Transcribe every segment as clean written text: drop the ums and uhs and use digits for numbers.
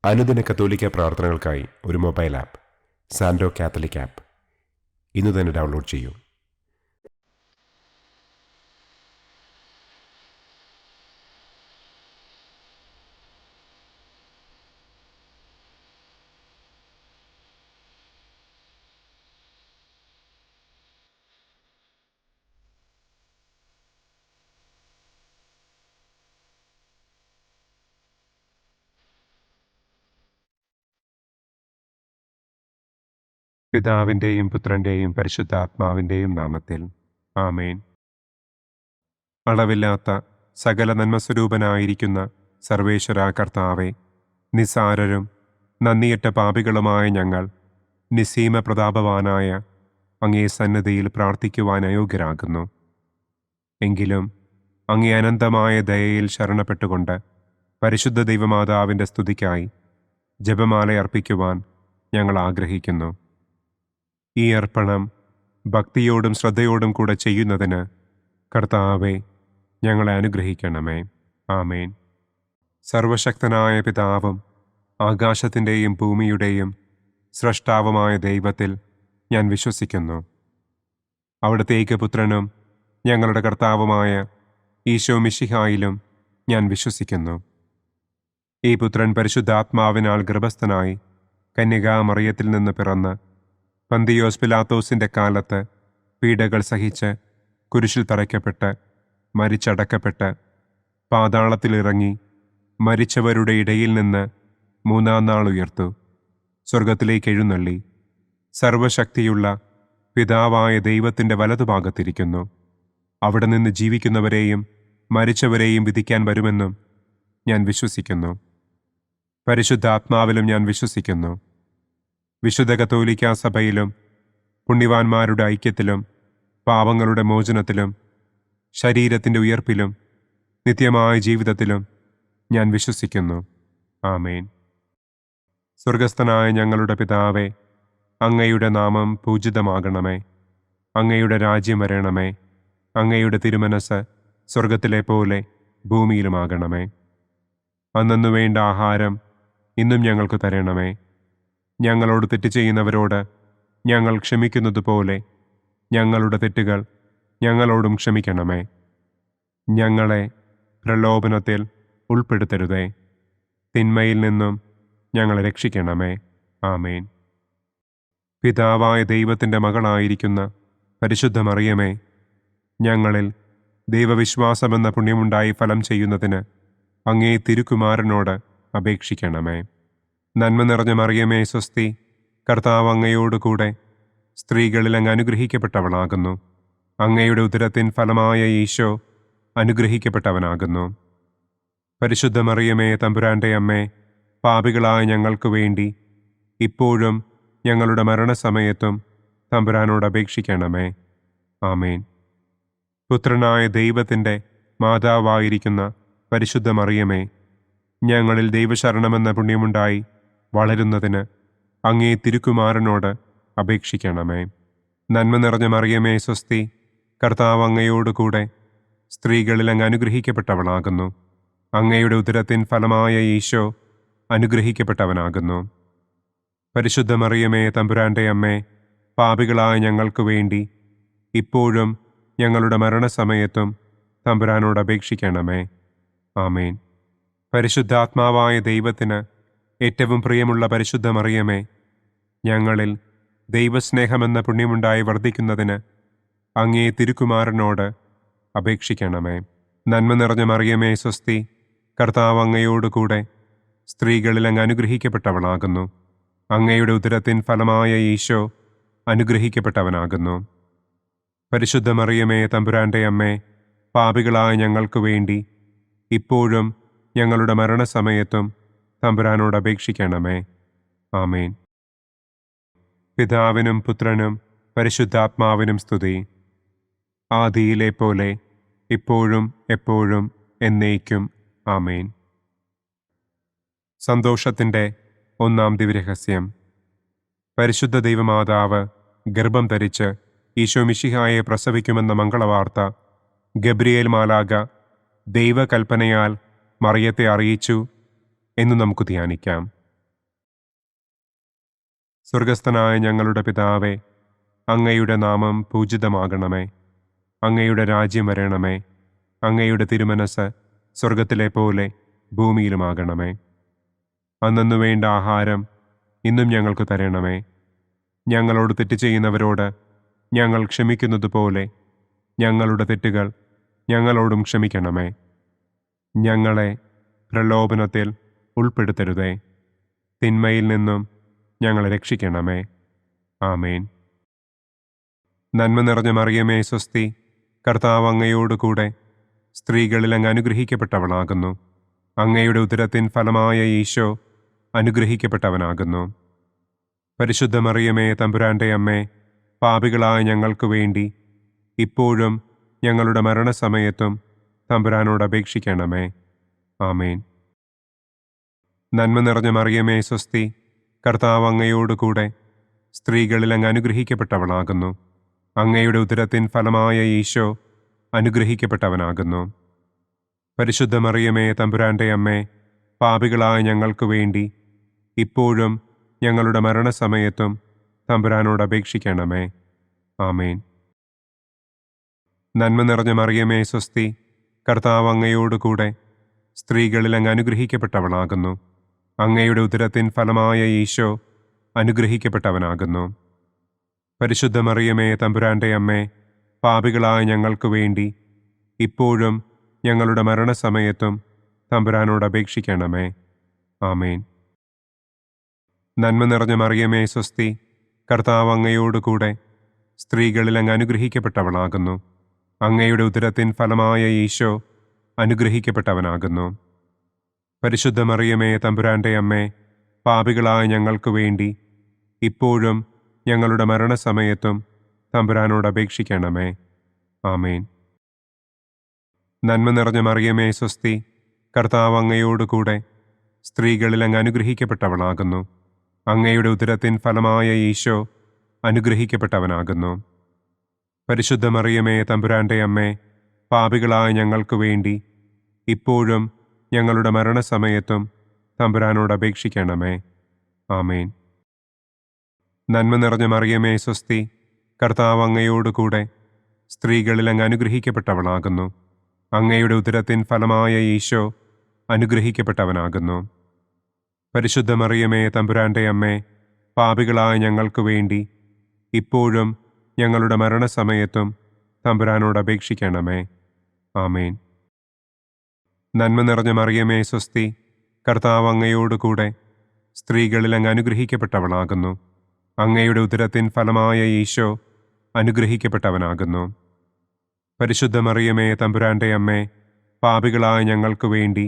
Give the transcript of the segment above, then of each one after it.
അനുദിന കത്തോലിക്ക പ്രാർത്ഥനകൾക്കായി ഒരു മൊബൈൽ ആപ്പ് സാൻഡോ കാത്തലിക് ആപ്പ് ഇന്ന് തന്നെ ഡൗൺലോഡ് ചെയ്യൂ. പിതാവിൻ്റെയും പുത്രൻ്റെയും പരിശുദ്ധാത്മാവിൻ്റെയും നാമത്തിൽ ആമേൻ. അളവില്ലാത്ത സകല നന്മസ്വരൂപനായിരിക്കുന്ന സർവേശ്വര കർത്താവെ, നിസ്സാരരും നന്ദിയറ്റ പാപികളുമായ ഞങ്ങൾ നിസ്സീമ പ്രതാപവാനായ അങ്ങേ സന്നിധിയിൽ പ്രാർത്ഥിക്കുവാൻ അയോഗ്യരാകുന്നു. എങ്കിലും അങ്ങേ അനന്തമായ ദയയിൽ ശരണപ്പെട്ടുകൊണ്ട് പരിശുദ്ധ ദൈവമാതാവിൻ്റെ സ്തുതിക്കായി ജപമാല അർപ്പിക്കുവാൻ ഞങ്ങൾ ആഗ്രഹിക്കുന്നു. ഈ അർപ്പണം ഭക്തിയോടും ശ്രദ്ധയോടും കൂടെ ചെയ്യുന്നതിന് കർത്താവെ ഞങ്ങളെ അനുഗ്രഹിക്കണമേ. ആമേൻ. സർവശക്തനായ പിതാവും ആകാശത്തിൻ്റെയും ഭൂമിയുടെയും സ്രഷ്ടാവുമായ ദൈവത്തിൽ ഞാൻ വിശ്വസിക്കുന്നു. അവിടുത്തെ ഏകപുത്രനും ഞങ്ങളുടെ കർത്താവുമായ ഈശോ മിശിഹായിലും ഞാൻ വിശ്വസിക്കുന്നു. ഈ പുത്രൻ പരിശുദ്ധാത്മാവിനാൽ ഗർഭസ്ഥനായി കന്യകാമറിയത്തിൽ നിന്ന് പിറന്ന് പന്തിയോസ് പിലാത്തോസിൻ്റെ കാലത്ത് പീഡകൾ സഹിച്ച് കുരിശിൽ തറയ്ക്കപ്പെട്ട് മരിച്ചടക്കപ്പെട്ട് പാതാളത്തിലിറങ്ങി മരിച്ചവരുടെ ഇടയിൽ നിന്ന് മൂന്നാം നാൾ ഉയർത്തു, സ്വർഗത്തിലേക്ക് എഴുന്നള്ളി, സർവശക്തിയുള്ള പിതാവായ ദൈവത്തിൻ്റെ വലതുഭാഗത്തിരിക്കുന്നു. അവിടെ നിന്ന് ജീവിക്കുന്നവരെയും മരിച്ചവരെയും വിധിക്കാൻ വരുമെന്നും ഞാൻ വിശ്വസിക്കുന്നു. പരിശുദ്ധാത്മാവിലും ഞാൻ വിശ്വസിക്കുന്നു. വിശുദ്ധ കത്തോലിക്കാ സഭയിലും പുണ്യവാന്മാരുടെ ഐക്യത്തിലും പാപങ്ങളുടെ മോചനത്തിലും ശരീരത്തിൻ്റെ ഉയർപ്പിലും നിത്യമായ ജീവിതത്തിലും ഞാൻ വിശ്വസിക്കുന്നു. ആമേൻ. സ്വർഗസ്ഥനായ ഞങ്ങളുടെ പിതാവേ, അങ്ങയുടെ നാമം പൂജിതമാകണമേ. അങ്ങയുടെ രാജ്യം വരണമേ. അങ്ങയുടെ തിരുമനസ് സ്വർഗത്തിലെ പോലെ ഭൂമിയിലുമാകണമേ. അന്നന്നു വേണ്ട ആഹാരം ഇന്നും ഞങ്ങൾക്ക് തരണമേ. ഞങ്ങളോട് തെറ്റ് ചെയ്യുന്നവരോട് ഞങ്ങൾ ക്ഷമിക്കുന്നത് പോലെ ഞങ്ങളുടെ തെറ്റുകൾ ഞങ്ങളോടും ക്ഷമിക്കണമേ. ഞങ്ങളെ പ്രലോഭനത്തിൽ ഉൾപ്പെടുത്തരുതേ, തിന്മയിൽ നിന്നും ഞങ്ങളെ രക്ഷിക്കണമേ. ആമേൻ. പിതാവായ ദൈവത്തിൻ്റെ മകളായിരിക്കുന്ന പരിശുദ്ധ മറിയമേ, ഞങ്ങളിൽ ദൈവവിശ്വാസമെന്ന പുണ്യമുണ്ടായി ഫലം ചെയ്യുന്നതിന് അങ്ങേ തിരുക്കുമാരനോട് അപേക്ഷിക്കണമേ. നന്മ നിറഞ്ഞ മറിയമേ സ്വസ്തി, കർത്താവ് അങ്ങയോടുകൂടെ സ്ത്രീകളിൽ അങ്ങ് അനുഗ്രഹിക്കപ്പെട്ടവളാകുന്നു. അങ്ങയുടെ ഉദരത്തിൻ ഫലമായ ഈശോ അനുഗ്രഹിക്കപ്പെട്ടവനാകുന്നു. പരിശുദ്ധ മറിയമേ തമ്പുരാൻ്റെ അമ്മേ, പാപികളായ ഞങ്ങൾക്ക് വേണ്ടി ഇപ്പോഴും ഞങ്ങളുടെ മരണസമയത്തും തമ്പുരാനോട് അപേക്ഷിക്കണമേ. ആമേൻ. പുത്രനായ ദൈവത്തിൻ്റെ മാതാവായിരിക്കുന്ന പരിശുദ്ധ മറിയമേ, ഞങ്ങളിൽ ദൈവശരണമെന്ന പുണ്യമുണ്ടായി വളരുന്നതിന് അങ്ങേ തിരുക്കുമാരനോട് അപേക്ഷിക്കണമേ. നന്മ നിറഞ്ഞ മറിയമേ സ്വസ്തി, കർത്താവ് അങ്ങയോടുകൂടെ സ്ത്രീകളിൽ അങ്ങ് അനുഗ്രഹിക്കപ്പെട്ടവളാകുന്നു. അങ്ങയുടെ ഉദരത്തിൻ ഫലമായ ഈശോ അനുഗ്രഹിക്കപ്പെട്ടവനാകുന്നു. പരിശുദ്ധ മറിയമേ തമ്പുരാൻ്റെ അമ്മേ, പാപികളായ ഞങ്ങൾക്ക് വേണ്ടി ഇപ്പോഴും ഞങ്ങളുടെ മരണസമയത്തും തമ്പുരാനോട് അപേക്ഷിക്കണമേ. ആമേൻ. പരിശുദ്ധാത്മാവായ ദൈവത്തിന് ഏറ്റവും പ്രിയമുള്ള പരിശുദ്ധ മറിയമേ, ഞങ്ങളിൽ ദൈവസ്നേഹമെന്ന പുണ്യമുണ്ടായി വർദ്ധിക്കുന്നതിന് അങ്ങേ തിരുക്കുമാരനോട് അപേക്ഷിക്കണമേ. നന്മ നിറഞ്ഞ മറിയമേ സ്വസ്തി, കർത്താവ് അങ്ങയോടുകൂടെ സ്ത്രീകളിൽ അങ്ങ് അനുഗ്രഹിക്കപ്പെട്ടവളാകുന്നു. അങ്ങയുടെ ഉദരത്തിൻ ഫലമായ ഈശോ അനുഗ്രഹിക്കപ്പെട്ടവനാകുന്നു. പരിശുദ്ധ മറിയമേ തമ്പുരാൻ്റെ അമ്മേ, പാപികളായ ഞങ്ങൾക്ക് വേണ്ടി ഇപ്പോഴും ഞങ്ങളുടെ മരണസമയത്തും തമ്പുരാനോട് അപേക്ഷിക്കണമേ. ആമേൻ. പിതാവിനും പുത്രനും പരിശുദ്ധാത്മാവിനും സ്തുതി, ആദിയിലെ പോലെ ഇപ്പോഴും എപ്പോഴും എന്നേക്കും. ആമേൻ. സന്തോഷത്തിൻ്റെ ഒന്നാം ദിവ്യരഹസ്യം. പരിശുദ്ധ ദൈവമാതാവ് ഗർഭം ധരിച്ച് ഈശോ മിശിഹായെ പ്രസവിക്കുമെന്ന മംഗളവാർത്ത ഗബ്രിയേൽ മാലാഖ ദൈവകൽപ്പനയാൽ മറിയത്തെ അറിയിച്ചു എന്ന് നമുക്ക് ധ്യാനിക്കാം. സ്വർഗസ്ഥനായ ഞങ്ങളുടെ പിതാവേ, അങ്ങയുടെ നാമം പൂജിതമാകണമേ. അങ്ങയുടെ രാജ്യം വരണമേ. അങ്ങയുടെ തിരുമനസ് സ്വർഗത്തിലെ പോലെ ഭൂമിയിലുമാകണമേ. അന്നന്നു വേണ്ട ആഹാരം ഇന്നും ഞങ്ങൾക്ക് തരണമേ. ഞങ്ങളോട് തെറ്റ് ചെയ്യുന്നവരോട് ഞങ്ങൾ ക്ഷമിക്കുന്നത് പോലെ ഞങ്ങളുടെ തെറ്റുകൾ ഞങ്ങളോടും ക്ഷമിക്കണമേ. ഞങ്ങളെ പ്രലോഭനത്തിൽ ഉൾപ്പെടുത്തരുതേ. തിന്മയിൽ നിന്നും ഞങ്ങളെ രക്ഷിക്കണമേ. ആമേൻ. നന്മ നിറഞ്ഞ മറിയമേ സ്വസ്തി, കർത്താവ് അങ്ങയോടുകൂടെ സ്ത്രീകളിൽ അങ്ങ് അനുഗ്രഹിക്കപ്പെട്ടവളാകുന്നു. അങ്ങയുടെ ഉദരത്തിൻ ഫലമായ ഈശോ അനുഗ്രഹിക്കപ്പെട്ടവനാകുന്നു. പരിശുദ്ധ മറിയമേ തമ്പുരാൻ്റെ അമ്മേ, പാപികളായ ഞങ്ങൾക്ക് വേണ്ടി ഇപ്പോഴും ഞങ്ങളുടെ മരണസമയത്തും തമ്പുരാനോട് അപേക്ഷിക്കണമേ. ആമേൻ. നന്മ നിറഞ്ഞ മറിയമേ സ്വസ്തി, കർത്താവ് അങ്ങയോടുകൂടെ സ്ത്രീകളിൽ അങ്ങ് അനുഗ്രഹിക്കപ്പെട്ടവളാകുന്നു. അങ്ങയുടെ ഉദരത്തിൻ ഫലമായ ഈശോ അനുഗ്രഹിക്കപ്പെട്ടവനാകുന്നു. പരിശുദ്ധ മറിയമേ തമ്പുരാൻ്റെ അമ്മേ, പാപികളായ ഞങ്ങൾക്ക് വേണ്ടി ഇപ്പോഴും ഞങ്ങളുടെ മരണസമയത്തും തമ്പുരാനോട് അപേക്ഷിക്കണമേ. ആമേൻ. നന്മ നിറഞ്ഞ മറിയമേ സ്വസ്തി, കർത്താവ് അങ്ങയോടുകൂടെ സ്ത്രീകളിൽ അങ്ങ് അനുഗ്രഹിക്കപ്പെട്ടവളാകുന്നു. അങ്ങയുടെ ഉദരത്തിൻ ഫലമായ ഈശോ അനുഗ്രഹിക്കപ്പെട്ടവനാകുന്നു. പരിശുദ്ധ മറിയമേ തമ്പുരാൻ്റെ അമ്മേ, പാപികളായ ഞങ്ങൾക്ക് വേണ്ടി ഇപ്പോഴും ഞങ്ങളുടെ മരണസമയത്തും തമ്പുരാനോട് അപേക്ഷിക്കണമേ. ആമേൻ. നന്മ നിറഞ്ഞ മറിയമേ സ്വസ്തി, കർത്താവ് അങ്ങയോടുകൂടെ സ്ത്രീകളിൽ അങ്ങ് അനുഗ്രഹിക്കപ്പെട്ടവളാകുന്നു. അങ്ങയുടെ ഉദരത്തിൻ ഫലമായ ഈശോ അനുഗ്രഹിക്കപ്പെട്ടവനാകുന്നു. പരിശുദ്ധ മറിയമേ തമ്പുരാൻ്റെ അമ്മേ, പാപികളായ ഞങ്ങൾക്ക് വേണ്ടി ഇപ്പോഴും ഞങ്ങളുടെ മരണസമയത്തും തമ്പുരാനോട് അപേക്ഷിക്കണമേ. ആമേൻ. നന്മ നിറഞ്ഞ മറിയമേ സ്വസ്തി, കർത്താവ് അങ്ങയോടുകൂടെ സ്ത്രീകളിൽ അങ്ങ് അനുഗ്രഹിക്കപ്പെട്ടവളാകുന്നു. അങ്ങയുടെ ഉദരത്തിൻ ഫലമായ ഈശോ അനുഗ്രഹിക്കപ്പെട്ടവനാകുന്നു. പരിശുദ്ധ മറിയമേ തമ്പുരാൻ്റെ അമ്മേ, പാപികളായ ഞങ്ങൾക്ക് വേണ്ടി ഇപ്പോഴും ഞങ്ങളുടെ മരണസമയത്തും തമ്പുരാനോട് അപേക്ഷിക്കണമേ. ആമേൻ. നന്മ നിറഞ്ഞ മറിയമേ സ്വസ്തി, കർത്താവ് അങ്ങയോടുകൂടെ സ്ത്രീകളിൽ അങ്ങ് അനുഗ്രഹിക്കപ്പെട്ടവളാകുന്നു. അങ്ങയുടെ ഉദരത്തിൻ ഫലമായ ഈശോ അനുഗ്രഹിക്കപ്പെട്ടവനാകുന്നു. പരിശുദ്ധ മറിയമേ തമ്പുരാൻ്റെ അമ്മേ, പാപികളായ ഞങ്ങൾക്ക് വേണ്ടി ഇപ്പോഴും ഞങ്ങളുടെ മരണസമയത്തും തമ്പുരാനോട് അപേക്ഷിക്കണമേ. ആമേൻ. നന്മ നിറഞ്ഞ മറിയമേ സ്വസ്തി, കർത്താവ് അങ്ങയോടുകൂടെ സ്ത്രീകളിൽ അങ്ങ് അനുഗ്രഹിക്കപ്പെട്ടവളാകുന്നു. അങ്ങയുടെ ഉദരത്തിൻ ഫലമായ ഈശോ അനുഗ്രഹിക്കപ്പെട്ടവനാകുന്നു. പരിശുദ്ധ മറിയമേ തമ്പുരാൻ്റെ അമ്മേ, പാപികളായ ഞങ്ങൾക്ക് വേണ്ടി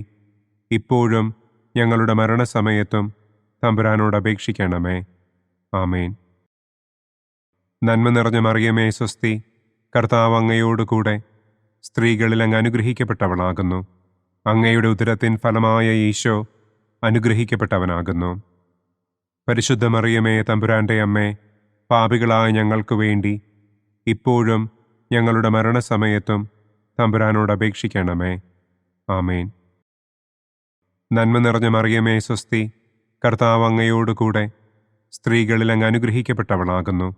ഇപ്പോഴും ഞങ്ങളുടെ മരണസമയത്തും തമ്പുരാനോട് അപേക്ഷിക്കണമേ. ആമേൻ. നന്മ നിറഞ്ഞ മറിയമേ സ്വസ്തി, കർത്താവ് അങ്ങയോടുകൂടെ സ്ത്രീകളിൽ അങ്ങ് അനുഗ്രഹിക്കപ്പെട്ടവളാകുന്നു. അങ്ങയുടെ ഉദരത്തിൻ ഫലമായ ഈശോ അനുഗ്രഹിക്കപ്പെട്ടവനാകുന്നു. പരിശുദ്ധ മറിയമേ തമ്പുരാൻ്റെ അമ്മേ, പാപികളായ ഞങ്ങൾക്ക് വേണ്ടി ഇപ്പോഴും ഞങ്ങളുടെ മരണസമയത്തും തമ്പുരാനോട് അപേക്ഷിക്കണമേ. ആമേൻ. നന്മ നിറഞ്ഞ മറിയമേ സ്വസ്തി, കർത്താവ് അങ്ങയോടുകൂടെ സ്ത്രീകളിൽ അങ്ങ് അനുഗ്രഹിക്കപ്പെട്ടവളാകുന്നു.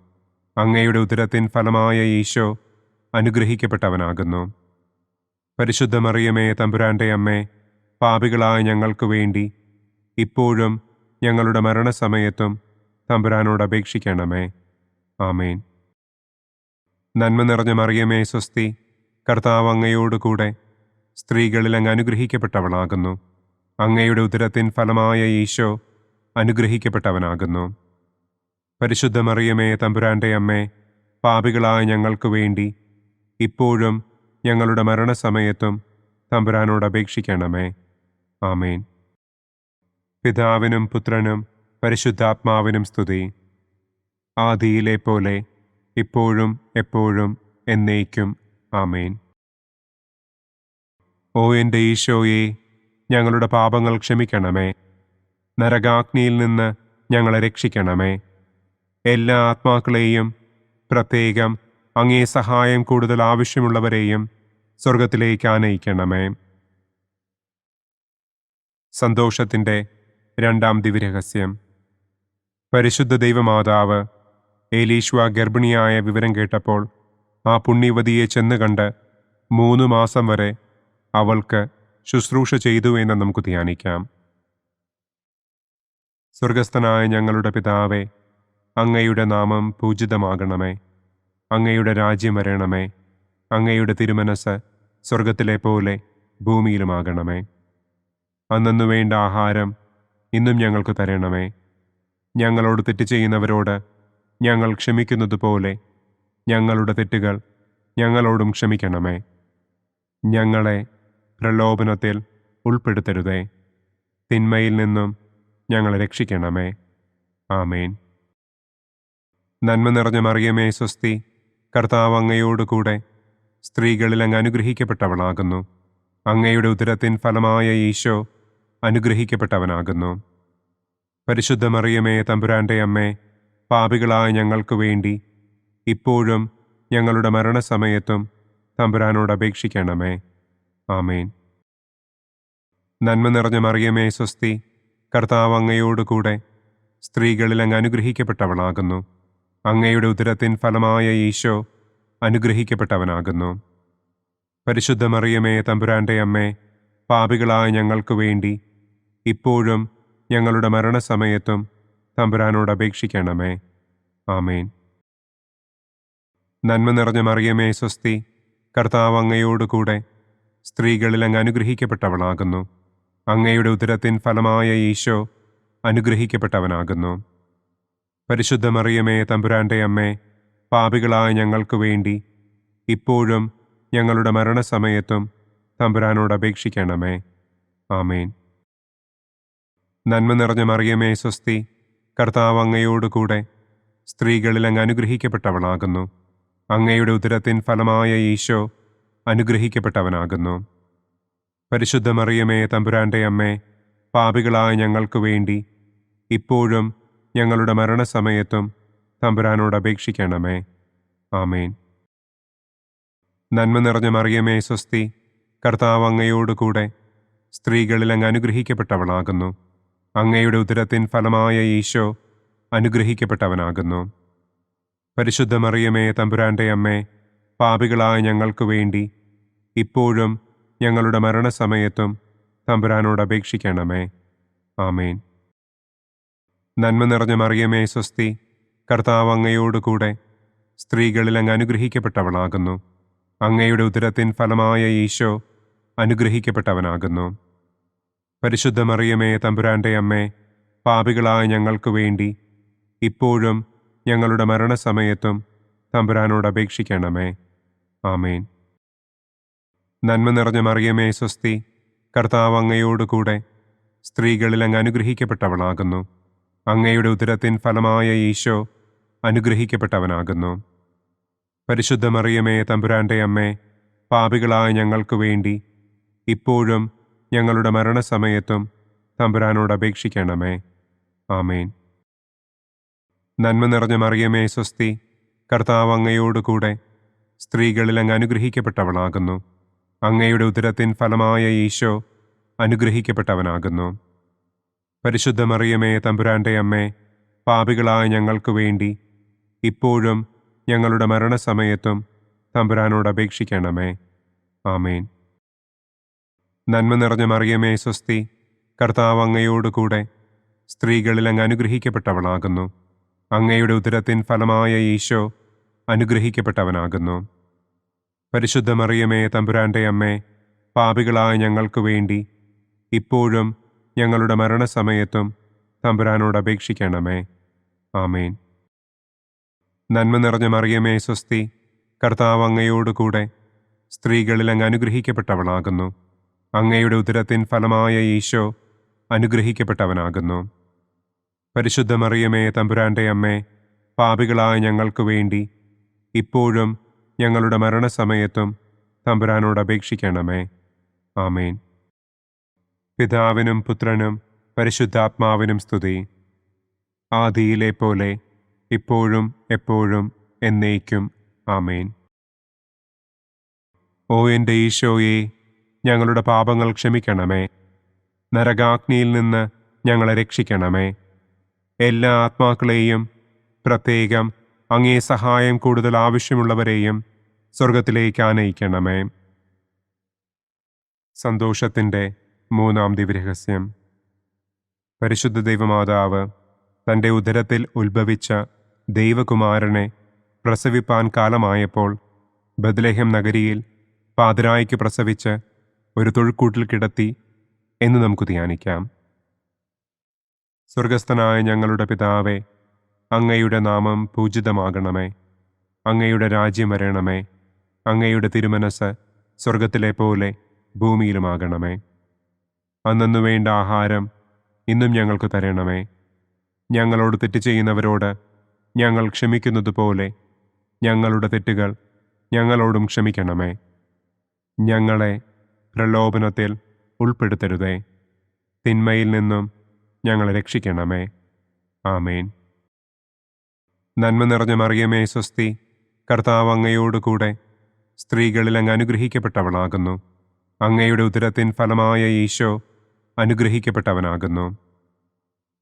അങ്ങയുടെ ഉദരത്തിൻ ഫലമായ ഈശോ അനുഗ്രഹിക്കപ്പെട്ടവനാകുന്നു. പരിശുദ്ധ മറിയമേ തമ്പുരാൻ്റെ അമ്മേ, പാപികളായ ഞങ്ങൾക്ക് വേണ്ടി ഇപ്പോഴും ഞങ്ങളുടെ മരണസമയത്തും തമ്പുരാനോട് അപേക്ഷിക്കണമേ. ആമേൻ. നന്മ നിറഞ്ഞ മറിയമേ സ്വസ്തി, കർത്താവ് അങ്ങയോടുകൂടെ സ്ത്രീകളിൽ അങ്ങ് അനുഗ്രഹിക്കപ്പെട്ടവളാകുന്നു. അങ്ങയുടെ ഉദരത്തിൻ ഫലമായ ഈശോ അനുഗ്രഹിക്കപ്പെട്ടവനാകുന്നു. പരിശുദ്ധ മറിയമേ തമ്പുരാൻ്റെ അമ്മേ, പാപികളായ ഞങ്ങൾക്ക് വേണ്ടി ഇപ്പോഴും ഞങ്ങളുടെ മരണസമയത്തും തമ്പുരാനോട് അപേക്ഷിക്കണമേ. ആമേൻ. പിതാവിനും പുത്രനും പരിശുദ്ധാത്മാവിനും സ്തുതി. ആദിയിലെ പോലെ ഇപ്പോഴും എപ്പോഴും എന്നേക്കും. ആമേൻ. ഓ എൻ്റെ ഈശോയെ, ഞങ്ങളുടെ പാപങ്ങൾ ക്ഷമിക്കണമേ. നരകാഗ്നിയിൽ നിന്ന് ഞങ്ങളെ രക്ഷിക്കണമേ. എല്ലാ ആത്മാക്കളെയും, പ്രത്യേകം അങ്ങേ സഹായം കൂടുതൽ ആവശ്യമുള്ളവരെയും സ്വർഗത്തിലേക്ക് ആനയിക്കണമേ. സന്തോഷത്തിൻ്റെ രണ്ടാം ദിവ്യരഹസ്യം. പരിശുദ്ധ ദൈവമാതാവ് ഏലീശ്വ ഗർഭിണിയായ വിവരം കേട്ടപ്പോൾ ആ പുണ്യവതിയെ ചെന്ന് കണ്ട് 3 മാസം വരെ അവൾക്ക് ശുശ്രൂഷ ചെയ്തു എന്ന് നമുക്ക് ധ്യാനിക്കാം. സ്വർഗസ്ഥനായ ഞങ്ങളുടെ പിതാവേ, അങ്ങയുടെ നാമം പൂജിതമാകണമേ. അങ്ങയുടെ രാജ്യം വരണമേ. അങ്ങയുടെ തിരുമനസ് സ്വർഗത്തിലെ പോലെ ഭൂമിയിലുമാകണമേ. അന്നന്നു വേണ്ട ആഹാരം ഇന്നും ഞങ്ങൾക്ക് തരണമേ. ഞങ്ങളോട് തെറ്റ് ചെയ്യുന്നവരോട് ഞങ്ങൾ ക്ഷമിക്കുന്നത് പോലെ ഞങ്ങളുടെ തെറ്റുകൾ ഞങ്ങളോടും ക്ഷമിക്കണമേ. ഞങ്ങളെ പ്രലോഭനത്തിൽ ഉൾപ്പെടുത്തരുതേ. തിന്മയിൽ നിന്നും ഞങ്ങളെ രക്ഷിക്കണമേ. ആമേൻ. നന്മ നിറഞ്ഞ മറിയമേ സ്വസ്തി, കർത്താവ് അങ്ങയോടുകൂടെ സ്ത്രീകളിൽ അങ്ങ് അനുഗ്രഹിക്കപ്പെട്ടവളാകുന്നു. അങ്ങയുടെ ഉദരത്തിൻ ഫലമായ ഈശോ അനുഗ്രഹിക്കപ്പെട്ടവനാകുന്നു. പരിശുദ്ധ മറിയമേ തമ്പുരാൻ്റെ അമ്മേ, പാപികളായ ഞങ്ങൾക്ക് വേണ്ടി ഇപ്പോഴും ഞങ്ങളുടെ മരണസമയത്തും തമ്പുരാനോട് അപേക്ഷിക്കണമേ. ആമേൻ. നന്മ നിറഞ്ഞ മറിയമേ സ്വസ്തി, കർത്താവ് അങ്ങയോടുകൂടെ സ്ത്രീകളിൽ അങ്ങ് അനുഗ്രഹിക്കപ്പെട്ടവളാകുന്നു. അങ്ങയുടെ ഉദരത്തിൻ ഫലമായ ഈശോ അനുഗ്രഹിക്കപ്പെട്ടവനാകുന്നു. പരിശുദ്ധ മറിയമേ തമ്പുരാൻ്റെ അമ്മേ, പാപികളായ ഞങ്ങൾക്ക് വേണ്ടി ഇപ്പോഴും ഞങ്ങളുടെ മരണസമയത്തും തമ്പുരാനോട് അപേക്ഷിക്കണമേ. ആമേൻ. നന്മ നിറഞ്ഞ മറിയമേ സ്വസ്തി, കർത്താവ് അങ്ങയോടുകൂടെ സ്ത്രീകളിൽ അങ്ങ് അനുഗ്രഹിക്കപ്പെട്ടവളാകുന്നു. അങ്ങയുടെ ഉദരത്തിൻ ഫലമായ ഈശോ അനുഗ്രഹിക്കപ്പെട്ടവനാകുന്നു. പരിശുദ്ധ മറിയമേ തമ്പുരാൻ്റെ അമ്മേ, പാപികളായ ഞങ്ങൾക്ക് വേണ്ടി ഇപ്പോഴും ഞങ്ങളുടെ മരണസമയത്തും തമ്പുരാനോട് അപേക്ഷിക്കണമേ. ആമേൻ. നന്മ നിറഞ്ഞ മറിയമേ സ്വസ്തി, കർത്താവ് അങ്ങയോടുകൂടെ സ്ത്രീകളിൽ അങ്ങ് അനുഗ്രഹിക്കപ്പെട്ടവളാകുന്നു. അങ്ങയുടെ ഉദരത്തിൻ ഫലമായ ഈശോ അനുഗ്രഹിക്കപ്പെട്ടവനാകുന്നു. പരിശുദ്ധ മറിയമേ തമ്പുരാൻ്റെ അമ്മേ, പാപികളായ ഞങ്ങൾക്ക് വേണ്ടി ഇപ്പോഴും ഞങ്ങളുടെ മരണസമയത്തും തമ്പുരാനോട് അപേക്ഷിക്കണമേ. ആമേൻ. നന്മ നിറഞ്ഞ മറിയമേ സ്വസ്തി, കർത്താവ് അങ്ങയോടുകൂടെ സ്ത്രീകളിൽ അങ്ങ് അനുഗ്രഹിക്കപ്പെട്ടവളാകുന്നു. അങ്ങയുടെ ഉദരത്തിൻ ഫലമായ ഈശോ അനുഗ്രഹിക്കപ്പെട്ടവനാകുന്നു. പരിശുദ്ധ മറിയമേ തമ്പുരാൻ്റെ അമ്മേ, പാപികളായ ഞങ്ങൾക്ക് വേണ്ടി ഇപ്പോഴും ഞങ്ങളുടെ മരണസമയത്തും തമ്പുരാനോട് അപേക്ഷിക്കണമേ. ആമേൻ. നന്മ നിറഞ്ഞ മറിയമേ സ്വസ്തി, കർത്താവ് അങ്ങയോടുകൂടെ സ്ത്രീകളിൽ അങ്ങ് അനുഗ്രഹിക്കപ്പെട്ടവളാകുന്നു. അങ്ങയുടെ ഉദരത്തിൻ ഫലമായ ഈശോ അനുഗ്രഹിക്കപ്പെട്ടവനാകുന്നു. പരിശുദ്ധ മറിയമേ തമ്പുരാൻ്റെ അമ്മേ, പാപികളായ ഞങ്ങൾക്ക് വേണ്ടി ഇപ്പോഴും ഞങ്ങളുടെ മരണസമയത്തും തമ്പുരാനോട് അപേക്ഷിക്കണമേ. ആമേൻ. നന്മ നിറഞ്ഞ മറിയമേ സ്വസ്തി, കർത്താവ് അങ്ങയോടുകൂടെ സ്ത്രീകളിൽ അങ്ങ് അനുഗ്രഹിക്കപ്പെട്ടവളാകുന്നു. അങ്ങയുടെ ഉദരത്തിൻ ഫലമായ ഈശോ അനുഗ്രഹിക്കപ്പെട്ടവനാകുന്നു. പരിശുദ്ധ മറിയമേ തമ്പുരാൻ്റെ അമ്മേ, പാപികളായ ഞങ്ങൾക്ക് വേണ്ടി ഇപ്പോഴും ഞങ്ങളുടെ മരണസമയത്തും തമ്പുരാനോട് അപേക്ഷിക്കണമേ. ആമേൻ. നന്മ നിറഞ്ഞ മറിയമേ സ്വസ്തി, കർത്താവ് അങ്ങയോടുകൂടെ സ്ത്രീകളിൽ അങ്ങ് അനുഗ്രഹിക്കപ്പെട്ടവളാകുന്നു. അങ്ങയുടെ ഉദരത്തിൻ ഫലമായ ഈശോ അനുഗ്രഹിക്കപ്പെട്ടവനാകുന്നു. പരിശുദ്ധ മറിയമേ തമ്പുരാൻ്റെ അമ്മേ, പാപികളായ ഞങ്ങൾക്ക് വേണ്ടി ഇപ്പോഴും ഞങ്ങളുടെ മരണസമയത്തും തമ്പുരാനോട് അപേക്ഷിക്കണമേ. ആമേൻ. നന്മ നിറഞ്ഞ മറിയമേ സ്വസ്തി, കർത്താവ് അങ്ങയോടുകൂടെ സ്ത്രീകളിൽ അങ്ങ് അനുഗ്രഹിക്കപ്പെട്ടവളാകുന്നു. അങ്ങയുടെ ഉദരത്തിൻ ഫലമായ ഈശോ അനുഗ്രഹിക്കപ്പെട്ടവനാകുന്നു. പരിശുദ്ധ മറിയമേ തമ്പുരാൻ്റെ അമ്മേ, പാപികളായ ഞങ്ങൾക്ക് വേണ്ടി ഇപ്പോഴും ഞങ്ങളുടെ മരണസമയത്തും തമ്പുരാനോട് അപേക്ഷിക്കണമേ. ആമേൻ. നന്മ നിറഞ്ഞ മറിയമേ സ്വസ്തി, കർത്താവ് അങ്ങയോടുകൂടെ സ്ത്രീകളിൽ അങ്ങ് അനുഗ്രഹിക്കപ്പെട്ടവളാകുന്നു. അങ്ങയുടെ ഉദരത്തിൻ ഫലമായ ഈശോ അനുഗ്രഹിക്കപ്പെട്ടവനാകുന്നു. പരിശുദ്ധ മറിയമേ തമ്പുരാൻ്റെ അമ്മേ, പാപികളായ ഞങ്ങൾക്ക് വേണ്ടി ഇപ്പോഴും ഞങ്ങളുടെ മരണസമയത്തും തമ്പുരാനോട് അപേക്ഷിക്കണമേ. ആമേൻ. പിതാവിനും പുത്രനും പരിശുദ്ധാത്മാവിനും സ്തുതി. ആദിയിലെ പോലെ ഇപ്പോഴും എപ്പോഴും എന്നേക്കും. ആമേൻ. ഓ എൻ്റെ ഈശോയെ, ഞങ്ങളുടെ പാപങ്ങൾ ക്ഷമിക്കണമേ. നരകാഗ്നിയിൽ നിന്ന് ഞങ്ങളെ രക്ഷിക്കണമേ. എല്ലാ ആത്മാക്കളെയും, പ്രത്യേകം അങ്ങേ സഹായം കൂടുതൽ ആവശ്യമുള്ളവരെയും സ്വർഗത്തിലേക്ക് ആനയിക്കണമേ. സന്തോഷത്തിൻ്റെ മൂന്നാം ദിവ്യരഹസ്യം. പരിശുദ്ധ ദൈവമാതാവ് തൻ്റെ ഉദരത്തിൽ ഉത്ഭവിച്ച ദൈവകുമാരനെ പ്രസവിപ്പാൻ കാലമായപ്പോൾ ബത്ലഹേം നഗരിയിൽ പാതിരായ്ക്ക് പ്രസവിച്ച് ഒരു തൊഴുക്കൂട്ടിൽ കിടത്തി എന്ന് നമുക്ക് ധ്യാനിക്കാം. സ്വർഗസ്ഥനായ ഞങ്ങളുടെ പിതാവേ, അങ്ങയുടെ നാമം പൂജിതമാകണമേ. അങ്ങയുടെ രാജ്യം വരണമേ. അങ്ങയുടെ തിരുമനസ് സ്വർഗത്തിലെ പോലെ ഭൂമിയിലുമാകണമേ. അന്നന്നു വേണ്ട ആഹാരം ഇന്നും ഞങ്ങൾക്ക് തരണമേ. ഞങ്ങളോട് തെറ്റ് ചെയ്യുന്നവരോട് ഞങ്ങൾ ക്ഷമിക്കുന്നത് പോലെ ഞങ്ങളുടെ തെറ്റുകൾ ഞങ്ങളോടും ക്ഷമിക്കണമേ. ഞങ്ങളെ പ്രലോഭനത്തിൽ ഉൾപ്പെടുത്തരുതേ. തിന്മയിൽ നിന്നും ഞങ്ങളെ രക്ഷിക്കണമേ. ആമേൻ. നന്മ നിറഞ്ഞ മറിയമേ സ്വസ്തി, കർത്താവ് അങ്ങയോടുകൂടെ സ്ത്രീകളിൽ അങ്ങ് അനുഗ്രഹിക്കപ്പെട്ടവളാകുന്നു. അങ്ങയുടെ ഉദരത്തിൻ ഫലമായ ഈശോ അനുഗ്രഹിക്കപ്പെട്ടവനാകുന്നു.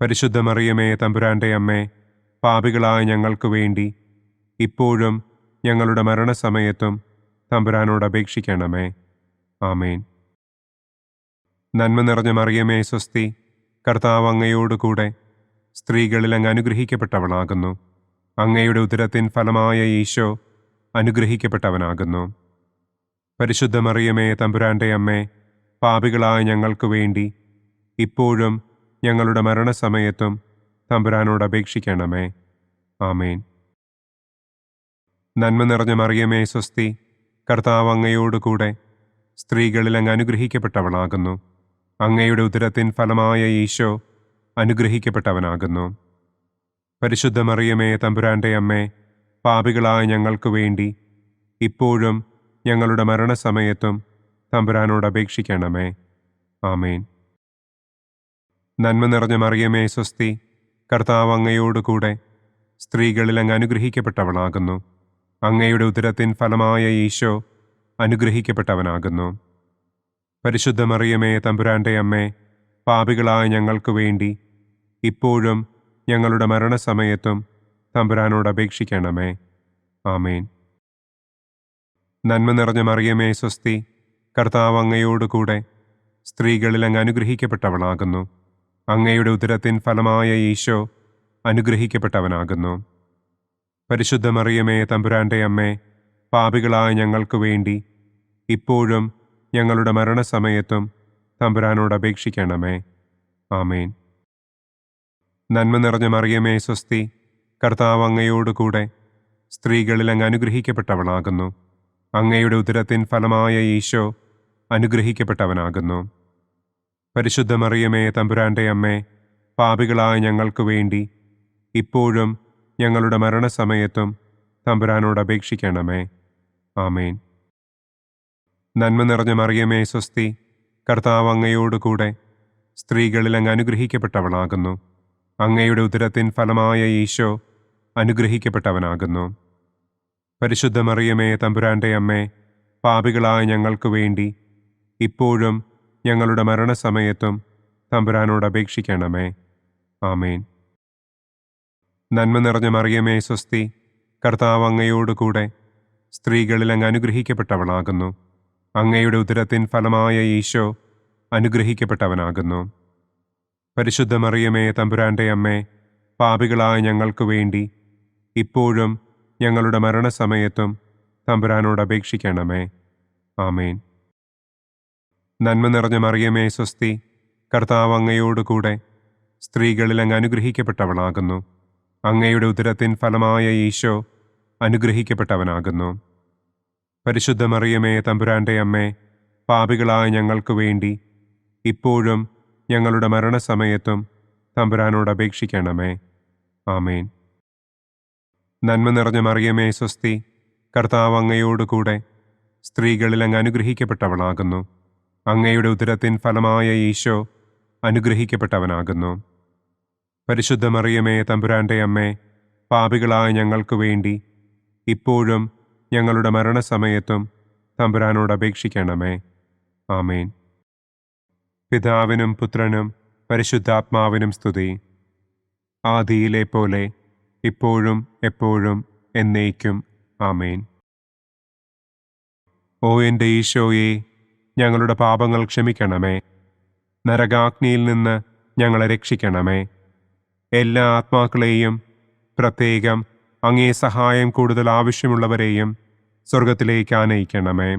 പരിശുദ്ധ മറിയമേ തമ്പുരാൻ്റെ അമ്മേ, പാപികളായ ഞങ്ങൾക്ക് വേണ്ടി ഇപ്പോഴും ഞങ്ങളുടെ മരണസമയത്തും തമ്പുരാനോട് അപേക്ഷിക്കണമേ. ആമേൻ. നന്മ നിറഞ്ഞ മറിയമേ സ്വസ്തി, കർത്താവ് അങ്ങയോടുകൂടെ സ്ത്രീകളിൽ അങ്ങ് അനുഗ്രഹിക്കപ്പെട്ടവളാകുന്നു. അങ്ങയുടെ ഉദരത്തിൻ ഫലമായ ഈശോ അനുഗ്രഹിക്കപ്പെട്ടവനാകുന്നു. പരിശുദ്ധ മറിയമേ തമ്പുരാൻ്റെ അമ്മേ, പാപികളായ ഞങ്ങൾക്ക് വേണ്ടി ഇപ്പോഴും ഞങ്ങളുടെ മരണസമയത്തും തമ്പുരാനോട് അപേക്ഷിക്കണമേ. ആമേൻ. നന്മ നിറഞ്ഞ മറിയമേ സ്വസ്തി, കർത്താവ് അങ്ങയോടുകൂടെ സ്ത്രീകളിൽ അങ്ങ് അനുഗ്രഹിക്കപ്പെട്ടവളാകുന്നു. അങ്ങയുടെ ഉദരത്തിൻ ഫലമായ ഈശോ അനുഗ്രഹിക്കപ്പെട്ടവനാകുന്നു. പരിശുദ്ധ മറിയമേ തമ്പുരാൻ്റെ അമ്മേ, പാപികളായ ഞങ്ങൾക്ക് വേണ്ടി ഇപ്പോഴും ഞങ്ങളുടെ മരണസമയത്തും തമ്പുരാനോട് അപേക്ഷിക്കണമേ. ആമേൻ. നന്മ നിറഞ്ഞ മറിയമേ സ്വസ്തി, കർത്താവ് അങ്ങയോടുകൂടെ സ്ത്രീകളിൽ അങ്ങ് അനുഗ്രഹിക്കപ്പെട്ടവളാകുന്നു. അങ്ങയുടെ ഉദരത്തിൻ ഫലമായ ഈശോ അനുഗ്രഹിക്കപ്പെട്ടവനാകുന്നു. പരിശുദ്ധ മറിയമേ തമ്പുരാൻ്റെ അമ്മേ, പാപികളായ ഞങ്ങൾക്ക് വേണ്ടി ഇപ്പോഴും ഞങ്ങളുടെ മരണസമയത്തും തമ്പുരാനോട് അപേക്ഷിക്കണമേ. ആമേൻ. നന്മ നിറഞ്ഞ മറിയമേ സ്വസ്തി, കർത്താവ് അങ്ങയോടുകൂടെ സ്ത്രീകളിൽ അങ്ങ് അനുഗ്രഹിക്കപ്പെട്ടവളാകുന്നു. അങ്ങയുടെ ഉദരത്തിൻ ഫലമായ ഈശോ അനുഗ്രഹിക്കപ്പെട്ടവനാകുന്നു. പരിശുദ്ധ മറിയമേ തമ്പുരാൻ്റെ അമ്മേ, പാപികളായ ഞങ്ങൾക്ക് വേണ്ടി ഇപ്പോഴും ഞങ്ങളുടെ മരണസമയത്തും തമ്പുരാനോട് അപേക്ഷിക്കണമേ. ആമേൻ. നന്മ നിറഞ്ഞ മറിയമേ സ്വസ്തി, കർത്താവ് അങ്ങയോടുകൂടെ സ്ത്രീകളിൽ അങ്ങ് അനുഗ്രഹിക്കപ്പെട്ടവളാകുന്നു. അങ്ങയുടെ ഉദരത്തിൻ ഫലമായ ഈശോ അനുഗ്രഹിക്കപ്പെട്ടവനാകുന്നു. പരിശുദ്ധ മറിയമേ തമ്പുരാൻ്റെ അമ്മേ, പാപികളായ ഞങ്ങൾക്ക് വേണ്ടി ഇപ്പോഴും ഞങ്ങളുടെ മരണസമയത്തും തമ്പുരാനോട് അപേക്ഷിക്കണമേ. ആമേൻ. നന്മ നിറഞ്ഞ മറിയമേ സ്വസ്തി, കർത്താവ് അങ്ങയോടുകൂടെ സ്ത്രീകളിൽ അങ്ങ് അനുഗ്രഹിക്കപ്പെട്ടവളാകുന്നു. അങ്ങയുടെ ഉദരത്തിൻ ഫലമായ ഈശോ അനുഗ്രഹിക്കപ്പെട്ടവനാകുന്നു. പരിശുദ്ധ മറിയമേ തമ്പുരാൻ്റെ അമ്മേ, പാപികളായ ഞങ്ങൾക്ക് വേണ്ടി ഇപ്പോഴും ഞങ്ങളുടെ മരണസമയത്തും തമ്പുരാനോട് അപേക്ഷിക്കണമേ. ആമേൻ. നന്മ നിറഞ്ഞ മറിയമേ സ്വസ്തി, കർത്താവ് അങ്ങയോടുകൂടെ സ്ത്രീകളിൽ അങ്ങ് അനുഗ്രഹിക്കപ്പെട്ടവളാകുന്നു. അങ്ങയുടെ ഉദരത്തിൻ ഫലമായ ഈശോ അനുഗ്രഹിക്കപ്പെട്ടവനാകുന്നു. പരിശുദ്ധ മറിയമേ തമ്പുരാൻ്റെ അമ്മേ, പാപികളായ ഞങ്ങൾക്ക് വേണ്ടി ഇപ്പോഴും ഞങ്ങളുടെ മരണസമയത്തും തമ്പുരാനോട് അപേക്ഷിക്കണമേ. ആമേൻ. നന്മ നിറഞ്ഞ മറിയമേ സ്വസ്തി, കർത്താവ് അങ്ങയോടുകൂടെ സ്ത്രീകളിൽ അങ്ങ് അനുഗ്രഹിക്കപ്പെട്ടവളാകുന്നു. അങ്ങയുടെ ഉദരത്തിൻ ഫലമായ ഈശോ അനുഗ്രഹിക്കപ്പെട്ടവനാകുന്നു. പരിശുദ്ധ മറിയമേ തമ്പുരാൻ്റെ അമ്മേ, പാപികളായ ഞങ്ങൾക്ക് വേണ്ടി ഇപ്പോഴും ഞങ്ങളുടെ മരണസമയത്തും തമ്പുരാനോട് അപേക്ഷിക്കണമേ. ആമേൻ. നന്മ നിറഞ്ഞ മറിയമേ സ്വസ്തി, കർത്താവ് അങ്ങയോടുകൂടെ സ്ത്രീകളിൽ അങ്ങ് അനുഗ്രഹിക്കപ്പെട്ടവളാകുന്നു. അങ്ങയുടെ ഉദരത്തിൻ ഫലമായ ഈശോ അനുഗ്രഹിക്കപ്പെട്ടവനാകുന്നു. പരിശുദ്ധ മറിയമേ തമ്പുരാൻ്റെ അമ്മേ, പാപികളായ ഞങ്ങൾക്ക് വേണ്ടി ഇപ്പോഴും ഞങ്ങളുടെ മരണസമയത്തും തമ്പുരാനോട് അപേക്ഷിക്കണമേ. ആമേൻ. പിതാവിനും പുത്രനും പരിശുദ്ധാത്മാവിനും സ്തുതി. ആദിയിലെ പോലെ ഇപ്പോഴും എപ്പോഴും എന്നേക്കും. ആമേൻ. ഓ എൻ്റെ ഈശോയെ, ഞങ്ങളുടെ പാപങ്ങൾ ക്ഷമിക്കണമേ. നരകാഗ്നിയിൽ നിന്ന് ഞങ്ങളെ രക്ഷിക്കണമേ. എല്ലാ ആത്മാക്കളെയും, പ്രത്യേകം അങ്ങേ സഹായം കൂടുതൽ ആവശ്യമുള്ളവരെയും സ്വർഗത്തിലേക്ക് ആനയിക്കണമേ.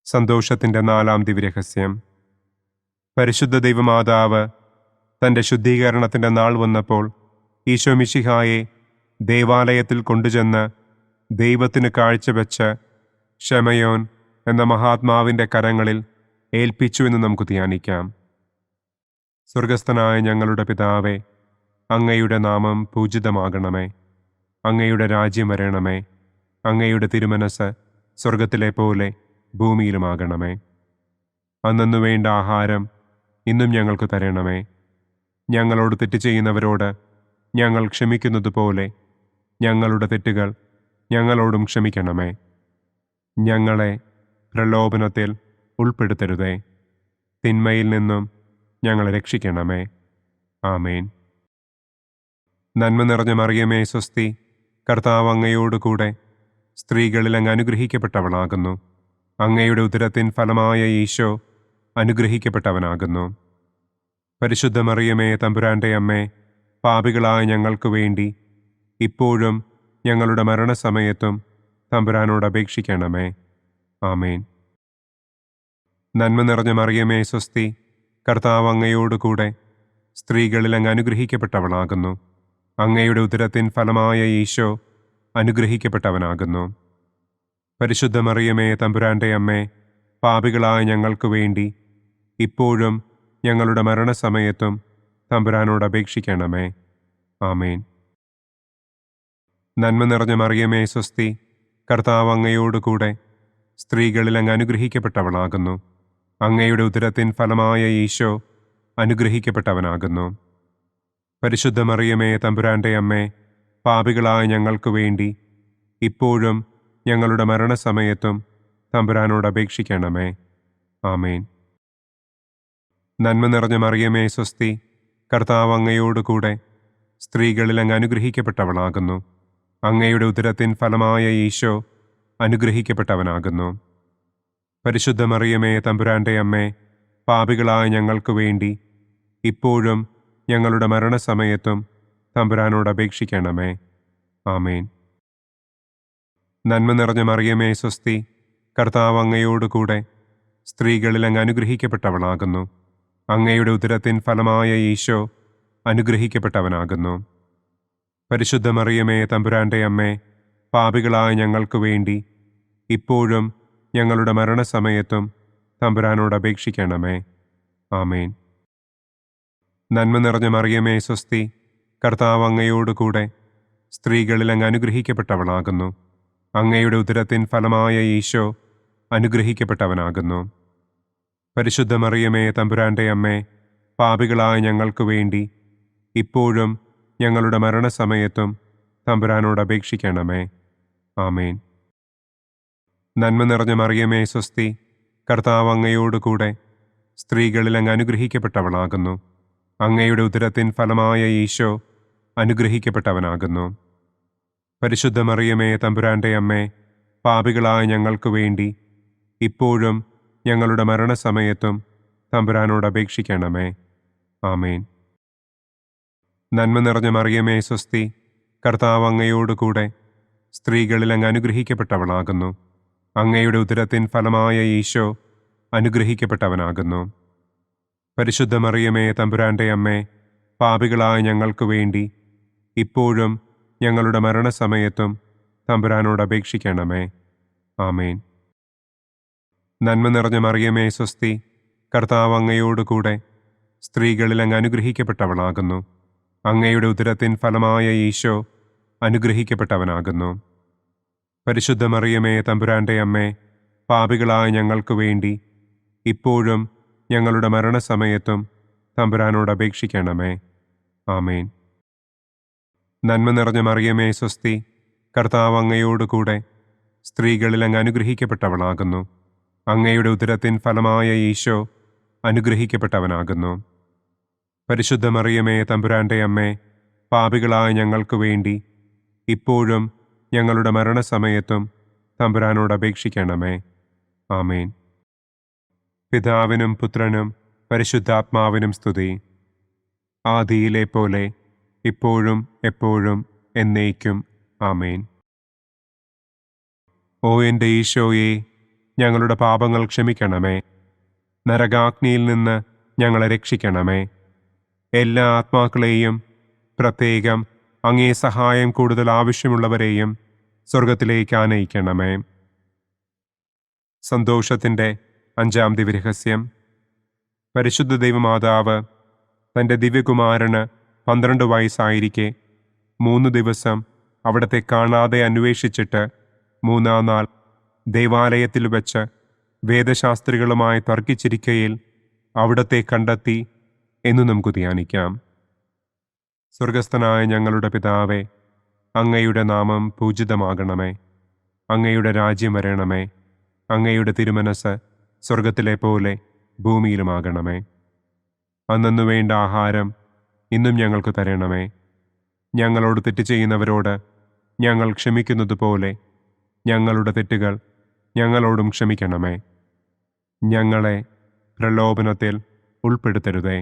സന്തോഷത്തിൻ്റെ 4-ാം ദിവ്യരഹസ്യം. പരിശുദ്ധ ദൈവമാതാവ് തൻ്റെ ശുദ്ധീകരണത്തിൻ്റെ നാൾ വന്നപ്പോൾ ഈശോ മിശിഹായെ ദേവാലയത്തിൽ കൊണ്ടുചെന്ന് ദൈവത്തിന് കാഴ്ചവെച്ച് ശമയോൻ എന്ന മഹാത്മാവിൻ്റെ കരങ്ങളിൽ ഏൽപ്പിച്ചു എന്ന് നമുക്ക് ധ്യാനിക്കാം. സ്വർഗസ്ഥനായ ഞങ്ങളുടെ പിതാവേ, അങ്ങയുടെ നാമം പൂജിതമാകണമേ. അങ്ങയുടെ രാജ്യം വരണമേ. അങ്ങയുടെ തിരുമനസ് സ്വർഗത്തിലെ പോലെ ഭൂമിയിലുമാകണമേ. അന്നന്നു വേണ്ട ആഹാരം ഇന്നും ഞങ്ങൾക്ക് തരണമേ. ഞങ്ങളോട് തെറ്റ് ചെയ്യുന്നവരോട് ഞങ്ങൾ ക്ഷമിക്കുന്നത് പോലെ ഞങ്ങളുടെ തെറ്റുകൾ ഞങ്ങളോടും ക്ഷമിക്കണമേ. ഞങ്ങളെ പ്രലോഭനത്തിൽ ഉൾപ്പെടുത്തരുതേ. തിന്മയിൽ നിന്നും ഞങ്ങളെ രക്ഷിക്കണമേ. ആമേൻ. നന്മ നിറഞ്ഞ മറിയമേ സ്വസ്തി, കർത്താവ് അങ്ങയോടുകൂടെ സ്ത്രീകളിൽ അങ്ങ് അനുഗ്രഹിക്കപ്പെട്ടവളാകുന്നു. അങ്ങയുടെ ഉദരത്തിൻ ഫലമായ ഈശോ അനുഗ്രഹിക്കപ്പെട്ടവനാകുന്നു. പരിശുദ്ധ മറിയമേ തമ്പുരാൻ്റെ അമ്മേ, പാപികളായ ഞങ്ങൾക്ക് വേണ്ടി ഇപ്പോഴും ഞങ്ങളുടെ മരണസമയത്തും തമ്പുരാനോട് അപേക്ഷിക്കണമേ. ആമേൻ. നന്മ നിറഞ്ഞ മറിയമേ സ്വസ്തി, കർത്താവ് അങ്ങയോടുകൂടെ സ്ത്രീകളിൽ അങ്ങ് അനുഗ്രഹിക്കപ്പെട്ടവളാകുന്നു. അങ്ങയുടെ ഉദരത്തിൻ ഫലമായ ഈശോ അനുഗ്രഹിക്കപ്പെട്ടവനാകുന്നു. പരിശുദ്ധ മറിയമേ തമ്പുരാൻ്റെ അമ്മേ, പാപികളായ ഞങ്ങൾക്ക് വേണ്ടി ഇപ്പോഴും ഞങ്ങളുടെ മരണസമയത്തും തമ്പുരാനോട് അപേക്ഷിക്കണമേ. ആമേൻ. നന്മ നിറഞ്ഞ മറിയമേ സ്വസ്തി, കർത്താവ് അങ്ങയോടുകൂടെ സ്ത്രീകളിൽ അങ്ങ് അനുഗ്രഹിക്കപ്പെട്ടവളാകുന്നു. അങ്ങയുടെ ഉദരത്തിൻ ഫലമായ ഈശോ അനുഗ്രഹിക്കപ്പെട്ടവനാകുന്നു. പരിശുദ്ധ മറിയമേ തമ്പുരാൻ്റെ അമ്മേ, പാപികളായ ഞങ്ങൾക്ക് വേണ്ടി ഇപ്പോഴും ഞങ്ങളുടെ മരണസമയത്തും തമ്പുരാനോട് അപേക്ഷിക്കണമേ. ആമേൻ. നന്മ നിറഞ്ഞ മറിയമേ സ്വസ്തി, കർത്താവ് അങ്ങയോടുകൂടെ സ്ത്രീകളിൽ അങ്ങ് അനുഗ്രഹിക്കപ്പെട്ടവളാകുന്നു. അങ്ങയുടെ ഉദരത്തിൻ ഫലമായ ഈശോ അനുഗ്രഹിക്കപ്പെട്ടവനാകുന്നു. പരിശുദ്ധ മറിയമേ തമ്പുരാൻ്റെ അമ്മേ, പാപികളായ ഞങ്ങൾക്ക് വേണ്ടി ഇപ്പോഴും ഞങ്ങളുടെ മരണസമയത്തും തമ്പുരാനോട് അപേക്ഷിക്കണമേ. ആമേൻ. നന്മ നിറഞ്ഞ മറിയമേ സ്വസ്തി, കർത്താവ് അങ്ങയോടുകൂടെ സ്ത്രീകളിൽ അങ്ങ് അനുഗ്രഹിക്കപ്പെട്ടവളാകുന്നു. അങ്ങയുടെ ഉദരത്തിൻ ഫലമായ ഈശോ അനുഗ്രഹിക്കപ്പെട്ടവനാകുന്നു. പരിശുദ്ധ മറിയമേ തമ്പുരാൻ്റെ അമ്മേ, പാപികളായ ഞങ്ങൾക്ക് വേണ്ടി ഇപ്പോഴും ഞങ്ങളുടെ മരണസമയത്തും തമ്പുരാനോട് അപേക്ഷിക്കണമേ. ആമേൻ. നന്മ നിറഞ്ഞ മറിയമേ സ്വസ്തി, കർത്താവ് അങ്ങയോടുകൂടെ സ്ത്രീകളിൽ അങ്ങ് അനുഗ്രഹിക്കപ്പെട്ടവളാകുന്നു. അങ്ങയുടെ ഉദരത്തിൻ ഫലമായ ഈശോ അനുഗ്രഹിക്കപ്പെട്ടവനാകുന്നു. പരിശുദ്ധ മറിയമേ തമ്പുരാൻ്റെ അമ്മേ, പാപികളായ ഞങ്ങൾക്ക് വേണ്ടി ഇപ്പോഴും ഞങ്ങളുടെ മരണസമയത്തും തമ്പുരാനോട് അപേക്ഷിക്കണമേ. ആമേൻ. നന്മ നിറഞ്ഞ മറിയമേ സ്വസ്തി, കർത്താവ് അങ്ങയോടുകൂടെ സ്ത്രീകളിൽ അങ്ങ് അനുഗ്രഹിക്കപ്പെട്ടവളാകുന്നു. അങ്ങയുടെ ഉദരത്തിൻ ഫലമായ ഈശോ അനുഗ്രഹിക്കപ്പെട്ടവനാകുന്നു. പരിശുദ്ധ മറിയമേ തമ്പുരാൻ്റെ അമ്മേ, പാപികളായ ഞങ്ങൾക്ക് വേണ്ടി ഇപ്പോഴും ഞങ്ങളുടെ മരണസമയത്തും തമ്പുരാനോട് അപേക്ഷിക്കണമേ. ആമേൻ. നന്മ നിറഞ്ഞ മറിയമേ സ്വസ്തി, കർത്താവ് അങ്ങയോടുകൂടെ സ്ത്രീകളിൽ അങ്ങ് അനുഗ്രഹിക്കപ്പെട്ടവളാകുന്നു. അങ്ങയുടെ ഉദരത്തിൻ ഫലമായ ഈശോ അനുഗ്രഹിക്കപ്പെട്ടവനാകുന്നു. പരിശുദ്ധ മറിയമേ തമ്പുരാൻ്റെ അമ്മേ, പാപികളായ ഞങ്ങൾക്ക് വേണ്ടി ഇപ്പോഴും ഞങ്ങളുടെ മരണസമയത്തും തമ്പുരാനോട് അപേക്ഷിക്കണമേ. ആമേൻ. നന്മ നിറഞ്ഞ മറിയമേ സ്വസ്തി, കർത്താവ് അങ്ങയോടുകൂടെ സ്ത്രീകളിൽ അങ്ങ് അനുഗ്രഹിക്കപ്പെട്ടവളാകുന്നു. അങ്ങയുടെ ഉദരത്തിൻ ഫലമായ ഈശോ അനുഗ്രഹിക്കപ്പെട്ടവനാകുന്നു. പരിശുദ്ധ മറിയമേ തമ്പുരാൻ്റെ അമ്മേ, പാപികളായ ഞങ്ങൾക്ക് വേണ്ടി ഇപ്പോഴും ഞങ്ങളുടെ മരണസമയത്തും തമ്പുരാനോട് അപേക്ഷിക്കണമേ. ആമേൻ. നന്മ നിറഞ്ഞ മറിയമേ സ്വസ്തി, കർത്താവ് അങ്ങയോടുകൂടെ സ്ത്രീകളിൽ അങ്ങ് അനുഗ്രഹിക്കപ്പെട്ടവളാകുന്നു. അങ്ങയുടെ ഉദരത്തിൻ ഫലമായ ഈശോ അനുഗ്രഹിക്കപ്പെട്ടവനാകുന്നു. പരിശുദ്ധ മറിയമേ തമ്പുരാന്റെ അമ്മേ, പാപികളായ ഞങ്ങൾക്ക് വേണ്ടി ഇപ്പോഴും ഞങ്ങളുടെ മരണസമയത്തും തമ്പുരാനോട് അപേക്ഷിക്കണമേ. ആമേൻ. പിതാവിനും പുത്രനും പരിശുദ്ധാത്മാവിനും സ്തുതി. ആദിയിലെ പോലെ ഇപ്പോഴും എപ്പോഴും എന്നേക്കും. ആമേൻ. ഓ എൻ്റെ ഈശോയെ, ഞങ്ങളുടെ പാപങ്ങൾ ക്ഷമിക്കണമേ. നരകാഗ്നിയിൽ നിന്ന് ഞങ്ങളെ രക്ഷിക്കണമേ. എല്ലാ ആത്മാക്കളെയും, പ്രത്യേകം അങ്ങേ സഹായം കൂടുതൽ ആവശ്യമുള്ളവരെയും സ്വർഗത്തിലേക്ക് ആനയിക്കണമേ. സന്തോഷത്തിൻ്റെ 5-ാം ദിവ്യരഹസ്യം. പരിശുദ്ധ ദൈവമാതാവ് തൻ്റെ ദിവ്യകുമാരന് 12 വയസ്സായിരിക്കെ 3 ദിവസം അവിടത്തെ കാണാതെ അന്വേഷിച്ചിട്ട് 3-ാം നാൾ ദേവാലയത്തിൽ വെച്ച് വേദശാസ്ത്രികളുമായി തർക്കിച്ചിരിക്കയിൽ അവിടത്തെ കണ്ടെത്തി എന്ന് നമുക്ക് ധ്യാനിക്കാം. സ്വർഗസ്ഥനായ ഞങ്ങളുടെ പിതാവേ, അങ്ങയുടെ നാമം പൂജിതമാകണമേ. അങ്ങയുടെ രാജ്യം വരണമേ. അങ്ങയുടെ തിരുമനസ് സ്വർഗത്തിലെ പോലെ ഭൂമിയിലുമാകണമേ. അന്നു വേണ്ട ആഹാരം ഇന്നും ഞങ്ങൾക്ക് തരണമേ. ഞങ്ങളോട് തെറ്റ് ചെയ്യുന്നവരോട് ഞങ്ങൾ ക്ഷമിക്കുന്നത് പോലെ ഞങ്ങളുടെ തെറ്റുകൾ ഞങ്ങളോടും ക്ഷമിക്കണമേ. ഞങ്ങളെ പ്രലോഭനത്തിൽ ഉൾപ്പെടുത്തരുതേ.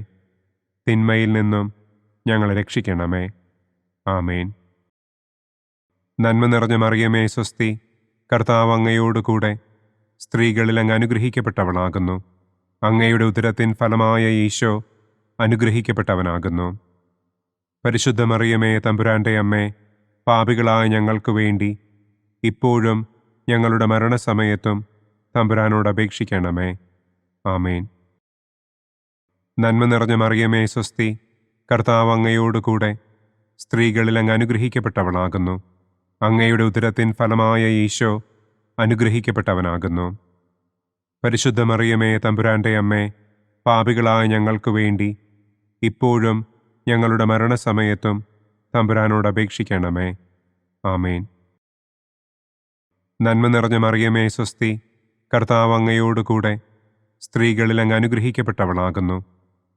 തിന്മയിൽ നിന്നും ഞങ്ങളെ രക്ഷിക്കണമേ. ആമേൻ. നന്മ നിറഞ്ഞ മറിയമേ സ്വസ്തി, കർത്താവ് അങ്ങയോടുകൂടെ സ്ത്രീകളിൽ അങ്ങ് അനുഗ്രഹിക്കപ്പെട്ടവളാകുന്നു. അങ്ങയുടെ ഉദരത്തിൻ ഫലമായ ഈശോ അനുഗ്രഹിക്കപ്പെട്ടവനാകുന്നു. പരിശുദ്ധ മറിയമേ തമ്പുരാന്റെ അമ്മേ, പാപികളായ ഞങ്ങൾക്ക് വേണ്ടി ഇപ്പോഴും ഞങ്ങളുടെ മരണസമയത്തും തമ്പുരാനോട് അപേക്ഷിക്കണമേ. ആമേൻ. നന്മ നിറഞ്ഞ മറിയമേ സ്വസ്തി, കർത്താവ് അങ്ങയോടുകൂടെ സ്ത്രീകളിൽ അങ്ങ് അനുഗ്രഹിക്കപ്പെട്ടവളാകുന്നു. അങ്ങയുടെ ഉദരത്തിൻ ഫലമായ ഈശോ അനുഗ്രഹിക്കപ്പെട്ടവനാകുന്നു. പരിശുദ്ധ മറിയമേ തമ്പുരാന്റെ അമ്മേ, പാപികളായ ഞങ്ങൾക്ക് വേണ്ടി ഇപ്പോഴും ഞങ്ങളുടെ മരണസമയത്തും തമ്പുരാനോട് അപേക്ഷിക്കണമേ. ആമേൻ. നന്മ നിറഞ്ഞ മറിയമേ സ്വസ്തി, കർത്താവ് അങ്ങയോടുകൂടെ സ്ത്രീകളിൽ അങ്ങ് അനുഗ്രഹിക്കപ്പെട്ടവളാകുന്നു.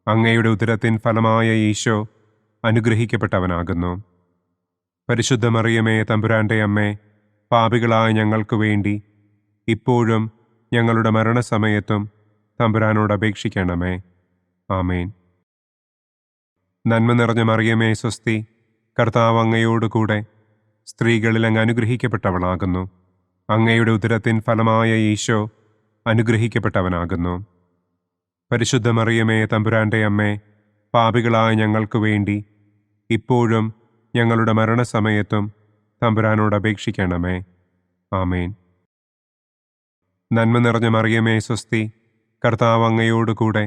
അങ്ങയുടെ ഉദരത്തിൻ ഫലമായ ഈശോ അനുഗ്രഹിക്കപ്പെട്ടവനാകുന്നു. പരിശുദ്ധ മറിയമേ തമ്പുരാന്റെ അമ്മേ, പാപികളായ ഞങ്ങൾക്ക് വേണ്ടി ഇപ്പോഴും ഞങ്ങളുടെ മരണസമയത്തും തമ്പുരാനോട് അപേക്ഷിക്കണമേ. ആമേൻ. നന്മ നിറഞ്ഞ മറിയമേ സ്വസ്തി, കർത്താവ് അങ്ങയോടുകൂടെ സ്ത്രീകളിൽ അങ്ങ് അനുഗ്രഹിക്കപ്പെട്ടവളാകുന്നു. അങ്ങയുടെ ഉദരത്തിൻ ഫലമായ ഈശോ അനുഗ്രഹിക്കപ്പെട്ടവനാകുന്നു. പരിശുദ്ധ മറിയമേ തമ്പുരാന്റെ അമ്മേ, പാപികളായ ഞങ്ങൾക്ക് വേണ്ടി ഇപ്പോഴും ഞങ്ങളുടെ മരണസമയത്തും തമ്പുരാനോട് അപേക്ഷിക്കണമേ. ആമേൻ. നന്മ നിറഞ്ഞ മറിയമേ സ്വസ്തി, കർത്താവ് അങ്ങയോടുകൂടെ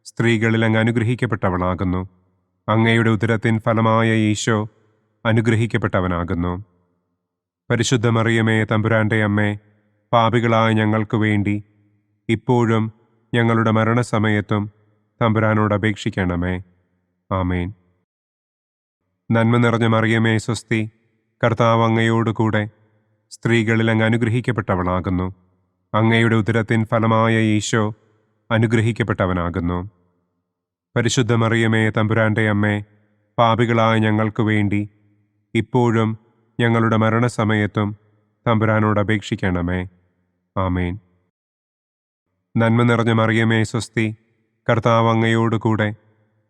സ്ത്രീകളിൽ അങ്ങ് അനുഗ്രഹിക്കപ്പെട്ടവളാകുന്നു. അങ്ങയുടെ ഉദരത്തിൻ ഫലമായ ഈശോ അനുഗ്രഹിക്കപ്പെട്ടവനാകുന്നു. പരിശുദ്ധ മറിയമേ തമ്പുരാന്റെ അമ്മേ, പാപികളായ ഞങ്ങൾക്ക് വേണ്ടി ഇപ്പോഴും ഞങ്ങളുടെ മരണസമയത്തും തമ്പുരാനോട് അപേക്ഷിക്കണമേ. ആമേൻ. നന്മ നിറഞ്ഞ മറിയമേ സ്വസ്തി, കർത്താവ് അങ്ങയോടുകൂടെ സ്ത്രീകളിൽ അങ്ങ് അനുഗ്രഹിക്കപ്പെട്ടവളാകുന്നു. അങ്ങയുടെ ഉദരത്തിൻ ഫലമായ ഈശോ അനുഗ്രഹിക്കപ്പെട്ടവനാകുന്നു. പരിശുദ്ധ മറിയമേ തമ്പുരാന്റെ അമ്മേ, പാപികളായ ഞങ്ങൾക്ക് വേണ്ടി ഇപ്പോഴും ഞങ്ങളുടെ മരണസമയത്തും തമ്പുരാനോട് അപേക്ഷിക്കണമേ. ആമേൻ. നന്മ നിറഞ്ഞ മറിയമേ സ്വസ്തി, കർത്താവ് അങ്ങയോടുകൂടെ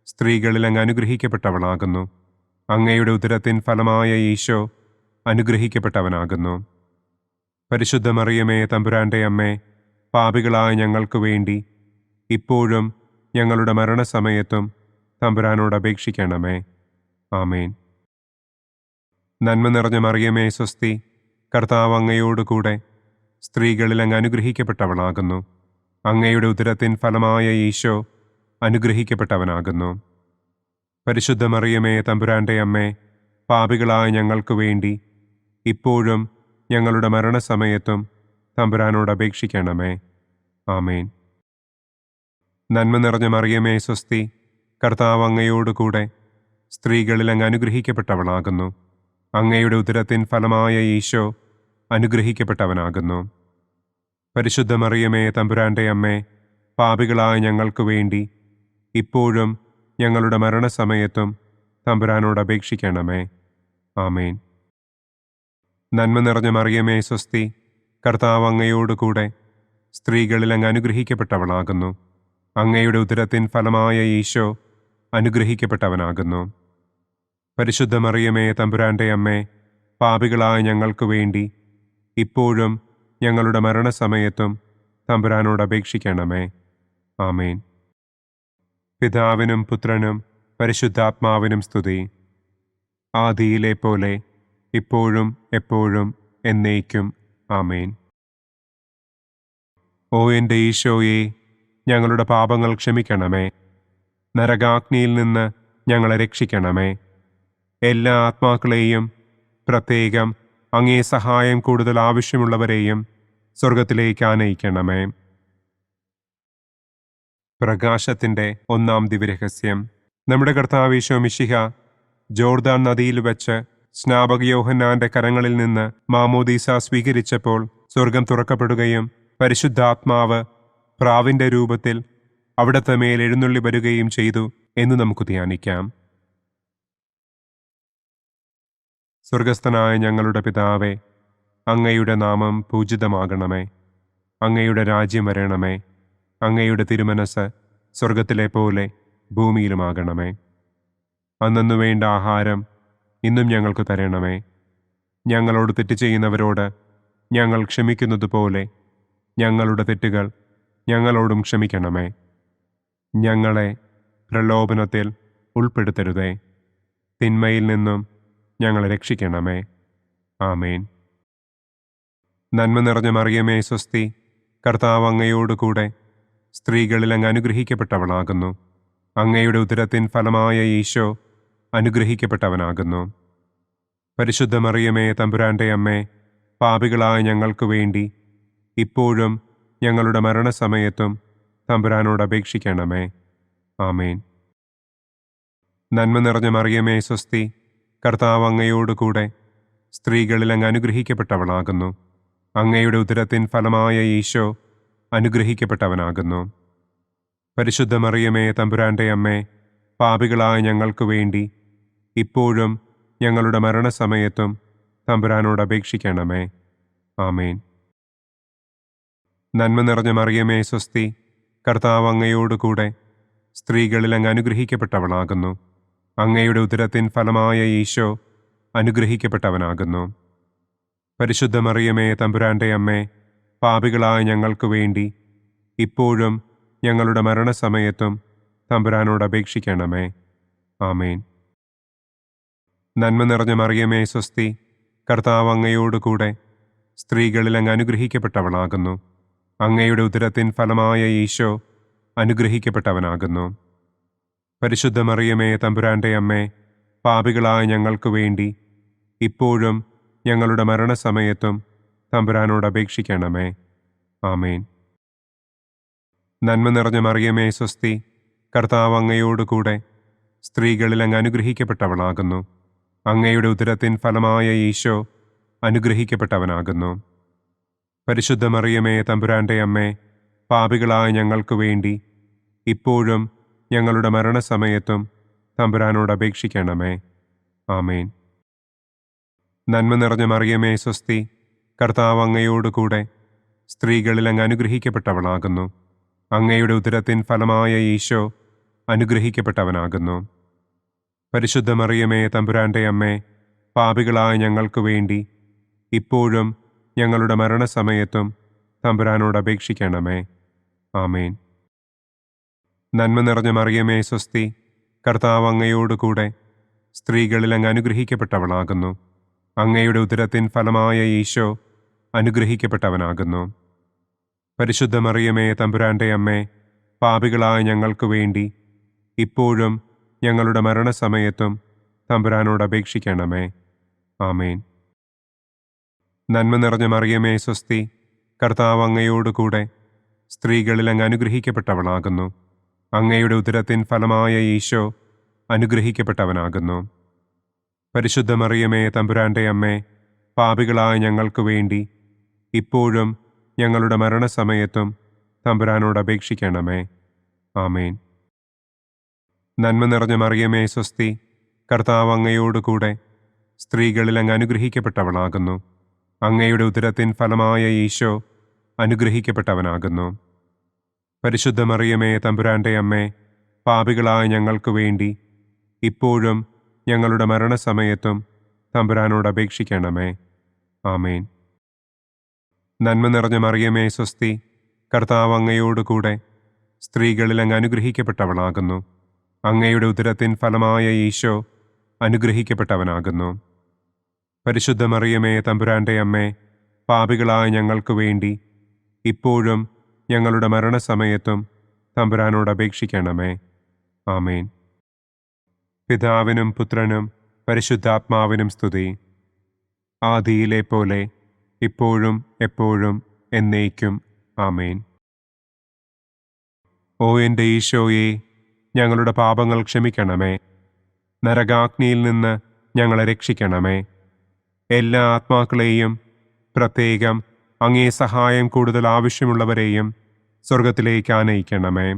സ്ത്രീകളിൽ അങ്ങ് അനുഗ്രഹിക്കപ്പെട്ടവളാകുന്നു. അങ്ങയുടെ ഉദരത്തിൻ ഫലമായ ഈശോ അനുഗ്രഹിക്കപ്പെട്ടവനാകുന്നു. പരിശുദ്ധ മറിയമേ തമ്പുരാന്റെ അമ്മേ, പാപികളായ ഞങ്ങൾക്ക് വേണ്ടി ഇപ്പോഴും ഞങ്ങളുടെ മരണസമയത്തും തമ്പുരാനോട് അപേക്ഷിക്കണമേ. ആമേൻ. നന്മ നിറഞ്ഞ മറിയമേ സ്വസ്തി, കർത്താവ് അങ്ങയോടുകൂടെ സ്ത്രീകളിൽ അങ്ങ് അനുഗ്രഹിക്കപ്പെട്ടവളാകുന്നു. അങ്ങയുടെ ഉദരത്തിൻ ഫലമായ ഈശോ അനുഗ്രഹിക്കപ്പെട്ടവനാകുന്നു. പരിശുദ്ധ മറിയമേ തമ്പുരാന്റെ അമ്മേ, പാപികളായ ഞങ്ങൾക്ക് വേണ്ടി ഇപ്പോഴും ഞങ്ങളുടെ മരണസമയത്തും തമ്പുരാനോട് അപേക്ഷിക്കണമേ. ആമേൻ. നന്മ നിറഞ്ഞ മറിയമേ സ്വസ്തി, കർത്താവ് അങ്ങയോടുകൂടെ സ്ത്രീകളിൽ അങ്ങ് അനുഗ്രഹിക്കപ്പെട്ടവളാകുന്നു. അങ്ങയുടെ ഉദരത്തിൻ ഫലമായ ഈശോ അനുഗ്രഹിക്കപ്പെട്ടവനാകുന്നു. പരിശുദ്ധ മറിയമേ തമ്പുരാന്റെ അമ്മേ, പാപികളായ ഞങ്ങൾക്ക് വേണ്ടി ഇപ്പോഴും ഞങ്ങളുടെ മരണസമയത്തും തമ്പുരാനോട് അപേക്ഷിക്കണമേ. ആമേൻ. നന്മ നിറഞ്ഞ മറിയമേ സ്വസ്തി, കർത്താവ് അങ്ങയോടുകൂടെ സ്ത്രീകളിൽ അങ്ങ് അനുഗ്രഹിക്കപ്പെട്ടവളാകുന്നു. അങ്ങയുടെ ഉദരത്തിൻ ഫലമായ ഈശോ അനുഗ്രഹിക്കപ്പെട്ടവനാകുന്നു. പരിശുദ്ധ മറിയമേ തമ്പുരാന്റെ അമ്മേ, പാപികളായ ഞങ്ങൾക്ക് വേണ്ടി ഇപ്പോഴും ഞങ്ങളുടെ മരണസമയത്തും തമ്പുരാനോട് അപേക്ഷിക്കണമേ. ആമേൻ. പിതാവിനും പുത്രനും പരിശുദ്ധാത്മാവിനും സ്തുതി. ആദിയിലെ പോലെ ഇപ്പോഴും എപ്പോഴും എന്നേക്കും. ആമേൻ. ഓ എൻ്റെ ഈശോയെ, ഞങ്ങളുടെ പാപങ്ങൾ ക്ഷമിക്കണമേ. നരകാഗ്നിയിൽ നിന്ന് ഞങ്ങളെ രക്ഷിക്കണമേ. എല്ലാ ആത്മാക്കളെയും, പ്രത്യേകം അങ്ങേ സഹായം കൂടുതൽ ആവശ്യമുള്ളവരെയും സ്വർഗത്തിലേക്ക് ആനയിക്കണമേ. പ്രകാശത്തിൻ്റെ ഒന്നാം ദിവ്യരഹസ്യം. നമ്മുടെ കർത്താവ് ഈശോ മിശിഹ ജോർദാൻ നദിയിൽ വെച്ച് സ്നാപക യോഹന്നാന്റെ കരങ്ങളിൽ നിന്ന് മാമോദീസ സ്വീകരിച്ചപ്പോൾ സ്വർഗം തുറക്കപ്പെടുകയും പരിശുദ്ധാത്മാവ് പ്രാവിന്റെ രൂപത്തിൽ അവിടത്തെ മേൽ എഴുന്നള്ളി വരികയും ചെയ്തു എന്ന് നമുക്ക് ധ്യാനിക്കാം. സ്വർഗസ്ഥനായ ഞങ്ങളുടെ പിതാവേ, അങ്ങയുടെ നാമം പൂജിതമാകണമേ. അങ്ങയുടെ രാജ്യം വരണമേ. അങ്ങയുടെ തിരുമനസ് സ്വർഗത്തിലെ പോലെ ഭൂമിയിലുമാകണമേ. അന്നന്നു വേണ്ട ആഹാരം ഇന്നും ഞങ്ങൾക്ക് തരണമേ. ഞങ്ങളോട് തെറ്റ് ചെയ്യുന്നവരോട് ഞങ്ങൾ ക്ഷമിക്കുന്നത് പോലെ ഞങ്ങളുടെ തെറ്റുകൾ ഞങ്ങളോടും ക്ഷമിക്കണമേ. ഞങ്ങളെ പ്രലോഭനത്തിൽ ഉൾപ്പെടുത്തരുതേ, തിന്മയിൽ നിന്നും ഞങ്ങളെ രക്ഷിക്കണമേ. ആമേൻ. നന്മ നിറഞ്ഞ മറിയമേ സ്വസ്തി, കർത്താവ് അങ്ങയോടുകൂടെ സ്ത്രീകളിൽ അങ്ങ് അനുഗ്രഹിക്കപ്പെട്ടവളാകുന്നു. അങ്ങയുടെ ഉദരത്തിൻ ഫലമായ ഈശോ അനുഗ്രഹിക്കപ്പെട്ടവനാകുന്നു. പരിശുദ്ധ മറിയമേ തമ്പുരാന്റെ അമ്മേ, പാപികളായ ഞങ്ങൾക്ക് വേണ്ടി ഇപ്പോഴും ഞങ്ങളുടെ മരണസമയത്തും തമ്പുരാനോട് അപേക്ഷിക്കണമേ. ആമേൻ. നന്മ നിറഞ്ഞ മറിയമേ സ്വസ്തി, കർത്താവ് അങ്ങയോടുകൂടെ സ്ത്രീകളിൽ അങ്ങ് അനുഗ്രഹിക്കപ്പെട്ടവളാകുന്നു. അങ്ങയുടെ ഉദരത്തിൻ ഫലമായ ഈശോ അനുഗ്രഹിക്കപ്പെട്ടവനാകുന്നു. പരിശുദ്ധ മറിയമേ തമ്പുരാന്റെ അമ്മേ, പാപികളായ ഞങ്ങൾക്ക് വേണ്ടി ഇപ്പോഴും ഞങ്ങളുടെ മരണസമയത്തും തമ്പുരാനോട് അപേക്ഷിക്കണമേ. ആമേൻ. നന്മ നിറഞ്ഞ മറിയമേ സ്വസ്തി, കർത്താവ് അങ്ങയോടുകൂടെ സ്ത്രീകളിൽ അങ്ങ് അനുഗ്രഹിക്കപ്പെട്ടവളാകുന്നു. അങ്ങയുടെ ഉദരത്തിൻ ഫലമായ ഈശോ അനുഗ്രഹിക്കപ്പെട്ടവനാകുന്നു. പരിശുദ്ധ മറിയമേ തമ്പുരാന്റെ അമ്മേ, പാപികളായ ഞങ്ങൾക്ക് വേണ്ടി ഇപ്പോഴും ഞങ്ങളുടെ മരണസമയത്തും തമ്പുരാനോട് അപേക്ഷിക്കണമേ. ആമേൻ. നന്മ നിറഞ്ഞ മറിയമേ സ്വസ്തി, കർത്താവ് അങ്ങയോടുകൂടെ സ്ത്രീകളിൽ അങ്ങ് അനുഗ്രഹിക്കപ്പെട്ടവളാകുന്നു. അങ്ങയുടെ ഉദരത്തിൻ ഫലമായ ഈശോ അനുഗ്രഹിക്കപ്പെട്ടവനാകുന്നു. പരിശുദ്ധ മറിയമേ തമ്പുരാന്റെ അമ്മേ, പാപികളായ ഞങ്ങൾക്ക് വേണ്ടി ഇപ്പോഴും ഞങ്ങളുടെ മരണസമയത്തും തമ്പുരാനോട് അപേക്ഷിക്കണമേ. ആമേൻ. നന്മ നിറഞ്ഞ മറിയമേ സ്വസ്തി, കർത്താവ് അങ്ങയോടുകൂടെ സ്ത്രീകളിൽ അങ്ങ് അനുഗ്രഹിക്കപ്പെട്ടവളാകുന്നു. അങ്ങയുടെ ഉദരത്തിൻ ഫലമായ ഈശോ അനുഗ്രഹിക്കപ്പെട്ടവനാകുന്നു. പരിശുദ്ധ മറിയമേ തമ്പുരാന്റെ അമ്മേ, പാപികളായ ഞങ്ങൾക്ക് വേണ്ടി ഇപ്പോഴും ഞങ്ങളുടെ മരണസമയത്തും തമ്പുരാനോട് അപേക്ഷിക്കണമേ. ആമേൻ. നന്മ നിറഞ്ഞ മറിയമേ സ്വസ്തി, കർത്താവ് അങ്ങയോടുകൂടെ സ്ത്രീകളിൽ അങ്ങ് അനുഗ്രഹിക്കപ്പെട്ടവളാകുന്നു. അങ്ങയുടെ ഉദരത്തിൻ ഫലമായ ഈശോ അനുഗ്രഹിക്കപ്പെട്ടവനാകുന്നു. പരിശുദ്ധ മറിയമേ തമ്പുരാന്റെ അമ്മേ, പാപികളായ ഞങ്ങൾക്ക് വേണ്ടി ഇപ്പോഴും ഞങ്ങളുടെ മരണസമയത്തും തമ്പുരാനോട് അപേക്ഷിക്കണമേ. ആമേൻ. നന്മ നിറഞ്ഞ മറിയമേ സ്വസ്തി, കർത്താവ് അങ്ങയോടുകൂടെ സ്ത്രീകളിൽ അങ്ങ് അനുഗ്രഹിക്കപ്പെട്ടവളാകുന്നു. അങ്ങയുടെ ഉദരത്തിൻ ഫലമായ ഈശോ അനുഗ്രഹിക്കപ്പെട്ടവനാകുന്നു. പരിശുദ്ധ മറിയമേ തമ്പുരാന്റെ അമ്മേ, പാപികളായ ഞങ്ങൾക്ക് വേണ്ടി ഇപ്പോഴും ഞങ്ങളുടെ മരണസമയത്തും തമ്പുരാനോട് അപേക്ഷിക്കണമേ. ആമേൻ. നന്മ നിറഞ്ഞ മറിയമേ സ്വസ്തി, കർത്താവ് അങ്ങയോടുകൂടെ സ്ത്രീകളിൽ അങ്ങ് അനുഗ്രഹിക്കപ്പെട്ടവളാകുന്നു. അങ്ങയുടെ ഉദരത്തിൻ ഫലമായ ഈശോ അനുഗ്രഹിക്കപ്പെട്ടവനാകുന്നു. പരിശുദ്ധ മറിയമേ തമ്പുരാന്റെ അമ്മേ, പാപികളായ ഞങ്ങൾക്ക് വേണ്ടി ഇപ്പോഴും ഞങ്ങളുടെ മരണസമയത്തും തമ്പുരാനോട് അപേക്ഷിക്കണമേ. ആമേൻ. നന്മ നിറഞ്ഞ മറിയമേ സ്വസ്തി, കർത്താവ് അങ്ങയോടുകൂടെ സ്ത്രീകളിൽ അങ്ങ് അനുഗ്രഹിക്കപ്പെട്ടവളാകുന്നു. അങ്ങയുടെ ഉദരത്തിൻ ഫലമായ ഈശോ അനുഗ്രഹിക്കപ്പെട്ടവനാകുന്നു. പരിശുദ്ധ മറിയമേ തമ്പുരാന്റെ അമ്മേ, പാപികളായ ഞങ്ങൾക്ക് വേണ്ടി ഇപ്പോഴും ഞങ്ങളുടെ മരണസമയത്തും തമ്പുരാനോട് അപേക്ഷിക്കണമേ. ആമേൻ. നന്മ നിറഞ്ഞ മറിയമേ സ്വസ്തി, കർത്താവ് അങ്ങയോടുകൂടെ സ്ത്രീകളിൽ അങ്ങ് അനുഗ്രഹിക്കപ്പെട്ടവളാകുന്നു. അങ്ങയുടെ ഉദരത്തിൻ ഫലമായ ഈശോ അനുഗ്രഹിക്കപ്പെട്ടവനാകുന്നു. പരിശുദ്ധ മറിയമേ തമ്പുരാന്റെ അമ്മേ, പാപികളായ ഞങ്ങൾക്ക് വേണ്ടി ഇപ്പോഴും ഞങ്ങളുടെ മരണസമയത്തും തമ്പുരാനോട് അപേക്ഷിക്കണമേ. ആമേൻ. പിതാവിനും പുത്രനും പരിശുദ്ധാത്മാവിനും സ്തുതി. ആദിയിലെ പോലെ ഇപ്പോഴും എപ്പോഴും എന്നേക്കും. ആമേൻ. ഓ എൻ്റെ ഈശോയെ, ഞങ്ങളുടെ പാപങ്ങൾ ക്ഷമിക്കണമേ. നരകാഗ്നിയിൽ നിന്ന് ഞങ്ങളെ രക്ഷിക്കണമേ. എല്ലാ ആത്മാക്കളെയും, പ്രത്യേകം അങ്ങേ സഹായം കൂടുതൽ ആവശ്യമുള്ളവരെയും സ്വർഗത്തിലേക്ക് ആനയിക്കണമേ.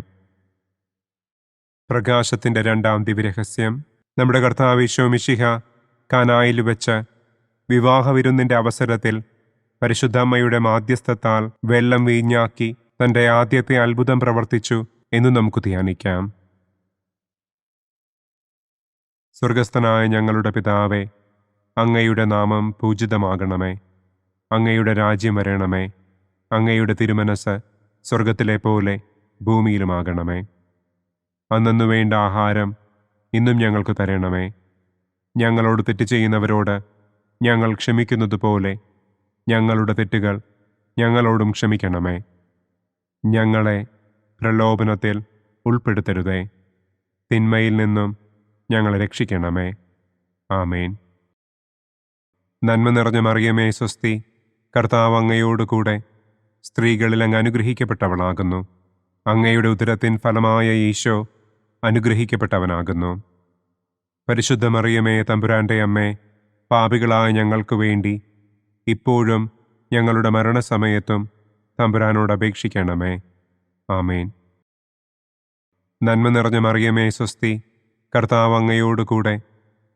പ്രകാശത്തിൻ്റെ രണ്ടാം ദിവ്യരഹസ്യം. നമ്മുടെ കർത്താവ് ഈശോ മിശിഹ കാനായിൽ വെച്ച് വിവാഹവിരുന്നിൻ്റെ അവസരത്തിൽ പരിശുദ്ധമ്മയുടെ മാധ്യസ്ഥത്താൽ വെള്ളം വീഞ്ഞാക്കി തൻ്റെ ആദ്യത്തെ അത്ഭുതം പ്രവർത്തിച്ചു എന്ന് നമുക്ക് ധ്യാനിക്കാം. സ്വർഗസ്ഥനായ ഞങ്ങളുടെ പിതാവേ, അങ്ങയുടെ നാമം പൂജിതമാകണമേ. അങ്ങയുടെ രാജ്യം വരണമേ. അങ്ങയുടെ തിരുമനസ് സ്വർഗത്തിലെ പോലെ ഭൂമിയിലുമാകണമേ. അന്നന്നു വേണ്ട ആഹാരം ഇന്നും ഞങ്ങൾക്ക് തരണമേ. ഞങ്ങളോട് തെറ്റ് ചെയ്യുന്നവരോട് ഞങ്ങൾ ക്ഷമിക്കുന്നത് പോലെ ഞങ്ങളുടെ തെറ്റുകൾ ഞങ്ങളോടും ക്ഷമിക്കണമേ. ഞങ്ങളെ പ്രലോഭനത്തിൽ ഉൾപ്പെടുത്തരുതേ. തിന്മയിൽ നിന്നും ഞങ്ങളെ രക്ഷിക്കണമേ. ആമേൻ. നന്മ നിറഞ്ഞ മറിയമേ സ്വസ്തി, കർത്താവ് അങ്ങയോടുകൂടെ സ്ത്രീകളിൽ അങ്ങ് അനുഗ്രഹിക്കപ്പെട്ടവളാകുന്നു. അങ്ങയുടെ ഉദരത്തിൻ ഫലമായ ഈശോ അനുഗ്രഹിക്കപ്പെട്ടവനാകുന്നു. പരിശുദ്ധ മറിയമേ തമ്പുരാന്റെ അമ്മേ, പാപികളായ ഞങ്ങൾക്ക് വേണ്ടി ഇപ്പോഴും ഞങ്ങളുടെ മരണസമയത്തും തമ്പുരാനോട് അപേക്ഷിക്കണമേ. ആമേൻ. നന്മ നിറഞ്ഞ മറിയമേ സ്വസ്തി, കർത്താവ് അങ്ങയോടുകൂടെ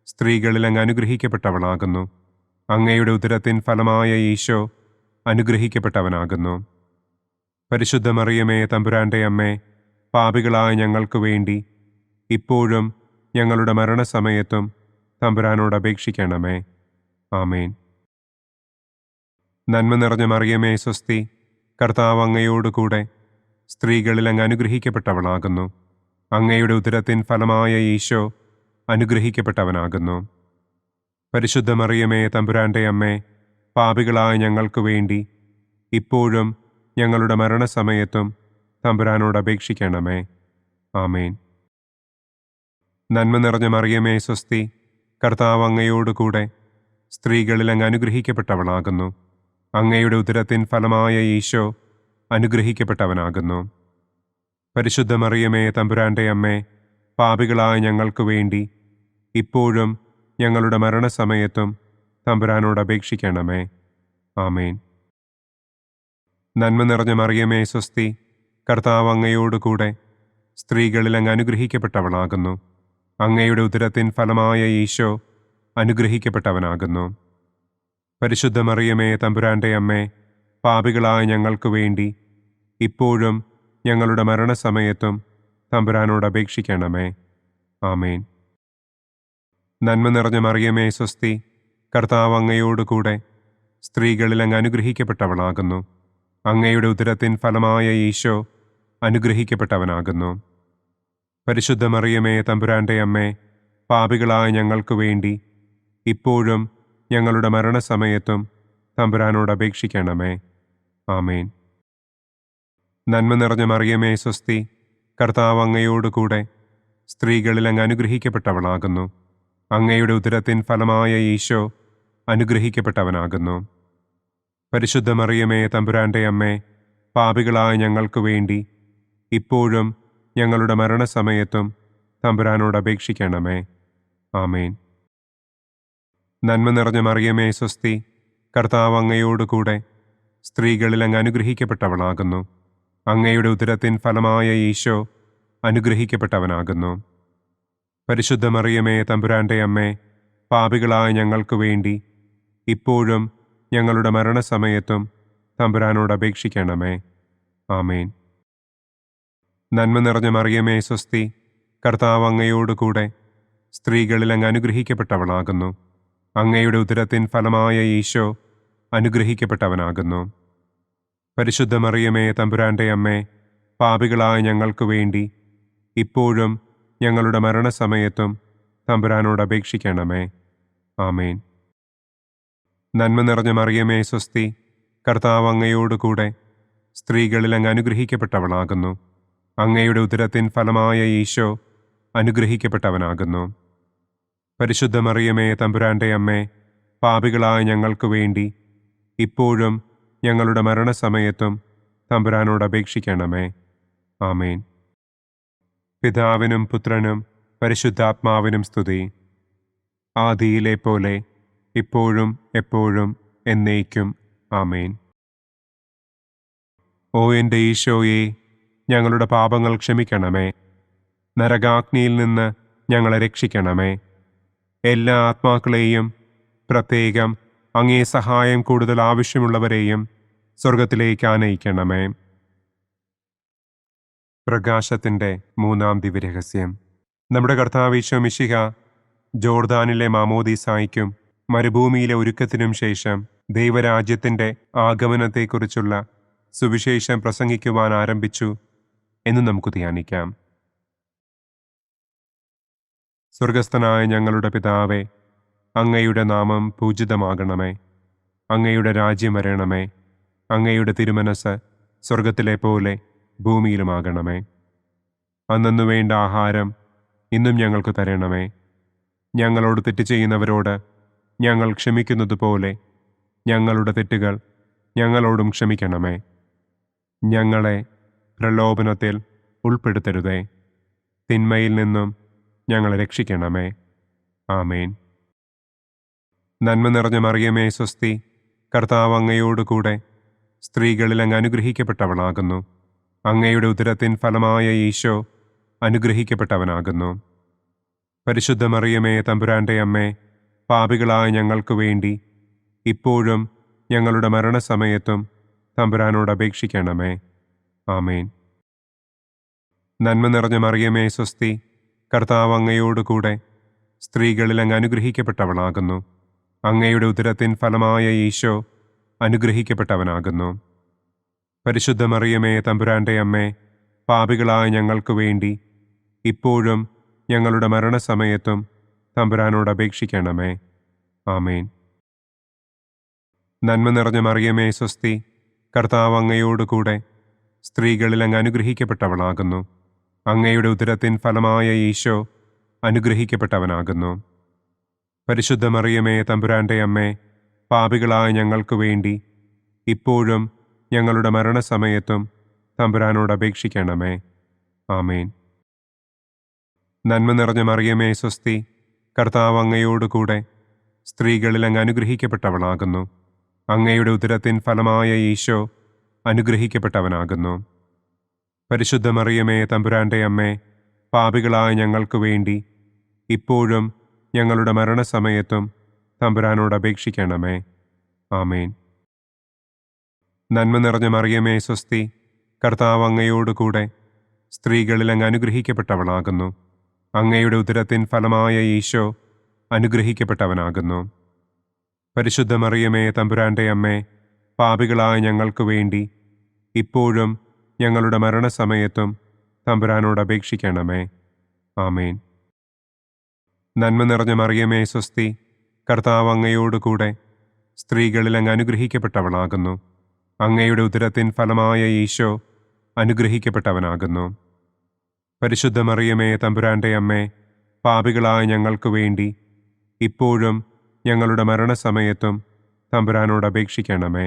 സ്ത്രീകളിൽ അങ്ങ് അനുഗ്രഹിക്കപ്പെട്ടവളാകുന്നു. അങ്ങയുടെ ഉദരത്തിൻ ഫലമായ ഈശോ അനുഗ്രഹിക്കപ്പെട്ടവനാകുന്നു. പരിശുദ്ധ മറിയമേ തമ്പുരാന്റെ അമ്മേ, പാപികളായ ഞങ്ങൾക്ക് വേണ്ടി ഇപ്പോഴും ഞങ്ങളുടെ മരണസമയത്തും തമ്പുരാനോട് അപേക്ഷിക്കണമേ. ആമേൻ. നന്മ നിറഞ്ഞ മറിയമേ സ്വസ്തി, കർത്താവ് അങ്ങയോടുകൂടെ സ്ത്രീകളിൽ അങ്ങ് അനുഗ്രഹിക്കപ്പെട്ടവളാകുന്നു. അങ്ങയുടെ ഉദരത്തിൻ ഫലമായ ഈശോ അനുഗ്രഹിക്കപ്പെട്ടവനാകുന്നു. പരിശുദ്ധ മറിയമേ തമ്പുരാന്റെ അമ്മേ, പാപികളായ ഞങ്ങൾക്ക് വേണ്ടി ഇപ്പോഴും ഞങ്ങളുടെ മരണസമയത്തും തമ്പുരാനോട് അപേക്ഷിക്കണമേ. ആമേൻ. നന്മ നിറഞ്ഞ മറിയമേ സ്വസ്തി, കർത്താവ് അങ്ങയോടുകൂടെ സ്ത്രീകളിൽ അങ്ങ് അനുഗ്രഹിക്കപ്പെട്ടവളാകുന്നു. അങ്ങയുടെ ഉദരത്തിൻ ഫലമായ ഈശോ അനുഗ്രഹിക്കപ്പെട്ടവനാകുന്നു. പരിശുദ്ധ മറിയമേ തമ്പുരാന്റെ അമ്മേ, പാപികളായ ഞങ്ങൾക്ക് വേണ്ടി ഇപ്പോഴും ഞങ്ങളുടെ മരണസമയത്തും തമ്പുരാനോട് അപേക്ഷിക്കണമേ. ആമേൻ. നന്മ നിറഞ്ഞ മറിയമേ സ്വസ്തി, കർത്താവ് അങ്ങയോടുകൂടെ സ്ത്രീകളിൽ അങ്ങ് അനുഗ്രഹിക്കപ്പെട്ടവളാകുന്നു. അങ്ങയുടെ ഉദരത്തിൻ ഫലമായ ഈശോ അനുഗ്രഹിക്കപ്പെട്ടവനാകുന്നു. പരിശുദ്ധ മറിയമേ തമ്പുരാന്റെ അമ്മേ, പാപികളായ ഞങ്ങൾക്ക് വേണ്ടി ഇപ്പോഴും ഞങ്ങളുടെ മരണസമയത്തും തമ്പുരാനോട് അപേക്ഷിക്കണമേ. ആമേൻ. നന്മ നിറഞ്ഞ മറിയമേ സ്വസ്തി, കർത്താവ് അങ്ങയോടുകൂടെ സ്ത്രീകളിൽ അങ്ങ് അനുഗ്രഹിക്കപ്പെട്ടവളാകുന്നു. അങ്ങയുടെ ഉദരത്തിൻ ഫലമായ ഈശോ അനുഗ്രഹിക്കപ്പെട്ടവനാകുന്നു. പരിശുദ്ധ മറിയമേ തമ്പുരാന്റെ അമ്മേ, പാപികളായ ഞങ്ങൾക്ക് വേണ്ടി ഇപ്പോഴും ഞങ്ങളുടെ മരണസമയത്തും തമ്പുരാനോട് അപേക്ഷിക്കണമേ. ആമേൻ. നന്മ നിറഞ്ഞ മറിയമേ സ്വസ്തി, കർത്താവ് അങ്ങയോടുകൂടെ സ്ത്രീകളിൽ അങ്ങ് അനുഗ്രഹിക്കപ്പെട്ടവളാകുന്നു. അങ്ങയുടെ ഉദരത്തിൻ ഫലമായ ഈശോ അനുഗ്രഹിക്കപ്പെട്ടവനാകുന്നു. പരിശുദ്ധ മറിയമേ തമ്പുരാന്റെ അമ്മേ, പാപികളായ ഞങ്ങൾക്ക് വേണ്ടി ഇപ്പോഴും ഞങ്ങളുടെ മരണസമയത്തും തമ്പുരാനോട് അപേക്ഷിക്കണമേ. ആമേൻ. നന്മ നിറഞ്ഞ മറിയമേ സ്വസ്തി, കർത്താവ് അങ്ങയോടുകൂടെ സ്ത്രീകളിൽ അങ്ങ് അനുഗ്രഹിക്കപ്പെട്ടവളാകുന്നു. അങ്ങയുടെ ഉദരത്തിൻ ഫലമായ ഈശോ അനുഗ്രഹിക്കപ്പെട്ടവനാകുന്നു. പരിശുദ്ധ മറിയമേ തമ്പുരാന്റെ അമ്മേ, പാപികളായ ഞങ്ങൾക്ക് വേണ്ടി ഇപ്പോഴും ഞങ്ങളുടെ മരണസമയത്തും തമ്പുരാനോട് അപേക്ഷിക്കണമേ. ആമേൻ. നന്മ നിറഞ്ഞ മറിയമേ സ്വസ്തി, കർത്താവ് അങ്ങയോടുകൂടെ സ്ത്രീകളിൽ അങ്ങ് അനുഗ്രഹിക്കപ്പെട്ടവളാകുന്നു. അങ്ങയുടെ ഉദരത്തിൻ ഫലമായ ഈശോ അനുഗ്രഹിക്കപ്പെട്ടവനാകുന്നു. പരിശുദ്ധ മറിയമേ തമ്പുരാന്റെ അമ്മേ, പാപികളായ ഞങ്ങൾക്ക് വേണ്ടി ഇപ്പോഴും ഞങ്ങളുടെ മരണസമയത്തും തമ്പുരാനോട് അപേക്ഷിക്കണമേ. ആമേൻ. നന്മ നിറഞ്ഞ മറിയമേ സ്വസ്തി, കർത്താവ് അങ്ങയോടുകൂടെ സ്ത്രീകളിൽ അങ്ങ് അനുഗ്രഹിക്കപ്പെട്ടവളാകുന്നു. അങ്ങയുടെ ഉദരത്തിൻ ഫലമായ ഈശോ അനുഗ്രഹിക്കപ്പെട്ടവനാകുന്നു. പരിശുദ്ധ മറിയമേ തമ്പുരാന്റെ അമ്മേ, പാപികളായ ഞങ്ങൾക്ക് വേണ്ടി ഇപ്പോഴും ഞങ്ങളുടെ മരണസമയത്തും തമ്പുരാനോട് അപേക്ഷിക്കണമേ. ആമേൻ. പിതാവിനും പുത്രനും പരിശുദ്ധാത്മാവിനും സ്തുതി. ആദിയിലെ പോലെ ഇപ്പോഴും എപ്പോഴും എന്നേക്കും. ആമേൻ. ഓ എൻ്റെ ഈശോയെ, ഞങ്ങളുടെ പാപങ്ങൾ ക്ഷമിക്കണമേ. നരകാഗ്നിയിൽ നിന്ന് ഞങ്ങളെ രക്ഷിക്കണമേ. എല്ലാ ആത്മാക്കളെയും, പ്രത്യേകം അങ്ങേ സഹായം കൂടുതൽ ആവശ്യമുള്ളവരെയും സ്വർഗത്തിലേക്ക് ആനയിക്കണമേ. പ്രകാശത്തിൻ്റെ മൂന്നാം ദിവ്യരഹസ്യം. നമ്മുടെ കർത്താവ് ഈശോ മിശിഹ ജോർദാനിലെ മാമോദീസായ്ക്കും മരുഭൂമിയിലെ ഒരുക്കത്തിനും ശേഷം ദൈവരാജ്യത്തിൻ്റെ ആഗമനത്തെക്കുറിച്ചുള്ള സുവിശേഷം പ്രസംഗിക്കുവാൻ ആരംഭിച്ചു എന്ന് നമുക്ക് ധ്യാനിക്കാം. സ്വർഗസ്ഥനായ ഞങ്ങളുടെ പിതാവേ, അങ്ങയുടെ നാമം പൂജിതമാകണമേ. അങ്ങയുടെ രാജ്യം വരണമേ. അങ്ങയുടെ തിരുമനസ് സ്വർഗത്തിലെ പോലെ ഭൂമിയിലുമാകണമേ. അന്നന്നു വേണ്ട ആഹാരം ഇന്നും ഞങ്ങൾക്ക് തരണമേ. ഞങ്ങളോട് തെറ്റ് ചെയ്യുന്നവരോട് ഞങ്ങൾ ക്ഷമിക്കുന്നതുപോലെ ഞങ്ങളുടെ തെറ്റുകൾ ഞങ്ങളോടും ക്ഷമിക്കണമേ. ഞങ്ങളെ പ്രലോഭനത്തിൽ ഉൾപ്പെടുത്തരുതേ. തിന്മയിൽ നിന്നും ഞങ്ങളെ രക്ഷിക്കണമേ. ആമേൻ. നന്മ നിറഞ്ഞ മറിയമേ സ്വസ്തി, കർത്താവ് അങ്ങയോടുകൂടെ സ്ത്രീകളിൽ അങ്ങ് അനുഗ്രഹിക്കപ്പെട്ടവളാകുന്നു. അങ്ങയുടെ ഉദരത്തിൻ ഫലമായ ഈശോ അനുഗ്രഹിക്കപ്പെട്ടവനാകുന്നു. പരിശുദ്ധ മറിയമേ തമ്പുരാന്റെ അമ്മേ, പാപികളായ ഞങ്ങൾക്ക് വേണ്ടി ഇപ്പോഴും ഞങ്ങളുടെ മരണസമയത്തും തമ്പുരാനോട് അപേക്ഷിക്കണമേ. ആമേൻ. നന്മ നിറഞ്ഞ മറിയമേ സ്വസ്തി, കർത്താവ് അങ്ങയോടുകൂടെ സ്ത്രീകളിൽ അങ്ങ് അനുഗ്രഹിക്കപ്പെട്ടവളാകുന്നു. അങ്ങയുടെ ഉദരത്തിൻ ഫലമായ ഈശോ അനുഗ്രഹിക്കപ്പെട്ടവനാകുന്നു. പരിശുദ്ധ മറിയമേ തമ്പുരാന്റെ അമ്മേ, പാപികളായ ഞങ്ങൾക്ക് വേണ്ടി ഇപ്പോഴും ഞങ്ങളുടെ മരണസമയത്തും തമ്പുരാനോട് അപേക്ഷിക്കണമേ. ആമേൻ. നന്മ നിറഞ്ഞ മറിയമേ സ്വസ്തി, കർത്താവ് അങ്ങയോടുകൂടെ സ്ത്രീകളിൽ അങ്ങ് അനുഗ്രഹിക്കപ്പെട്ടവളാകുന്നു. അങ്ങയുടെ ഉദരത്തിൻ ഫലമായ ഈശോ അനുഗ്രഹിക്കപ്പെട്ടവനാകുന്നു. പരിശുദ്ധ മറിയമേ തമ്പുരാന്റെ അമ്മേ, പാപികളായ ഞങ്ങൾക്ക് വേണ്ടി ഇപ്പോഴും ഞങ്ങളുടെ മരണസമയത്തും തമ്പുരാനോട് അപേക്ഷിക്കണമേ. ആമേൻ. നന്മ നിറഞ്ഞ മറിയമേ സ്വസ്തി, കർത്താവ് അങ്ങയോടുകൂടെ സ്ത്രീകളിൽ അങ്ങ് അനുഗ്രഹിക്കപ്പെട്ടവളാകുന്നു. അങ്ങയുടെ ഉദരത്തിൻ ഫലമായ ഈശോ അനുഗ്രഹിക്കപ്പെട്ടവനാകുന്നു. പരിശുദ്ധ മറിയമേ തമ്പുരാന്റെ അമ്മേ, പാപികളായ ഞങ്ങൾക്ക് വേണ്ടി ഇപ്പോഴും ഞങ്ങളുടെ മരണസമയത്തും തമ്പുരാനോട് അപേക്ഷിക്കണമേ. ആമേൻ. നന്മ നിറഞ്ഞ മറിയമേ സ്വസ്തി, കർത്താവ് അങ്ങയോടുകൂടെ സ്ത്രീകളിൽ അങ്ങ് അനുഗ്രഹിക്കപ്പെട്ടവളാകുന്നു. അങ്ങയുടെ ഉദരത്തിൻ ഫലമായ ഈശോ അനുഗ്രഹിക്കപ്പെട്ടവനാകുന്നു. പരിശുദ്ധ മറിയമേ തമ്പുരാന്റെ അമ്മേ, പാപികളായ ഞങ്ങൾക്ക് വേണ്ടി ഇപ്പോഴും ഞങ്ങളുടെ മരണസമയത്തും തമ്പുരാനോട് അപേക്ഷിക്കണമേ. ആമേൻ. നന്മ നിറഞ്ഞ മറിയമേ സ്വസ്തി, കർത്താവ് അങ്ങയോടുകൂടെ സ്ത്രീകളിൽ അങ്ങ് അനുഗ്രഹിക്കപ്പെട്ടവളാകുന്നു. അങ്ങയുടെ ഉദരത്തിൻ ഫലമായ ഈശോ അനുഗ്രഹിക്കപ്പെട്ടവനാകുന്നു. പരിശുദ്ധ മറിയമേ തമ്പുരാന്റെ അമ്മേ, പാപികളായ ഞങ്ങൾക്ക് വേണ്ടി ഇപ്പോഴും ഞങ്ങളുടെ മരണസമയത്തും തമ്പുരാനോട് അപേക്ഷിക്കണമേ.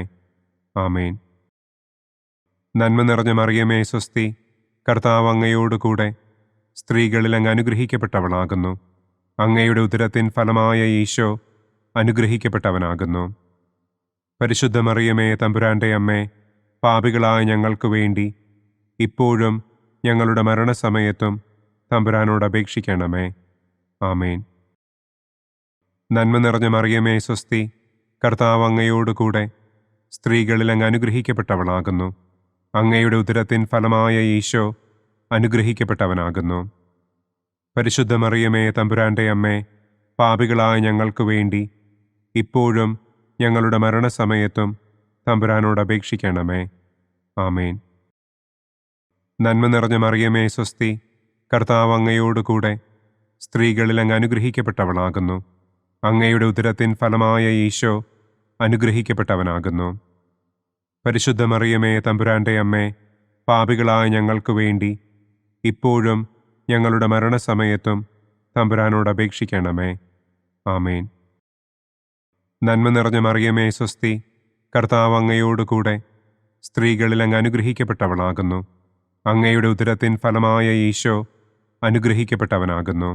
ആമേൻ. നന്മ നിറഞ്ഞ മറിയമേ സ്വസ്തി, കർത്താവ് അങ്ങയോടുകൂടെ സ്ത്രീകളിൽ അങ്ങ് അനുഗ്രഹിക്കപ്പെട്ടവളാകുന്നു. അങ്ങയുടെ ഉദരത്തിൻ ഫലമായ ഈശോ അനുഗ്രഹിക്കപ്പെട്ടവനാകുന്നു. പരിശുദ്ധ മറിയമേ തമ്പുരാന്റെ അമ്മേ, പാപികളായ ഞങ്ങൾക്ക് വേണ്ടി ഇപ്പോഴും ഞങ്ങളുടെ മരണസമയത്തും തമ്പുരാനോട് അപേക്ഷിക്കണമേ. ആമേൻ. നന്മ നിറഞ്ഞ മറിയമേ സ്വസ്തി, കർത്താവ് അങ്ങയോടുകൂടെ സ്ത്രീകളിൽ അങ്ങ് അനുഗ്രഹിക്കപ്പെട്ടവളാകുന്നു. അങ്ങയുടെ ഉദരത്തിൻ ഫലമായ ഈശോ അനുഗ്രഹിക്കപ്പെട്ടവനാകുന്നു. പരിശുദ്ധ മറിയമേ തമ്പുരാന്റെ അമ്മേ, പാപികളായ ഞങ്ങൾക്ക് വേണ്ടി ഇപ്പോഴും ഞങ്ങളുടെ മരണസമയത്തും തമ്പുരാനോട് അപേക്ഷിക്കണമേ. ആമേൻ. നന്മ നിറഞ്ഞ മറിയമേ സ്വസ്തി, കർത്താവ് അങ്ങയോടുകൂടെ സ്ത്രീകളിൽ അങ്ങ് അനുഗ്രഹിക്കപ്പെട്ടവളാകുന്നു. അങ്ങയുടെ ഉദരത്തിൻ ഫലമായ ഈശോ അനുഗ്രഹിക്കപ്പെട്ടവനാകുന്നു. പരിശുദ്ധ മറിയമേ തമ്പുരാന്റെ അമ്മേ, പാപികളായ ഞങ്ങൾക്ക് വേണ്ടി ഇപ്പോഴും ഞങ്ങളുടെ മരണസമയത്തും തമ്പുരാനോട് അപേക്ഷിക്കണമേ. ആമേൻ. നന്മ നിറഞ്ഞ മറിയമേ സ്വസ്തി, കർത്താവ് അങ്ങയോടുകൂടെ സ്ത്രീകളിൽ അങ്ങ് അനുഗ്രഹിക്കപ്പെട്ടവളാകുന്നു. അങ്ങയുടെ ഉദരത്തിൻ ഫലമായ ഈശോ അനുഗ്രഹിക്കപ്പെട്ടവനാകുന്നു.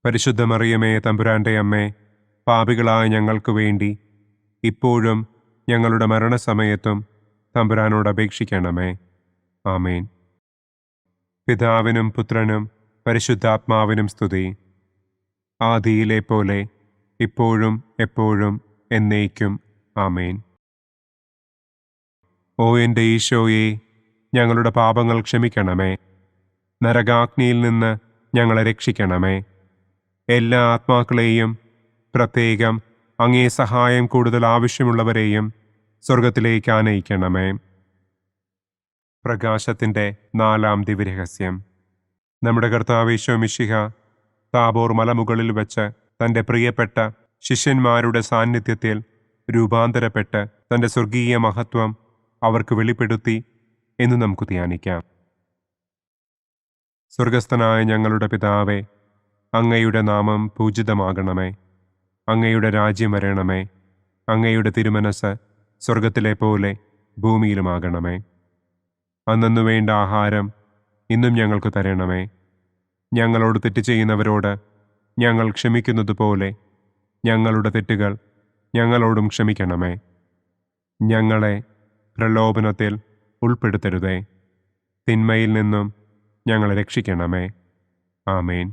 പരിശുദ്ധ മറിയമേ തമ്പുരാന്റെ അമ്മേ, പാപികളായ ഞങ്ങൾക്ക് വേണ്ടി ഇപ്പോഴും ഞങ്ങളുടെ മരണസമയത്തും തമ്പുരാനോട് അപേക്ഷിക്കണമേ. ആമേൻ. പിതാവിനും പുത്രനും പരിശുദ്ധാത്മാവിനും സ്തുതി. ആദിയിലെ പോലെ ഇപ്പോഴും എപ്പോഴും എന്നേക്കും. ആമേൻ. ഓ എൻ്റെ ഈശോയെ, ഞങ്ങളുടെ പാപങ്ങൾ ക്ഷമിക്കണമേ. നരകാഗ്നിയിൽ നിന്ന് ഞങ്ങളെ രക്ഷിക്കണമേ. എല്ലാ ആത്മാക്കളെയും, പ്രത്യേകം അങ്ങേ സഹായം കൂടുതൽ ആവശ്യമുള്ളവരെയും സ്വർഗത്തിലേക്ക് ആനയിക്കണമേ. പ്രകാശത്തിൻ്റെ 4-ാം ദിവ്യരഹസ്യം. നമ്മുടെ കർത്താവ് ഈശോ മിശിഹ താബോർ മലമുകളിൽ വെച്ച് തൻ്റെ പ്രിയപ്പെട്ട ശിഷ്യന്മാരുടെ സാന്നിധ്യത്തിൽ രൂപാന്തരപ്പെട്ട് തൻ്റെ സ്വർഗീയ മഹത്വം അവർക്ക് വെളിപ്പെടുത്തി എന്ന് നമുക്ക് ധ്യാനിക്കാം. സ്വർഗസ്ഥനായ ഞങ്ങളുടെ പിതാവേ, അങ്ങയുടെ നാമം പൂജിതമാകണമേ. അങ്ങയുടെ രാജ്യം വരണമേ. അങ്ങയുടെ തിരുമനസ് സ്വർഗത്തിലെ പോലെ ഭൂമിയിലുമാകണമേ. അന്നു വേണ്ട ആഹാരം ഇന്നും ഞങ്ങൾക്ക് തരണമേ. ഞങ്ങളോട് തെറ്റ് ചെയ്യുന്നവരോട് ഞങ്ങൾ ക്ഷമിക്കുന്നത് പോലെ ഞങ്ങളുടെ തെറ്റുകൾ ഞങ്ങളോടും ക്ഷമിക്കണമേ. ഞങ്ങളെ പ്രലോഭനത്തിൽ ഉൾപ്പെടുത്തരുതേ. തിന്മയിൽ നിന്നും ഞങ്ങളെ രക്ഷിക്കണമേ. ആമേൻ.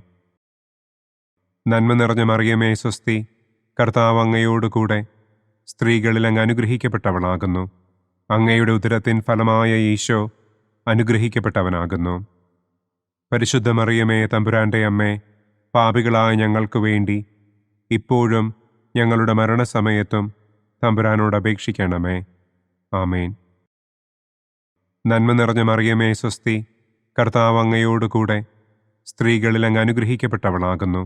നന്മ നിറഞ്ഞ മറിയമേ സ്വസ്തി, കർത്താവ് അങ്ങയോടുകൂടെ സ്ത്രീകളിൽ അങ്ങ് അനുഗ്രഹിക്കപ്പെട്ടവളാകുന്നു. അങ്ങയുടെ ഉദരത്തിൻ ഫലമായ ഈശോ അനുഗ്രഹിക്കപ്പെട്ടവനാകുന്നു. പരിശുദ്ധ മറിയമേ തമ്പുരാന്റെ അമ്മേ, പാപികളായ ഞങ്ങൾക്ക് വേണ്ടി ഇപ്പോഴും ഞങ്ങളുടെ മരണസമയത്തും തമ്പുരാനോട് അപേക്ഷിക്കണമേ. ആമേൻ. നന്മ നിറഞ്ഞ മറിയമേ സ്വസ്തി, കർത്താവ് അങ്ങയോടുകൂടെ സ്ത്രീകളിൽ അങ്ങ് അനുഗ്രഹിക്കപ്പെട്ടവളാകുന്നു.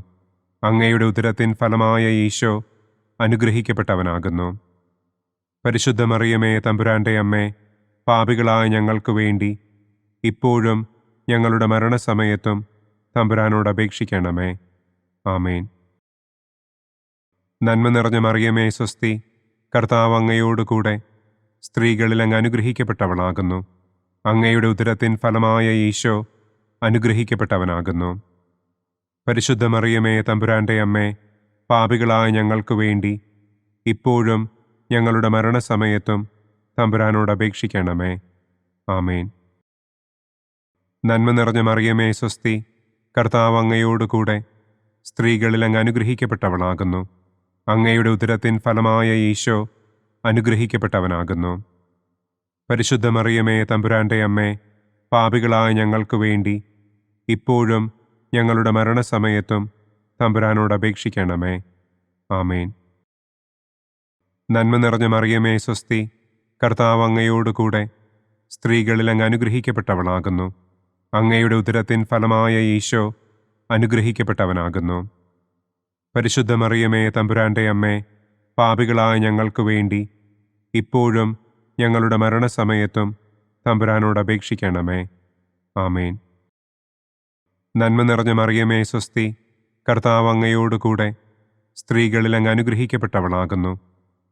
അങ്ങയുടെ ഉദരത്തിൻ ഫലമായ ഈശോ അനുഗ്രഹിക്കപ്പെട്ടവനാകുന്നു. പരിശുദ്ധ മറിയമേ തമ്പുരാന്റെ അമ്മേ, പാപികളായ ഞങ്ങൾക്ക് വേണ്ടി ഇപ്പോഴും ഞങ്ങളുടെ മരണസമയത്തും തമ്പുരാനോട് അപേക്ഷിക്കണമേ. ആമേൻ. നന്മ നിറഞ്ഞ മറിയമേ സ്വസ്തി, കർത്താവ് അങ്ങയോടുകൂടെ സ്ത്രീകളിൽ അങ്ങ് അനുഗ്രഹിക്കപ്പെട്ടവളാകുന്നു. അങ്ങയുടെ ഉദരത്തിൻ ഫലമായ ഈശോ അനുഗ്രഹിക്കപ്പെട്ടവനാകുന്നു. പരിശുദ്ധ മറിയമേ തമ്പുരാന്റെ അമ്മേ, പാപികളായ ഞങ്ങൾക്ക് വേണ്ടി ഇപ്പോഴും ഞങ്ങളുടെ മരണസമയത്തും തമ്പുരാനോട് അപേക്ഷിക്കണമേ. ആമേൻ. നന്മ നിറഞ്ഞ മറിയമേ സ്വസ്തി, കർത്താവ് അങ്ങയോടുകൂടെ സ്ത്രീകളിൽ അങ്ങ് അനുഗ്രഹിക്കപ്പെട്ടവളാകുന്നു. അങ്ങയുടെ ഉദരത്തിൻ ഫലമായ ഈശോ അനുഗ്രഹിക്കപ്പെട്ടവനാകുന്നു. പരിശുദ്ധ മറിയമേ തമ്പുരാന്റെ അമ്മേ, പാപികളായ ഞങ്ങൾക്ക് വേണ്ടി ഇപ്പോഴും ഞങ്ങളുടെ മരണസമയത്തും തമ്പുരാനോട് അപേക്ഷിക്കണമേ. ആമേൻ. നന്മ നിറഞ്ഞ മറിയമേ സ്വസ്തി, കർത്താവ് അങ്ങയോടുകൂടെ സ്ത്രീകളിൽ അങ്ങ് അനുഗ്രഹിക്കപ്പെട്ടവളാകുന്നു. അങ്ങയുടെ ഉദരത്തിൻ ഫലമായ ഈശോ അനുഗ്രഹിക്കപ്പെട്ടവനാകുന്നു. പരിശുദ്ധ മറിയമേ തമ്പുരാന്റെ അമ്മേ, പാപികളായ ഞങ്ങൾക്ക് വേണ്ടി ഇപ്പോഴും ഞങ്ങളുടെ മരണസമയത്തും തമ്പുരാനോട് അപേക്ഷിക്കണമേ. ആമേൻ. നന്മ നിറഞ്ഞ മറിയമേ സ്വസ്തി, കർത്താവ് അങ്ങയോടുകൂടെ സ്ത്രീകളിൽ അങ്ങ് അനുഗ്രഹിക്കപ്പെട്ടവളാകുന്നു.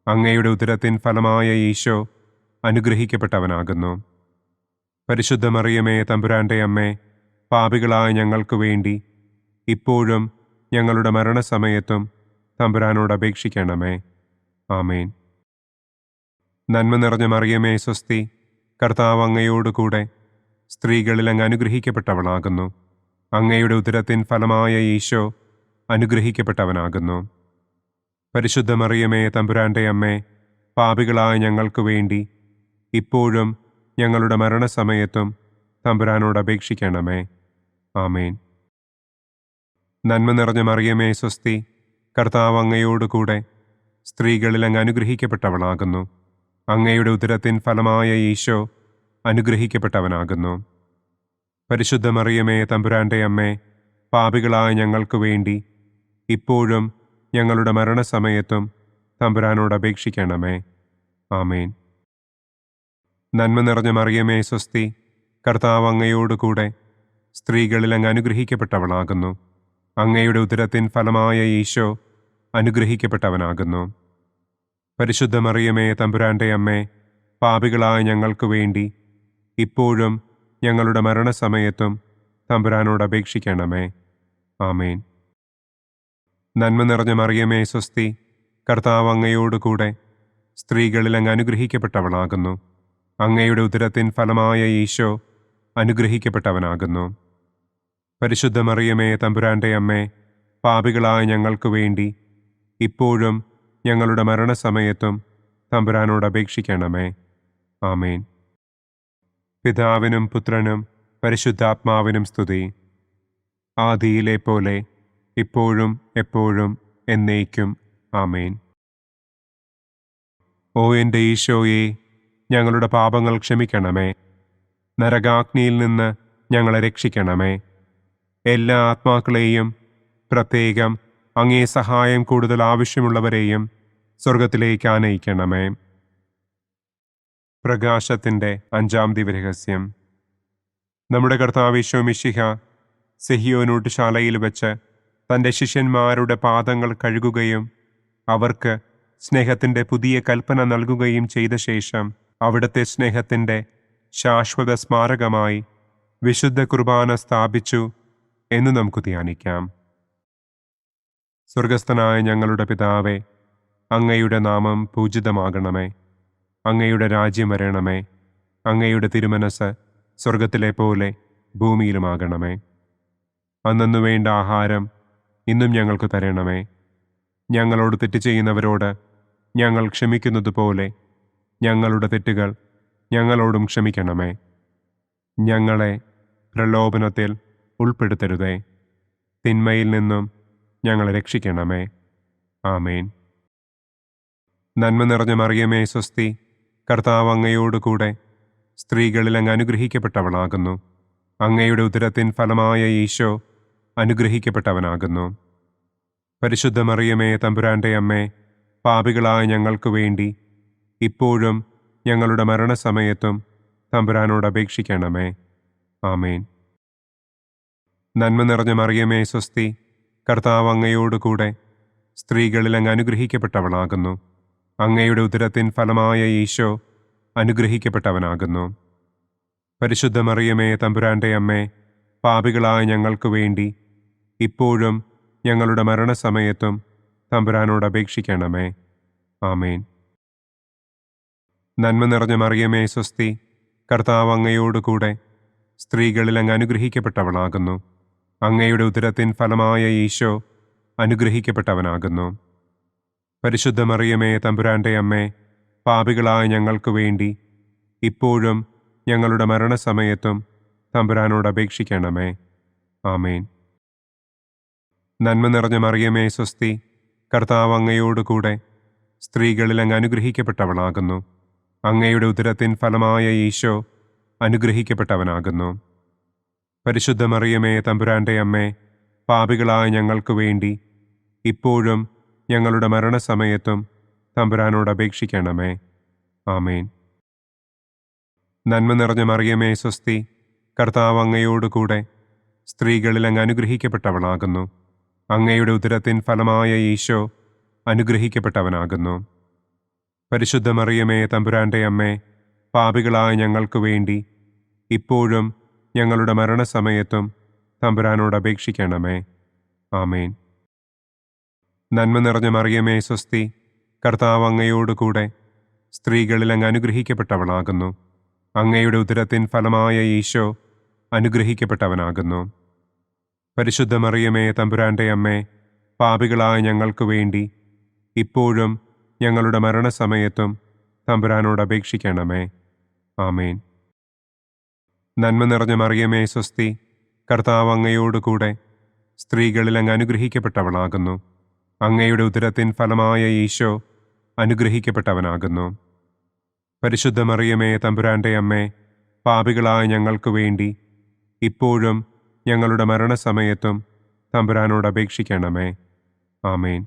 അങ്ങയുടെ ഉദരത്തിൻ ഫലമായ ഈശോ അനുഗ്രഹിക്കപ്പെട്ടവനാകുന്നു. പരിശുദ്ധ മറിയമേ തമ്പുരാന്റെ അമ്മേ, പാപികളായ ഞങ്ങൾക്ക് വേണ്ടി ഇപ്പോഴും ഞങ്ങളുടെ മരണസമയത്തും തമ്പുരാനോട് അപേക്ഷിക്കണമേ. ആമേൻ. നന്മ നിറഞ്ഞ മറിയമേ സ്വസ്തി, കർത്താവ് അങ്ങയോടുകൂടെ സ്ത്രീകളിൽ അങ്ങ് അനുഗ്രഹിക്കപ്പെട്ടവളാകുന്നു. അങ്ങയുടെ ഉദരത്തിൻ ഫലമായ ഈശോ അനുഗ്രഹിക്കപ്പെട്ടവനാകുന്നു. പരിശുദ്ധ മറിയമേ, തമ്പുരാന്റെ അമ്മേ, പാപികളായ ഞങ്ങൾക്ക് വേണ്ടി ഇപ്പോഴും ഞങ്ങളുടെ മരണസമയത്തും തമ്പുരാനോട് അപേക്ഷിക്കണമേ. ആമേൻ. നന്മ നിറഞ്ഞ മറിയമേ, സ്വസ്തി, കർത്താവ് അങ്ങയോടുകൂടെ സ്ത്രീകളിൽ അങ്ങ് അനുഗ്രഹിക്കപ്പെട്ടവളാകുന്നു. അങ്ങയുടെ ഉദരത്തിൻ ഫലമായ ഈശോ അനുഗ്രഹിക്കപ്പെട്ടവനാകുന്നു. പരിശുദ്ധ മറിയമേ, തമ്പുരാന്റെ അമ്മേ, പാപികളായ ഞങ്ങൾക്ക് വേണ്ടി ഇപ്പോഴും ഞങ്ങളുടെ മരണസമയത്തും തമ്പുരാനോട് അപേക്ഷിക്കണമേ. ആമേൻ. നന്മ നിറഞ്ഞ മറിയമേ, സ്വസ്തി, കർത്താവ് അങ്ങയോടുകൂടെ സ്ത്രീകളിൽ അങ്ങ് അനുഗ്രഹിക്കപ്പെട്ടവളാകുന്നു. അങ്ങയുടെ ഉദരത്തിൻ ഫലമായ ഈശോ അനുഗ്രഹിക്കപ്പെട്ടവനാകുന്നു. പരിശുദ്ധ മറിയമേ, തമ്പുരാന്റെ അമ്മേ, പാപികളായ ഞങ്ങൾക്ക് വേണ്ടി ഇപ്പോഴും ഞങ്ങളുടെ മരണസമയത്തും തമ്പുരാനോട് അപേക്ഷിക്കണമേ. ആമേൻ. നന്മ നിറഞ്ഞ മറിയമേ, സ്വസ്തി, കർത്താവ് അങ്ങയോടുകൂടെ സ്ത്രീകളിൽ അങ്ങ് അനുഗ്രഹിക്കപ്പെട്ടവളാകുന്നു. അങ്ങയുടെ ഉദരത്തിൻ ഫലമായ ഈശോ അനുഗ്രഹിക്കപ്പെട്ടവനാകുന്നു. പരിശുദ്ധ മറിയമേ, തമ്പുരാന്റെ അമ്മേ, പാപികളായ ഞങ്ങൾക്ക് വേണ്ടി ഇപ്പോഴും ഞങ്ങളുടെ മരണസമയത്തും തമ്പുരാനോട് അപേക്ഷിക്കണമേ. ആമേൻ. പിതാവിനും പുത്രനും പരിശുദ്ധാത്മാവിനും സ്തുതി. ആദിയിലെ പോലെ ഇപ്പോഴും എപ്പോഴും എന്നേക്കും. ആമേൻ. ഓ എൻ്റെ ഈശോയെ, ഞങ്ങളുടെ പാപങ്ങൾ ക്ഷമിക്കണമേ. നരകാഗ്നിയിൽ നിന്ന് ഞങ്ങളെ രക്ഷിക്കണമേ. എല്ലാ ആത്മാക്കളെയും, പ്രത്യേകം അങ്ങേ സഹായം കൂടുതൽ ആവശ്യമുള്ളവരെയും സ്വർഗത്തിലേക്ക് ആനയിക്കണമേ. പ്രകാശത്തിൻ്റെ 5-ാം ദിവ്യരഹസ്യം. നമ്മുടെ കർത്താവ് ഈശോ മിശിഹ സെഹിയോനൂട്ടുശാലയിൽ വെച്ച് തൻ്റെ ശിഷ്യന്മാരുടെ പാദങ്ങൾ കഴുകുകയും അവർക്ക് സ്നേഹത്തിൻ്റെ പുതിയ കൽപ്പന നൽകുകയും ചെയ്ത ശേഷം അവിടുത്തെ സ്നേഹത്തിൻ്റെ ശാശ്വത സ്മാരകമായി വിശുദ്ധ കുർബാന സ്ഥാപിച്ചു എന്ന് നമുക്ക് ധ്യാനിക്കാം. സ്വർഗസ്ഥനായ ഞങ്ങളുടെ പിതാവേ, അങ്ങയുടെ നാമം പൂജിതമാകണമേ. അങ്ങയുടെ രാജ്യം വരണമേ. അങ്ങയുടെ തിരുമനസ് സ്വർഗത്തിലെ പോലെ ഭൂമിയിലുമാകണമേ. അന്നന്നു വേണ്ട ആഹാരം ഇന്നും ഞങ്ങൾക്ക് തരണമേ. ഞങ്ങളോട് തെറ്റ് ചെയ്യുന്നവരോട് ഞങ്ങൾ ക്ഷമിക്കുന്നത് പോലെ ഞങ്ങളുടെ തെറ്റുകൾ ഞങ്ങളോടും ക്ഷമിക്കണമേ. ഞങ്ങളെ പ്രലോഭനത്തിൽ ഉൾപ്പെടുത്തരുതേ. തിന്മയിൽ നിന്നും ഞങ്ങളെ രക്ഷിക്കണമേ. ആമേൻ. നന്മ നിറഞ്ഞ മറിയമേ, സ്വസ്തി, കർത്താവ് അങ്ങയോടുകൂടെ സ്ത്രീകളിൽ അങ്ങ് അനുഗ്രഹിക്കപ്പെട്ടവളാകുന്നു. അങ്ങയുടെ ഉദരത്തിൻ ഫലമായ ഈശോ അനുഗ്രഹിക്കപ്പെട്ടവനാകുന്നു. പരിശുദ്ധ മറിയമേ, തമ്പുരാന്റെ അമ്മേ, പാപികളായ ഞങ്ങൾക്ക് വേണ്ടി ഇപ്പോഴും ഞങ്ങളുടെ മരണസമയത്തും തമ്പുരാനോട് അപേക്ഷിക്കണമേ. ആമേൻ. നന്മ നിറഞ്ഞ മറിയമേ, സ്വസ്തി, കർത്താവ് അങ്ങയോടുകൂടെ സ്ത്രീകളിൽ അങ്ങ് അനുഗ്രഹിക്കപ്പെട്ടവളാകുന്നു. അങ്ങയുടെ ഉദരത്തിൻ ഫലമായ ഈശോ അനുഗ്രഹിക്കപ്പെട്ടവനാകുന്നു. പരിശുദ്ധ മറിയമേ, തമ്പുരാന്റെ അമ്മേ, പാപികളായ ഞങ്ങൾക്ക് വേണ്ടി ഇപ്പോഴും ഞങ്ങളുടെ മരണസമയത്തും തമ്പുരാനോട് അപേക്ഷിക്കണമേ. ആമേൻ. നന്മ നിറഞ്ഞ മറിയമേ, സ്വസ്തി, കർത്താവ് അങ്ങയോടുകൂടെ സ്ത്രീകളിൽ അങ്ങ് അനുഗ്രഹിക്കപ്പെട്ടവളാകുന്നു. അങ്ങയുടെ ഉദരത്തിൻ ഫലമായ ഈശോ അനുഗ്രഹിക്കപ്പെട്ടവനാകുന്നു. പരിശുദ്ധ മറിയമേ, തമ്പുരാന്റെ അമ്മേ, പാപികളായ ഞങ്ങൾക്ക് വേണ്ടി ഇപ്പോഴും ഞങ്ങളുടെ മരണസമയത്തും തമ്പുരാനോട് അപേക്ഷിക്കണമേ. ആമേൻ. നന്മ നിറഞ്ഞ മറിയമേ, സ്വസ്തി, കർത്താവ് അങ്ങയോടുകൂടെ സ്ത്രീകളിൽ അങ്ങ് അനുഗ്രഹിക്കപ്പെട്ടവളാകുന്നു. അങ്ങയുടെ ഉദരത്തിൻ ഫലമായ ഈശോ അനുഗ്രഹിക്കപ്പെട്ടവനാകുന്നു. പരിശുദ്ധ മറിയമേ, തമ്പുരാന്റെ അമ്മേ, പാപികളായ ഞങ്ങൾക്ക് വേണ്ടി ഇപ്പോഴും ഞങ്ങളുടെ മരണസമയത്തും തമ്പുരാനോട് അപേക്ഷിക്കണമേ. ആമേൻ. നന്മ നിറഞ്ഞ മറിയമേ, സ്വസ്തി, കർത്താവ് അങ്ങയോടുകൂടെ സ്ത്രീകളിൽ അങ്ങ് അനുഗ്രഹിക്കപ്പെട്ടവളാകുന്നു. അങ്ങയുടെ ഉദരത്തിൻ ഫലമായ ഈശോ അനുഗ്രഹിക്കപ്പെട്ടവനാകുന്നു. പരിശുദ്ധ മറിയമേ, തമ്പുരാന്റെ അമ്മേ, പാപികളായ ഞങ്ങൾക്ക് വേണ്ടി ഇപ്പോഴും ഞങ്ങളുടെ മരണസമയത്തും തമ്പുരാനോട് അപേക്ഷിക്കണമേ. ആമേൻ. നന്മ നിറഞ്ഞ മറിയമേ, സ്വസ്തി, കർത്താവ് അങ്ങയോടുകൂടെ സ്ത്രീകളിൽ അങ്ങ് അനുഗ്രഹിക്കപ്പെട്ടവളാകുന്നു. അങ്ങയുടെ ഉദരത്തിൻ ഫലമായ ഈശോ അനുഗ്രഹിക്കപ്പെട്ടവനാകുന്നു. പരിശുദ്ധ മറിയമേ, തമ്പുരാന്റെ അമ്മേ, പാപികളായ ഞങ്ങൾക്ക് വേണ്ടി ഇപ്പോഴും ഞങ്ങളുടെ മരണസമയത്തും തമ്പുരാനോട് അപേക്ഷിക്കണമേ. ആമേൻ. നന്മ നിറഞ്ഞ മറിയമേ സ്വസ്തി, കർത്താവ് അങ്ങയോട് കൂടെ സ്ത്രീകളിൽ അങ്ങ് അനുഗ്രഹിക്കപ്പെട്ടവളാകുന്നു. അങ്ങയുടെ ഉദരത്തിൻ ഫലമായ ഈശോ അനുഗ്രഹിക്കപ്പെട്ടവനാകുന്നു. പരിശുദ്ധ മറിയമേ തമ്പുരാൻ്റെ അമ്മേ, പാപികളായ ഞങ്ങൾക്ക് വേണ്ടി ഇപ്പോഴും ഞങ്ങളുടെ മരണസമയത്തും തമ്പുരാനോട് അപേക്ഷിക്കണമേ. ആമേൻ.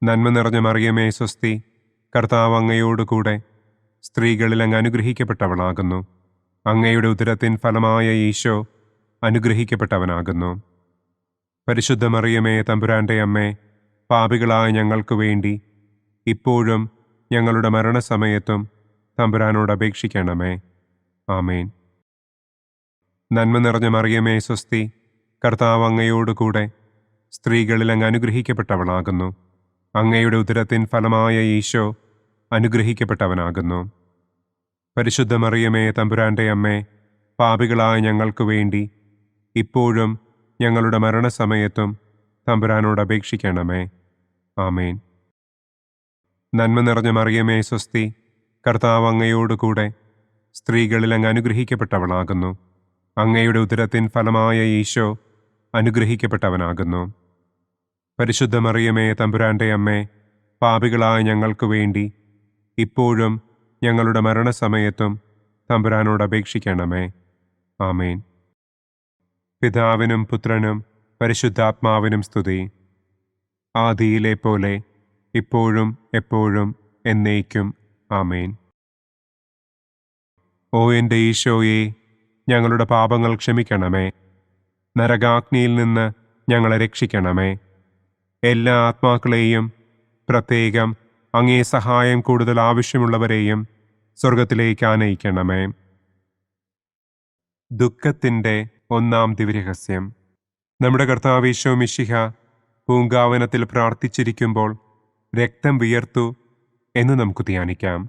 നന്മ നിറഞ്ഞ മറിയമേ സ്വസ്തി, കർത്താവ് അങ്ങയോട് കൂടെ സ്ത്രീകളിൽ അങ്ങ് അനുഗ്രഹിക്കപ്പെട്ടവളാകുന്നു. അങ്ങയുടെ ഉദരത്തിൻ ഫലമായ ഈശോ അനുഗ്രഹിക്കപ്പെട്ടവനാകുന്നു. പരിശുദ്ധ മറിയമേ തമ്പുരാൻ്റെ അമ്മേ, പാപികളായ ഞങ്ങൾക്ക് വേണ്ടി ഇപ്പോഴും ഞങ്ങളുടെ മരണസമയത്തും തമ്പുരാനോട് അപേക്ഷിക്കണമേ. ആമേൻ. നന്മ നിറഞ്ഞ മറിയമേ സ്വസ്തി, കർത്താവ് അങ്ങയോട് കൂടെ സ്ത്രീകളിൽ അങ്ങ് അനുഗ്രഹിക്കപ്പെട്ടവളാകുന്നു. അങ്ങയുടെ ഉദരത്തിൻ ഫലമായ ഈശോ അനുഗ്രഹിക്കപ്പെട്ടവനാകുന്നു. പരിശുദ്ധ മറിയമേ തമ്പുരാൻ്റെ അമ്മേ, പാപികളായ ഞങ്ങൾക്ക് വേണ്ടി ഇപ്പോഴും ഞങ്ങളുടെ മരണസമയത്തും തമ്പുരാനോട് അപേക്ഷിക്കണമേ. ആമേൻ. നന്മ നിറഞ്ഞ മറിയമേ സ്വസ്തി, കർത്താവ് അങ്ങയോട് കൂടെ സ്ത്രീകളിൽ അങ്ങ് അനുഗ്രഹിക്കപ്പെട്ടവളാകുന്നു. അങ്ങയുടെ ഉദരത്തിൻ ഫലമായ ഈശോ അനുഗ്രഹിക്കപ്പെട്ടവനാകുന്നു. പരിശുദ്ധ മറിയമേ തമ്പുരാൻ്റെ അമ്മേ, പാപികളായ ഞങ്ങൾക്ക് വേണ്ടി ഇപ്പോഴും ഞങ്ങളുടെ മരണസമയത്തും തമ്പുരാനോട് അപേക്ഷിക്കണമേ. ആമേൻ. പിതാവിനും പുത്രനും പരിശുദ്ധാത്മാവിനും സ്തുതി. ആദിയിലെ പോലെ ഇപ്പോഴും എപ്പോഴും എന്നേക്കും. ആമേൻ. ഓ എൻ്റെ ഈശോയെ, ഞങ്ങളുടെ പാപങ്ങൾ ക്ഷമിക്കണമേ. നരകാഗ്നിയിൽ നിന്ന് ഞങ്ങളെ രക്ഷിക്കണമേ. എല്ലാ ആത്മാക്കളെയും, പ്രത്യേകം അങ്ങേ സഹായം കൂടുതൽ ആവശ്യമുള്ളവരെയും സ്വർഗത്തിലേക്ക് ആനയിക്കണമേ. ദുഃഖത്തിൻ്റെ ഒന്നാം ദിവ്യരഹസ്യം. നമ്മുടെ കർത്താവ് ഈശോ മിശിഹ പൂങ്കാവനത്തിൽ പ്രാർത്ഥിച്ചിരിക്കുമ്പോൾ രക്തം വിയർത്തു എന്ന് നമുക്ക് ധ്യാനിക്കാം.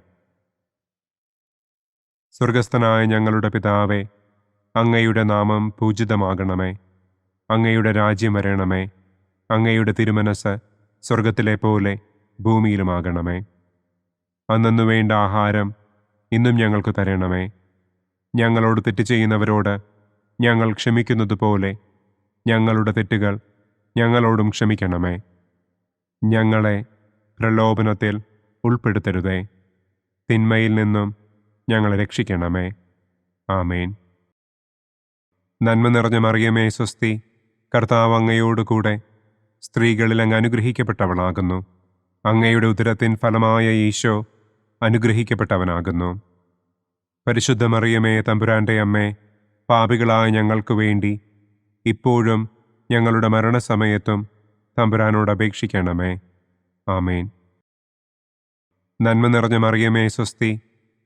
സ്വർഗസ്ഥനായ ഞങ്ങളുടെ പിതാവേ, അങ്ങയുടെ നാമം പൂജിതമാകണമേ. അങ്ങയുടെ രാജ്യം വരണമേ. അങ്ങയുടെ തിരുമനസ് സ്വർഗത്തിലെ പോലെ ഭൂമിയിലുമാകണമേ. അന്നു വേണ്ട ആഹാരം ഇന്നും ഞങ്ങൾക്ക് തരണമേ. ഞങ്ങളോട് തെറ്റ് ചെയ്യുന്നവരോട് ഞങ്ങൾ ക്ഷമിക്കുന്നതുപോലെ ഞങ്ങളുടെ തെറ്റുകൾ ഞങ്ങളോടും ക്ഷമിക്കണമേ. ഞങ്ങളെ പ്രലോഭനത്തിൽ ഉൾപ്പെടുത്തരുതേ. തിന്മയിൽ നിന്നും ഞങ്ങളെ രക്ഷിക്കണമേ. ആമേൻ. നന്മ നിറഞ്ഞ മറിയമേ സ്വസ്തി, കർത്താവ് അങ്ങയോട് കൂടെ സ്ത്രീകളിൽ അങ്ങ് അനുഗ്രഹിക്കപ്പെട്ടവളാകുന്നു. അങ്ങയുടെ ഉദരത്തിൻ ഫലമായ ഈശോ അനുഗ്രഹിക്കപ്പെട്ടവനാകുന്നു. പരിശുദ്ധ മറിയമേ തമ്പുരാൻ്റെ അമ്മേ, പാപികളായ ഞങ്ങൾക്ക് വേണ്ടി ഇപ്പോഴും ഞങ്ങളുടെ മരണസമയത്തും തമ്പുരാനോട് അപേക്ഷിക്കണമേ. ആമേൻ. നന്മ നിറഞ്ഞ മറിയമേ സ്വസ്തി,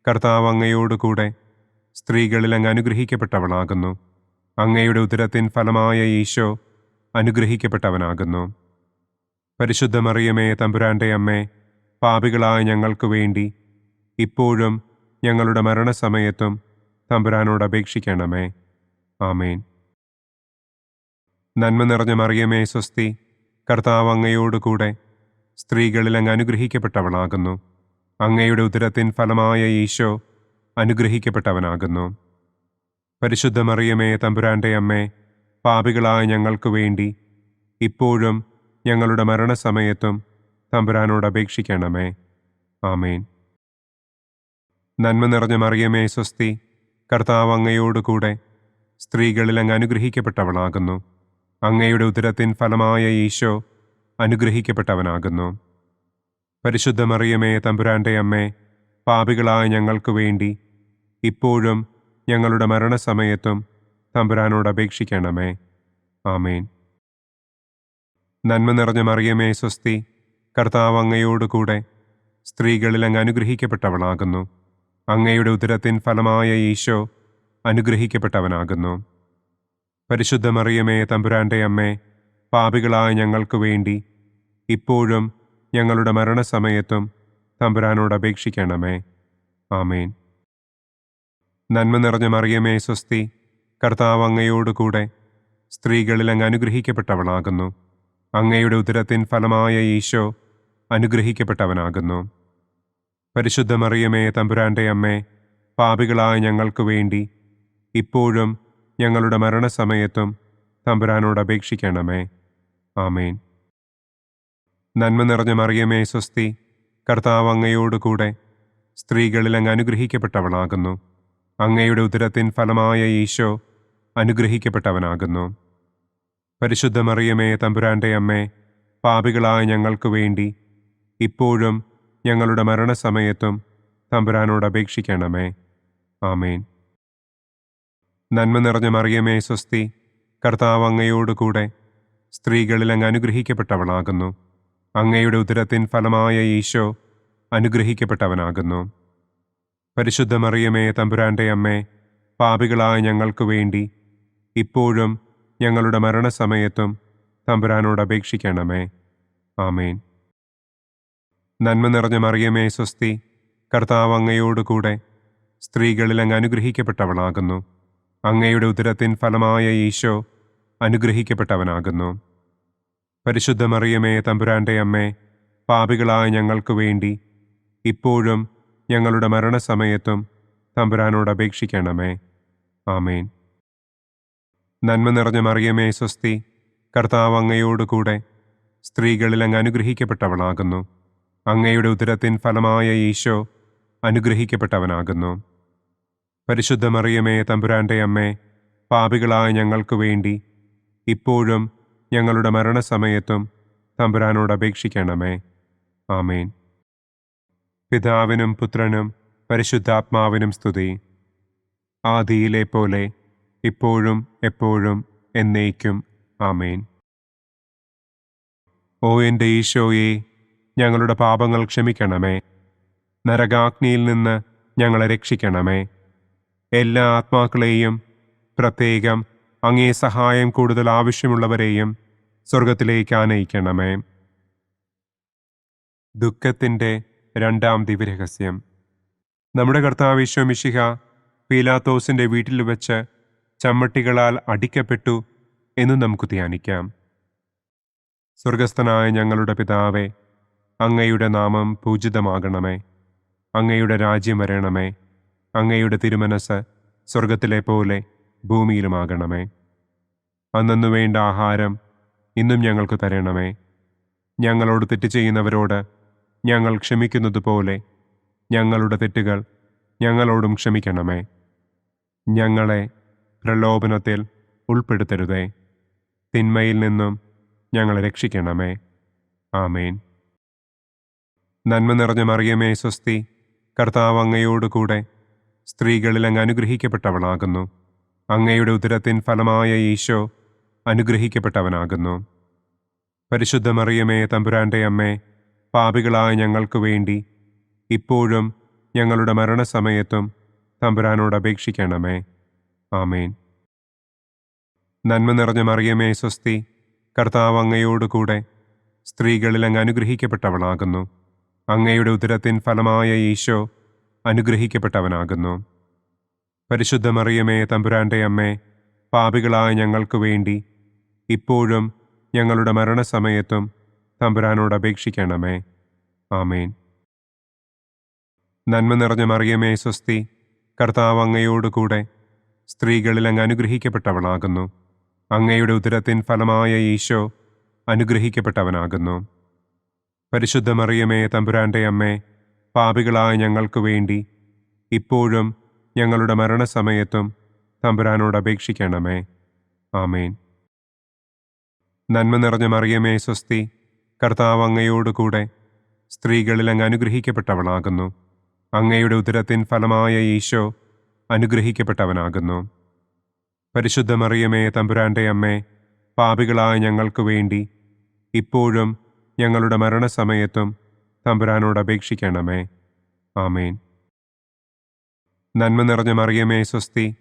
കർത്താവ് അങ്ങയോട് കൂടെ സ്ത്രീകളിൽ അങ്ങ് അനുഗ്രഹിക്കപ്പെട്ടവളാകുന്നു. അങ്ങയുടെ ഉദരത്തിൻ ഫലമായ ഈശോ അനുഗ്രഹിക്കപ്പെട്ടവനാകുന്നു. പരിശുദ്ധ മറിയമേ തമ്പുരാൻ്റെ അമ്മേ, പാപികളായ ഞങ്ങൾക്ക് വേണ്ടി ഇപ്പോഴും ഞങ്ങളുടെ മരണസമയത്തും തമ്പുരാനോട് അപേക്ഷിക്കണമേ. ആമേൻ. നന്മ നിറഞ്ഞ മറിയമേ സ്വസ്തി, കർത്താവ് അങ്ങയോട് കൂടെ സ്ത്രീകളിൽ അങ്ങ് അനുഗ്രഹിക്കപ്പെട്ടവളാകുന്നു. അങ്ങയുടെ ഉദരത്തിൻ ഫലമായ ഈശോ അനുഗ്രഹിക്കപ്പെട്ടവനാകുന്നു. പരിശുദ്ധ മറിയമേ തമ്പുരാൻ്റെ അമ്മേ, പാപികളായ ഞങ്ങൾക്ക് വേണ്ടി ഇപ്പോഴും ഞങ്ങളുടെ മരണസമയത്തും തമ്പുരാനോട് അപേക്ഷിക്കണമേ. ആമേൻ. നന്മ നിറഞ്ഞ മറിയമേ സ്വസ്തി, കർത്താവ് അങ്ങയോട് കൂടെ സ്ത്രീകളിൽ അങ്ങ് അനുഗ്രഹിക്കപ്പെട്ടവളാകുന്നു. അങ്ങയുടെ ഉദരത്തിൻ ഫലമായ ഈശോ അനുഗ്രഹിക്കപ്പെട്ടവനാകുന്നു. പരിശുദ്ധ മറിയമേ തമ്പുരാൻ്റെ അമ്മേ, പാപികളായ ഞങ്ങൾക്ക് വേണ്ടി ഇപ്പോഴും ഞങ്ങളുടെ മരണസമയത്തും തമ്പുരാനോട് അപേക്ഷിക്കണമേ. ആമേൻ. നന്മ നിറഞ്ഞ മറിയമേ സ്വസ്തി, കർത്താവ് അങ്ങയോട് കൂടെ സ്ത്രീകളിൽ അങ്ങ് അനുഗ്രഹിക്കപ്പെട്ടവളാകുന്നു. അങ്ങയുടെ ഉദരത്തിൻ ഫലമായ ഈശോ അനുഗ്രഹിക്കപ്പെട്ടവനാകുന്നു. പരിശുദ്ധ മറിയമേ തമ്പുരാൻ്റെ അമ്മേ, പാപികളായ ഞങ്ങൾക്ക് വേണ്ടി ഇപ്പോഴും ഞങ്ങളുടെ മരണസമയത്തും തമ്പുരാനോട് അപേക്ഷിക്കണമേ. ആമേൻ. നന്മ നിറഞ്ഞ മറിയമേ സ്വസ്തി, കർത്താവ് അങ്ങയോട് കൂടെ സ്ത്രീകളിൽ അങ്ങ് അനുഗ്രഹിക്കപ്പെട്ടവളാകുന്നു. അങ്ങയുടെ ഉദരത്തിൻ ഫലമായ ഈശോ അനുഗ്രഹിക്കപ്പെട്ടവനാകുന്നു. പരിശുദ്ധ മറിയമേ, തമ്പുരാന്റെ അമ്മേ, പാപികളായ ഞങ്ങൾക്ക് വേണ്ടി ഇപ്പോഴും ഞങ്ങളുടെ മരണസമയത്തും തമ്പുരാനോട് അപേക്ഷിക്കണമേ. ആമേൻ. നന്മ നിറഞ്ഞ മറിയമേ, സ്വസ്തി, കർത്താവ് അങ്ങയോടുകൂടെ സ്ത്രീകളിൽ അങ്ങ് അനുഗ്രഹിക്കപ്പെട്ടവളാകുന്നു. അങ്ങയുടെ ഉദരത്തിൻ ഫലമായ ഈശോ അനുഗ്രഹിക്കപ്പെട്ടവനാകുന്നു. പരിശുദ്ധ മറിയമേ, തമ്പുരാന്റെ അമ്മേ, പാപികളായ ഞങ്ങൾക്ക് വേണ്ടി ഇപ്പോഴും ഞങ്ങളുടെ മരണസമയത്തും തമ്പുരാനോട് അപേക്ഷിക്കണമേ. ആമേൻ. നന്മ നിറഞ്ഞ മറിയമേ, സ്വസ്തി, കർത്താവ് അങ്ങയോടുകൂടെ സ്ത്രീകളിൽ അങ്ങ് അനുഗ്രഹിക്കപ്പെട്ടവളാകുന്നു. അങ്ങയുടെ ഉദരത്തിൻ ഫലമായ ഈശോ അനുഗ്രഹിക്കപ്പെട്ടവനാകുന്നു. പരിശുദ്ധ മറിയമേ, തമ്പുരാന്റെ അമ്മേ, പാപികളായ ഞങ്ങൾക്ക് വേണ്ടി ഇപ്പോഴും ഞങ്ങളുടെ മരണസമയത്തും തമ്പുരാനോട് അപേക്ഷിക്കണമേ. ആമേൻ. നന്മ നിറഞ്ഞ മറിയമേ, സ്വസ്തി, കർത്താവ് അങ്ങയോടുകൂടെ സ്ത്രീകളിൽ അങ്ങ് അനുഗ്രഹിക്കപ്പെട്ടവളാകുന്നു. അങ്ങയുടെ ഉദരത്തിൻ ഫലമായ ഈശോ അനുഗ്രഹിക്കപ്പെട്ടവനാകുന്നു. പരിശുദ്ധ മറിയമേ, തമ്പുരാന്റെ അമ്മേ, പാപികളായ ഞങ്ങൾക്ക് വേണ്ടി ഇപ്പോഴും ഞങ്ങളുടെ മരണസമയത്തും തമ്പുരാനോട് അപേക്ഷിക്കണമേ. ആമേൻ. നന്മ നിറഞ്ഞ മറിയമേ, സ്വസ്തി, കർത്താവ് അങ്ങയോടുകൂടെ സ്ത്രീകളിൽ അങ്ങ് അനുഗ്രഹിക്കപ്പെട്ടവളാകുന്നു. അങ്ങയുടെ ഉദരത്തിൻ ഫലമായ ഈശോ അനുഗ്രഹിക്കപ്പെട്ടവനാകുന്നു. പരിശുദ്ധ മറിയമേ, തമ്പുരാന്റെ അമ്മേ, പാപികളായ ഞങ്ങൾക്ക് വേണ്ടി ഇപ്പോഴും ഞങ്ങളുടെ മരണസമയത്തും തമ്പുരാനോട് അപേക്ഷിക്കണമേ. ആമേൻ. പിതാവിനും പുത്രനും പരിശുദ്ധാത്മാവിനും സ്തുതി. ആദിയിലെ പോലെ ഇപ്പോഴും എപ്പോഴും എന്നേക്കും. ആമേൻ. ഓ എൻ്റെ ഈശോയെ, ഞങ്ങളുടെ പാപങ്ങൾ ക്ഷമിക്കണമേ. നരകാഗ്നിയിൽ നിന്ന് ഞങ്ങളെ രക്ഷിക്കണമേ. എല്ലാ ആത്മാക്കളെയും, പ്രത്യേകം അങ്ങേ സഹായം കൂടുതൽ ആവശ്യമുള്ളവരെയും സ്വർഗത്തിലേക്ക് ആനയിക്കണമേ. ദുഃഖത്തിൻ്റെ രണ്ടാം ദിവ്യരഹസ്യം. നമ്മുടെ കർത്താവ് ഈശോ മിശിഹ പീലാത്തോസിൻ്റെ വീട്ടിൽ വെച്ച് ചമ്മട്ടികളാൽ അടിക്കപ്പെട്ടു എന്ന് നമുക്ക് ധ്യാനിക്കാം. സ്വർഗസ്ഥനായ ഞങ്ങളുടെ പിതാവേ, അങ്ങയുടെ നാമം പൂജിതമാകണമേ. അങ്ങയുടെ രാജ്യം വരണമേ. അങ്ങയുടെ തിരുമനസ് സ്വർഗത്തിലെ പോലെ ഭൂമിയിലുമാകണമേ. അന്നന്നു വേണ്ട ആഹാരം ഇന്നും ഞങ്ങൾക്ക് തരണമേ. ഞങ്ങളോട് തെറ്റ് ചെയ്യുന്നവരോട് ഞങ്ങൾ ക്ഷമിക്കുന്നത് പോലെ ഞങ്ങളുടെ തെറ്റുകൾ ഞങ്ങളോടും ക്ഷമിക്കണമേ. ഞങ്ങളെ പ്രലോഭനത്തിൽ ഉൾപ്പെടുത്തരുതേ. തിന്മയിൽ നിന്നും ഞങ്ങളെ രക്ഷിക്കണമേ. ആമേൻ. നന്മ നിറഞ്ഞ മറിയമേ, സ്വസ്തി, കർത്താവ് അങ്ങയോടുകൂടെ സ്ത്രീകളിൽ അങ്ങ് അനുഗ്രഹിക്കപ്പെട്ടവളാകുന്നു. അങ്ങയുടെ ഉദരത്തിൻ ഫലമായ ഈശോ അനുഗ്രഹിക്കപ്പെട്ടവനാകുന്നു. പരിശുദ്ധ മറിയമേ, തമ്പുരാന്റെ അമ്മേ, പാപികളായ ഞങ്ങൾക്ക് വേണ്ടി ഇപ്പോഴും ഞങ്ങളുടെ മരണസമയത്തും തമ്പുരാനോട് അപേക്ഷിക്കണമേ. ആമേൻ. നന്മ നിറഞ്ഞ മറിയമേ, സ്വസ്തി, കർത്താവ് അങ്ങയോടുകൂടെ സ്ത്രീകളിൽ അങ്ങ് അനുഗ്രഹിക്കപ്പെട്ടവളാകുന്നു. അങ്ങയുടെ ഉദരത്തിൻ ഫലമായ ഈശോ അനുഗ്രഹിക്കപ്പെട്ടവനാകുന്നു. പരിശുദ്ധ മറിയമേ, തമ്പുരാന്റെ അമ്മേ, പാപികളായ ഞങ്ങൾക്ക് വേണ്ടി ഇപ്പോഴും ഞങ്ങളുടെ മരണസമയത്തും തമ്പുരാനോട് അപേക്ഷിക്കണമേ. ആമേൻ. നന്മ നിറഞ്ഞ മറിയമേ, സ്വസ്തി, കർത്താവ് അങ്ങയോടുകൂടെ സ്ത്രീകളിൽ അങ്ങ് അനുഗ്രഹിക്കപ്പെട്ടവളാകുന്നു. അങ്ങയുടെ ഉദരത്തിൻ ഫലമായ ഈശോ അനുഗ്രഹിക്കപ്പെട്ടവനാകുന്നു. പരിശുദ്ധ മറിയമേ, തമ്പുരാന്റെ അമ്മേ, പാപികളായ ഞങ്ങൾക്ക് വേണ്ടി ഇപ്പോഴും ഞങ്ങളുടെ മരണസമയത്തും തമ്പുരാനോട് അപേക്ഷിക്കണമേ. ആമേൻ. നന്മ നിറഞ്ഞ മറിയമേ, സ്വസ്തി, കർത്താവ് അങ്ങയോടുകൂടെ സ്ത്രീകളിൽ അങ്ങ് അനുഗ്രഹിക്കപ്പെട്ടവളാകുന്നു. അങ്ങയുടെ ഉദരത്തിൻ ഫലമായ ഈശോ അനുഗ്രഹിക്കപ്പെട്ടവനാകുന്നു. പരിശുദ്ധ മറിയമേ, തമ്പുരാന്റെ അമ്മേ, പാപികളായ ഞങ്ങൾക്ക് വേണ്ടി ഇപ്പോഴും ഞങ്ങളുടെ മരണസമയത്തും തമ്പുരാനോട് അപേക്ഷിക്കണമേ. ആമേൻ. നന്മ നിറഞ്ഞ മറിയമേ, സ്വസ്തി,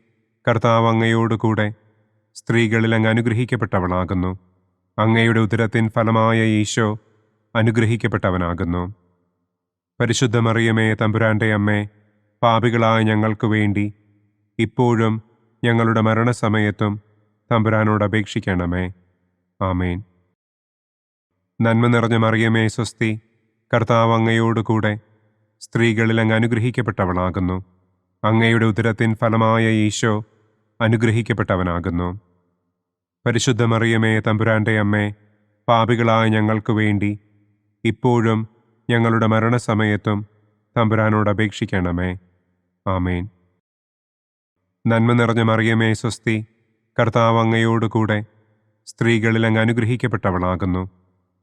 കർത്താവ് അങ്ങയോടുകൂടെ സ്ത്രീകളിൽ അങ്ങ് അനുഗ്രഹിക്കപ്പെട്ടവളാകുന്നു. അങ്ങയുടെ ഉദരത്തിൻ ഫലമായ ഈശോ അനുഗ്രഹിക്കപ്പെട്ടവനാകുന്നു. പരിശുദ്ധ മറിയമേ, തമ്പുരാന്റെ അമ്മേ, പാപികളായ ഞങ്ങൾക്ക് വേണ്ടി ഇപ്പോഴും ഞങ്ങളുടെ മരണസമയത്തും തമ്പുരാനോട് അപേക്ഷിക്കണമേ. ആമേൻ. നന്മ നിറഞ്ഞ മറിയമേ സ്വസ്തി, കർത്താവ് അങ്ങയോടുകൂടെ സ്ത്രീകളിൽ അങ്ങ് അനുഗ്രഹിക്കപ്പെട്ടവളാകുന്നു. അങ്ങയുടെ ഉദരത്തിൻ ഫലമായ ഈശോ അനുഗ്രഹിക്കപ്പെട്ടവനാകുന്നു. പരിശുദ്ധ മറിയമേ തമ്പുരാന്റെ അമ്മേ, പാപികളായ ഞങ്ങൾക്ക് വേണ്ടി ഇപ്പോഴും ഞങ്ങളുടെ മരണസമയത്തും തമ്പുരാനോട് അപേക്ഷിക്കണമേ. ആമേൻ. നന്മ നിറഞ്ഞ മറിയമേ സ്വസ്തി, കർത്താവ് അങ്ങയോടുകൂടെ സ്ത്രീകളിൽ അങ്ങ് അനുഗ്രഹിക്കപ്പെട്ടവളാകുന്നു.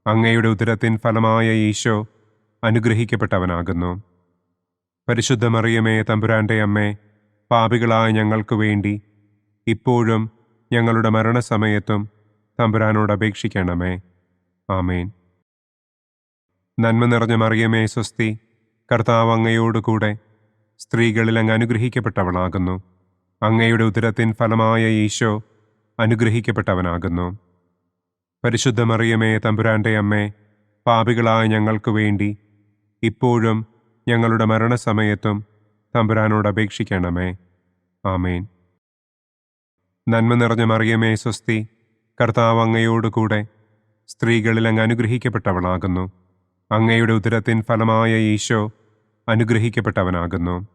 അങ്ങയുടെ ഉദരത്തിൻ ഫലമായ ഈശോ അനുഗ്രഹിക്കപ്പെട്ടവനാകുന്നു. പരിശുദ്ധ മറിയമേ തമ്പുരാന്റെ അമ്മേ, പാപികളായ ഞങ്ങൾക്ക് വേണ്ടി ഇപ്പോഴും ഞങ്ങളുടെ മരണസമയത്തും തമ്പുരാനോട് അപേക്ഷിക്കണമേ. ആമേൻ. നന്മ നിറഞ്ഞ മറിയമേ സ്വസ്തി, കർത്താവ് അങ്ങയോടുകൂടെ സ്ത്രീകളിൽ അങ്ങ് അനുഗ്രഹിക്കപ്പെട്ടവളാകുന്നു. അങ്ങയുടെ ഉദരത്തിൻ ഫലമായ ഈശോ അനുഗ്രഹിക്കപ്പെട്ടവനാകുന്നു. പരിശുദ്ധ മറിയമേ തമ്പുരാന്റെ അമ്മേ, പാപികളായ ഞങ്ങൾക്ക് വേണ്ടി ഇപ്പോഴും ഞങ്ങളുടെ മരണസമയത്തും തമ്പുരാനോട് അപേക്ഷിക്കണമേ. ആമേൻ. നന്മ നിറഞ്ഞ മറിയമേ സ്വസ്തി, കർത്താവ് അങ്ങയോടുകൂടെ സ്ത്രീകളിൽ അങ്ങ് അനുഗ്രഹിക്കപ്പെട്ടവളാകുന്നു. അങ്ങയുടെ ഉദരത്തിൻ ഫലമായ ഈശോ അനുഗ്രഹിക്കപ്പെട്ടവനാകുന്നു.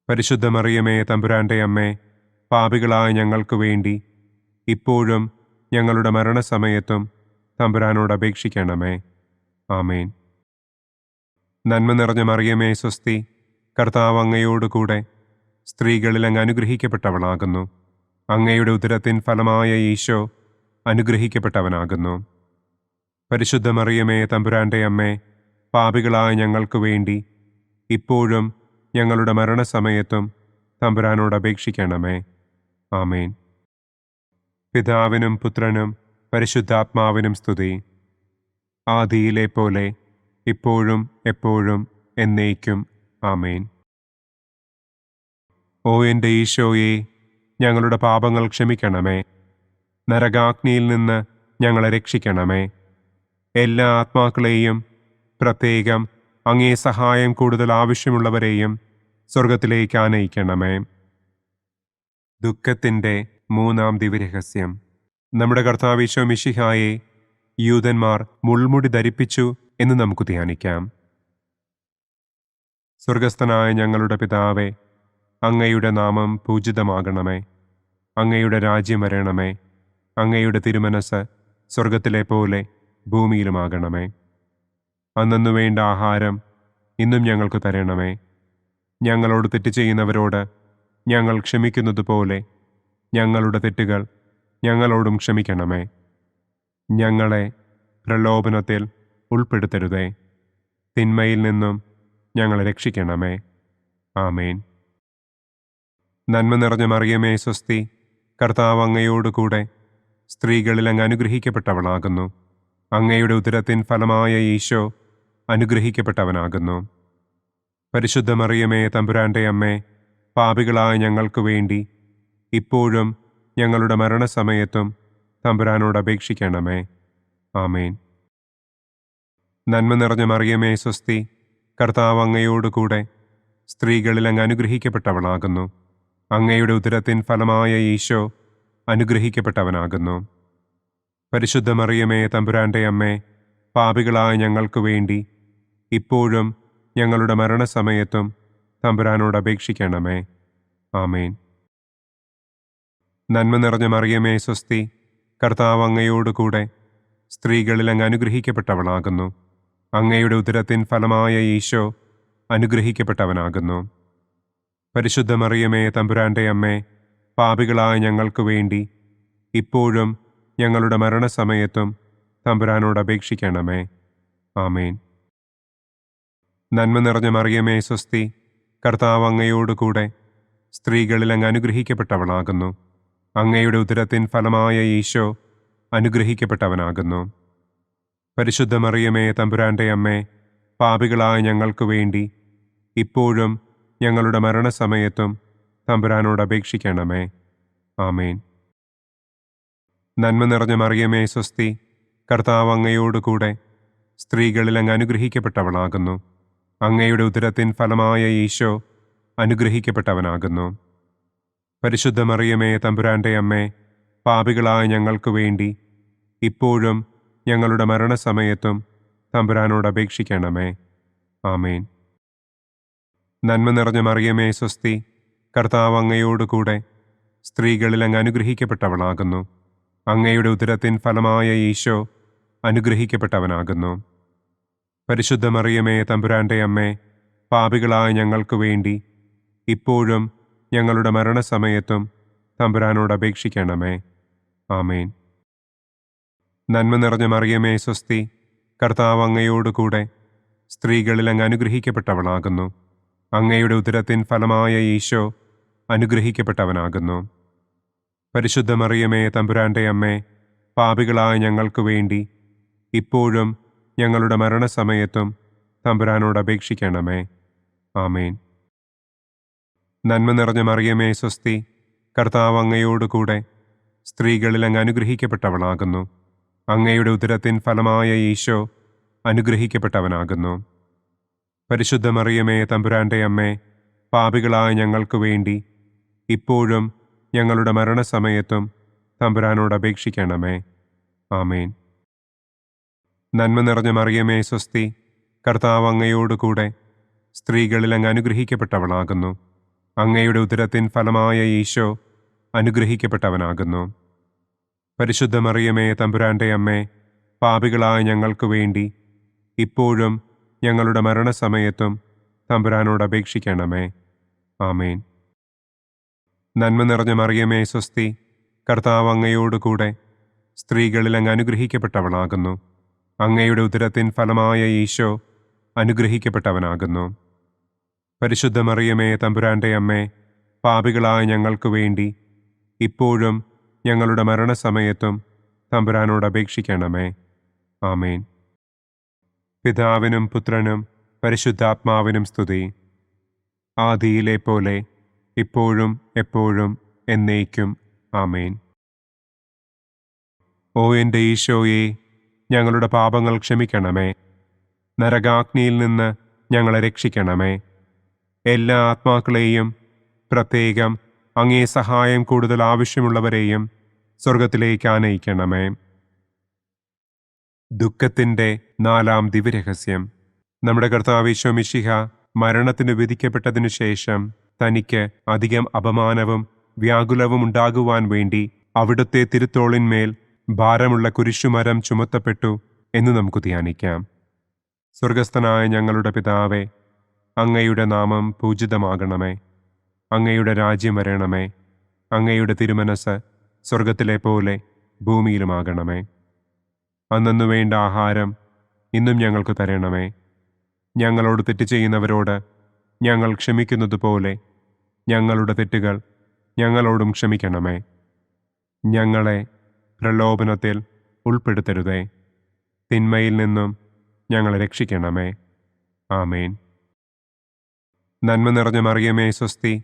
പരിശുദ്ധ മറിയമേ തമ്പുരാന്റെ അമ്മേ, പാപികളായ ഞങ്ങൾക്ക് വേണ്ടി ഇപ്പോഴും ഞങ്ങളുടെ മരണസമയത്തും തമ്പുരാനോട് അപേക്ഷിക്കണമേ. ആമേൻ. നന്മ നിറഞ്ഞ മറിയമേ സ്വസ്തി, കർത്താവ് അങ്ങയോടുകൂടെ സ്ത്രീകളിൽ അങ്ങ് അനുഗ്രഹിക്കപ്പെട്ടവളാകുന്നു. അങ്ങയുടെ ഉദരത്തിൻ ഫലമായ ഈശോ അനുഗ്രഹിക്കപ്പെട്ടവനാകുന്നു. പരിശുദ്ധ മറിയമേ തമ്പുരാന്റെ അമ്മേ, പാപികളായ ഞങ്ങൾക്ക് വേണ്ടി ഇപ്പോഴും ഞങ്ങളുടെ മരണസമയത്തും തമ്പുരാനോട് അപേക്ഷിക്കണമേ. ആമേൻ. പിതാവിനും പുത്രനും പരിശുദ്ധാത്മാവിനും സ്തുതി. ആദിയിലെ പോലെ ഇപ്പോഴും എപ്പോഴും എന്നേക്കും. ആമേൻ. ഓ എൻ്റെ ഈശോയെ, ഞങ്ങളുടെ പാപങ്ങൾ ക്ഷമിക്കണമേ. നരകാഗ്നിയിൽ നിന്ന് ഞങ്ങളെ രക്ഷിക്കണമേ. എല്ലാ ആത്മാക്കളെയും, പ്രത്യേകം അങ്ങേ സഹായം കൂടുതൽ ആവശ്യമുള്ളവരെയും സ്വർഗത്തിലേക്ക് ആനയിക്കണമേ. ദുഃഖത്തിൻ്റെ മൂന്നാം ദിവ്യരഹസ്യം. നമ്മുടെ കർത്താവ് ഈശോ മിശിഹായെ യൂദന്മാർ മുൾമുടി ധരിപ്പിച്ചു എന്ന് നമുക്ക് ധ്യാനിക്കാം. സ്വർഗസ്ഥനായ ഞങ്ങളുടെ പിതാവേ, അങ്ങയുടെ നാമം പൂജിതമാകണമേ. അങ്ങയുടെ രാജ്യം വരണമേ. അങ്ങയുടെ തിരുമനസ് സ്വർഗത്തിലെ പോലെ ഭൂമിയിലുമാകണമേ. അന്നന്നു വേണ്ട ആഹാരം ഇന്നും ഞങ്ങൾക്ക് തരണമേ. ഞങ്ങളോട് തെറ്റ് ചെയ്യുന്നവരോട് ഞങ്ങൾ ക്ഷമിക്കുന്നത് പോലെ ഞങ്ങളുടെ തെറ്റുകൾ ഞങ്ങളോടും ക്ഷമിക്കണമേ. ഞങ്ങളെ പ്രലോഭനത്തിൽ ഉൾപ്പെടുത്തരുതേ. തിന്മയിൽ നിന്നും ഞങ്ങളെ രക്ഷിക്കണമേ. ആമേൻ. നന്മ നിറഞ്ഞ മറിയമേ സ്വസ്തി, കർത്താവ് അങ്ങയോടുകൂടെ സ്ത്രീകളിൽ അങ്ങ് അനുഗ്രഹിക്കപ്പെട്ടവളാകുന്നു. അങ്ങയുടെ ഉദരത്തിൻ ഫലമായ ഈശോ അനുഗ്രഹിക്കപ്പെട്ടവനാകുന്നു. പരിശുദ്ധ മറിയമേ തമ്പുരാന്റെ അമ്മേ, പാപികളായ ഞങ്ങൾക്ക് വേണ്ടി ഇപ്പോഴും ഞങ്ങളുടെ മരണസമയത്തും തമ്പുരാനോട് അപേക്ഷിക്കണമേ. ആമേൻ. നന്മ നിറഞ്ഞ മറിയമേ സ്വസ്തി, കർത്താവ് അങ്ങയോടുകൂടെ സ്ത്രീകളിൽ അങ്ങ് അനുഗ്രഹിക്കപ്പെട്ടവളാകുന്നു. അങ്ങയുടെ ഉദരത്തിൻ ഫലമായ ഈശോ അനുഗ്രഹിക്കപ്പെട്ടവനാകുന്നു. പരിശുദ്ധ മറിയമേ തമ്പുരാന്റെ അമ്മേ, പാപികളായ ഞങ്ങൾക്ക് വേണ്ടി ഇപ്പോഴും ഞങ്ങളുടെ മരണസമയത്തും തമ്പുരാനോട് അപേക്ഷിക്കണമേ. ആമേൻ. നന്മ നിറഞ്ഞ മറിയമേ സ്വസ്തി, കർത്താവ് അങ്ങയോടുകൂടെ സ്ത്രീകളിൽ അങ്ങ് അനുഗ്രഹിക്കപ്പെട്ടവളാകുന്നു. അങ്ങയുടെ ഉദരത്തിൻ ഫലമായ ഈശോ അനുഗ്രഹിക്കപ്പെട്ടവനാകുന്നു. പരിശുദ്ധ മറിയമേ തമ്പുരാന്റെ അമ്മേ, പാപികളായ ഞങ്ങൾക്ക് വേണ്ടി ഇപ്പോഴും ഞങ്ങളുടെ മരണസമയത്തും തമ്പുരാനോട് അപേക്ഷിക്കണമേ. ആമേൻ. നന്മ നിറഞ്ഞ മറിയമേ സ്വസ്തി, കർത്താവ് അങ്ങയോടുകൂടെ സ്ത്രീകളിൽ അങ്ങ് അനുഗ്രഹിക്കപ്പെട്ടവളാകുന്നു. അങ്ങയുടെ ഉദരത്തിൻ ഫലമായ ഈശോ അനുഗ്രഹിക്കപ്പെട്ടവനാകുന്നു. പരിശുദ്ധ മറിയമേ തമ്പുരാന്റെ അമ്മേ, പാപികളായ ഞങ്ങൾക്ക് വേണ്ടി ഇപ്പോഴും ഞങ്ങളുടെ മരണസമയത്തും തമ്പുരാനോട് അപേക്ഷിക്കണമേ. ആമേൻ. നന്മ നിറഞ്ഞ മറിയമേ സ്വസ്തി, കർത്താവ് അങ്ങയോടുകൂടെ സ്ത്രീകളിൽ അങ്ങ് അനുഗ്രഹിക്കപ്പെട്ടവളാകുന്നു. അങ്ങയുടെ ഉദരത്തിൻ ഫലമായ ഈശോ അനുഗ്രഹിക്കപ്പെട്ടവനാകുന്നു. പരിശുദ്ധ മറിയമേ തമ്പുരാന്റെ അമ്മേ, പാപികളായ ഞങ്ങൾക്ക് വേണ്ടി ഇപ്പോഴും ഞങ്ങളുടെ മരണസമയത്തും തമ്പുരാനോട് അപേക്ഷിക്കണമേ. ആമേൻ. നന്മ നിറഞ്ഞ മറിയമേ സ്വസ്തി, കർത്താവ് അങ്ങയോട് കൂടെ സ്ത്രീകളിൽ അങ്ങ് അനുഗ്രഹിക്കപ്പെട്ടവളാകുന്നു. അങ്ങയുടെ ഉദരത്തിൻ ഫലമായ ഈശോ അനുഗ്രഹിക്കപ്പെട്ടവനാകുന്നു. പരിശുദ്ധ മറിയമേ തമ്പുരാന്റെ അമ്മേ, പാപികളായ ഞങ്ങൾക്ക് വേണ്ടി ഇപ്പോഴും ഞങ്ങളുടെ മരണസമയത്തും തമ്പുരാനോട് അപേക്ഷിക്കണമേ. ആമേൻ. നന്മ നിറഞ്ഞ മറിയമേ സ്വസ്തി, കർത്താവ് അങ്ങയോട് കൂടെ സ്ത്രീകളിൽ അങ്ങ് അനുഗ്രഹിക്കപ്പെട്ടവളാകുന്നു. അങ്ങയുടെ ഉദരത്തിൻ ഫലമായ ഈശോ അനുഗ്രഹിക്കപ്പെട്ടവനാകുന്നു. പരിശുദ്ധ മറിയമേ തമ്പുരാന്റെ അമ്മേ, പാപികളായ ഞങ്ങൾക്ക് വേണ്ടി ഇപ്പോഴും ഞങ്ങളുടെ മരണസമയത്തും തമ്പുരാനോട് അപേക്ഷിക്കണമേ. ആമേൻ. നന്മ നിറഞ്ഞ മറിയമേ സ്വസ്തി, കർത്താവ് അങ്ങയോട് കൂടെ സ്ത്രീകളിൽ അങ്ങ് അനുഗ്രഹിക്കപ്പെട്ടവളാകുന്നു. അങ്ങയുടെ ഉദരത്തിൻ ഫലമായ ഈശോ അനുഗ്രഹിക്കപ്പെട്ടവനാകുന്നു. പരിശുദ്ധ മറിയമേ തമ്പുരാന്റെ അമ്മേ, പാപികളായ ഞങ്ങൾക്ക് വേണ്ടി ഇപ്പോഴും ഞങ്ങളുടെ മരണസമയത്തും തമ്പുരാനോട് അപേക്ഷിക്കണമേ. ആമേൻ. നന്മ നിറഞ്ഞ മറിയമേ സ്വസ്തി, കർത്താവ് അങ്ങയോട് കൂടെ സ്ത്രീകളിൽ അങ്ങ് അനുഗ്രഹിക്കപ്പെട്ടവളാകുന്നു. അങ്ങയുടെ ഉദരത്തിൻ ഫലമായ ഈശോ അനുഗ്രഹിക്കപ്പെട്ടവനാകുന്നു. പരിശുദ്ധ മറിയമേ തമ്പുരാന്റെ അമ്മേ, പാപികളായ ഞങ്ങൾക്ക് വേണ്ടി ഇപ്പോഴും ഞങ്ങളുടെ മരണസമയത്തും തമ്പുരാനോട് അപേക്ഷിക്കണമേ. ആമേൻ. നന്മ നിറഞ്ഞ മറിയമേ സ്വസ്തി, കർത്താവ് അങ്ങയോട് കൂടെ സ്ത്രീകളിൽ അങ്ങ് അനുഗ്രഹിക്കപ്പെട്ടവളാകുന്നു. അങ്ങയുടെ ഉദരത്തിൻ ഫലമായ ഈശോ അനുഗ്രഹിക്കപ്പെട്ടവനാകുന്നു. പരിശുദ്ധ മറിയമേ തമ്പുരാന്റെ അമ്മേ, പാപികളായ ഞങ്ങൾക്ക് വേണ്ടി ഇപ്പോഴും ഞങ്ങളുടെ മരണസമയത്തും തമ്പുരാനോട് അപേക്ഷിക്കണമേ. ആമേൻ. പിതാവിനും പുത്രനും പരിശുദ്ധാത്മാവിനും സ്തുതി. ആദിയിലെ പോലെ ഇപ്പോഴും എപ്പോഴും എന്നേക്കും. ആമേൻ. ഓ എൻ്റെ ഈശോയെ, ഞങ്ങളുടെ പാപങ്ങൾ ക്ഷമിക്കണമേ. നരകാഗ്നിയിൽ നിന്ന് ഞങ്ങളെ രക്ഷിക്കണമേ. എല്ലാ ആത്മാക്കളെയും, പ്രത്യേകം അങ്ങേ സഹായം കൂടുതൽ ആവശ്യമുള്ളവരെയും സ്വർഗത്തിലേക്ക് ആനയിക്കണമേ. ദുഃഖത്തിൻ്റെ 4-ാം ദിവ്യരഹസ്യം. നമ്മുടെ കർത്താവ് ഈശോ മിശിഹ മരണത്തിന് വിധിക്കപ്പെട്ടതിനു ശേഷം തനിക്ക് അധികം അപമാനവും വ്യാകുലവും ഉണ്ടാകുവാൻ വേണ്ടി അവിടുത്തെ തിരുത്തോളിന്മേൽ ഭാരമുള്ള കുരിശുമരം ചുമത്തപ്പെട്ടു എന്ന് നമുക്ക് ധ്യാനിക്കാം. സ്വർഗസ്ഥനായ ഞങ്ങളുടെ പിതാവേ, അങ്ങയുടെ നാമം പൂജിതമാകണമേ. അങ്ങയുടെ രാജ്യം വരണമേ. അങ്ങയുടെ തിരുമനസ് സ്വർഗത്തിലെ പോലെ ഭൂമിയിലുമാകണമേ. അന്നന്നു വേണ്ട ആഹാരം ഇന്നും ഞങ്ങൾക്ക് തരണമേ. ഞങ്ങളോട് തെറ്റ് ചെയ്യുന്നവരോട് ഞങ്ങൾ ക്ഷമിക്കുന്നത് പോലെ ഞങ്ങളുടെ തെറ്റുകൾ ഞങ്ങളോടും ക്ഷമിക്കണമേ. ഞങ്ങളെ പ്രലോഭനത്തിൽ ഉൾപ്പെടുത്തരുതേ. തിന്മയിൽ നിന്നും ഞങ്ങളെ രക്ഷിക്കണമേ. ആമേൻ. നന്മ നിറഞ്ഞ മറിയമേ സ്വസ്തി,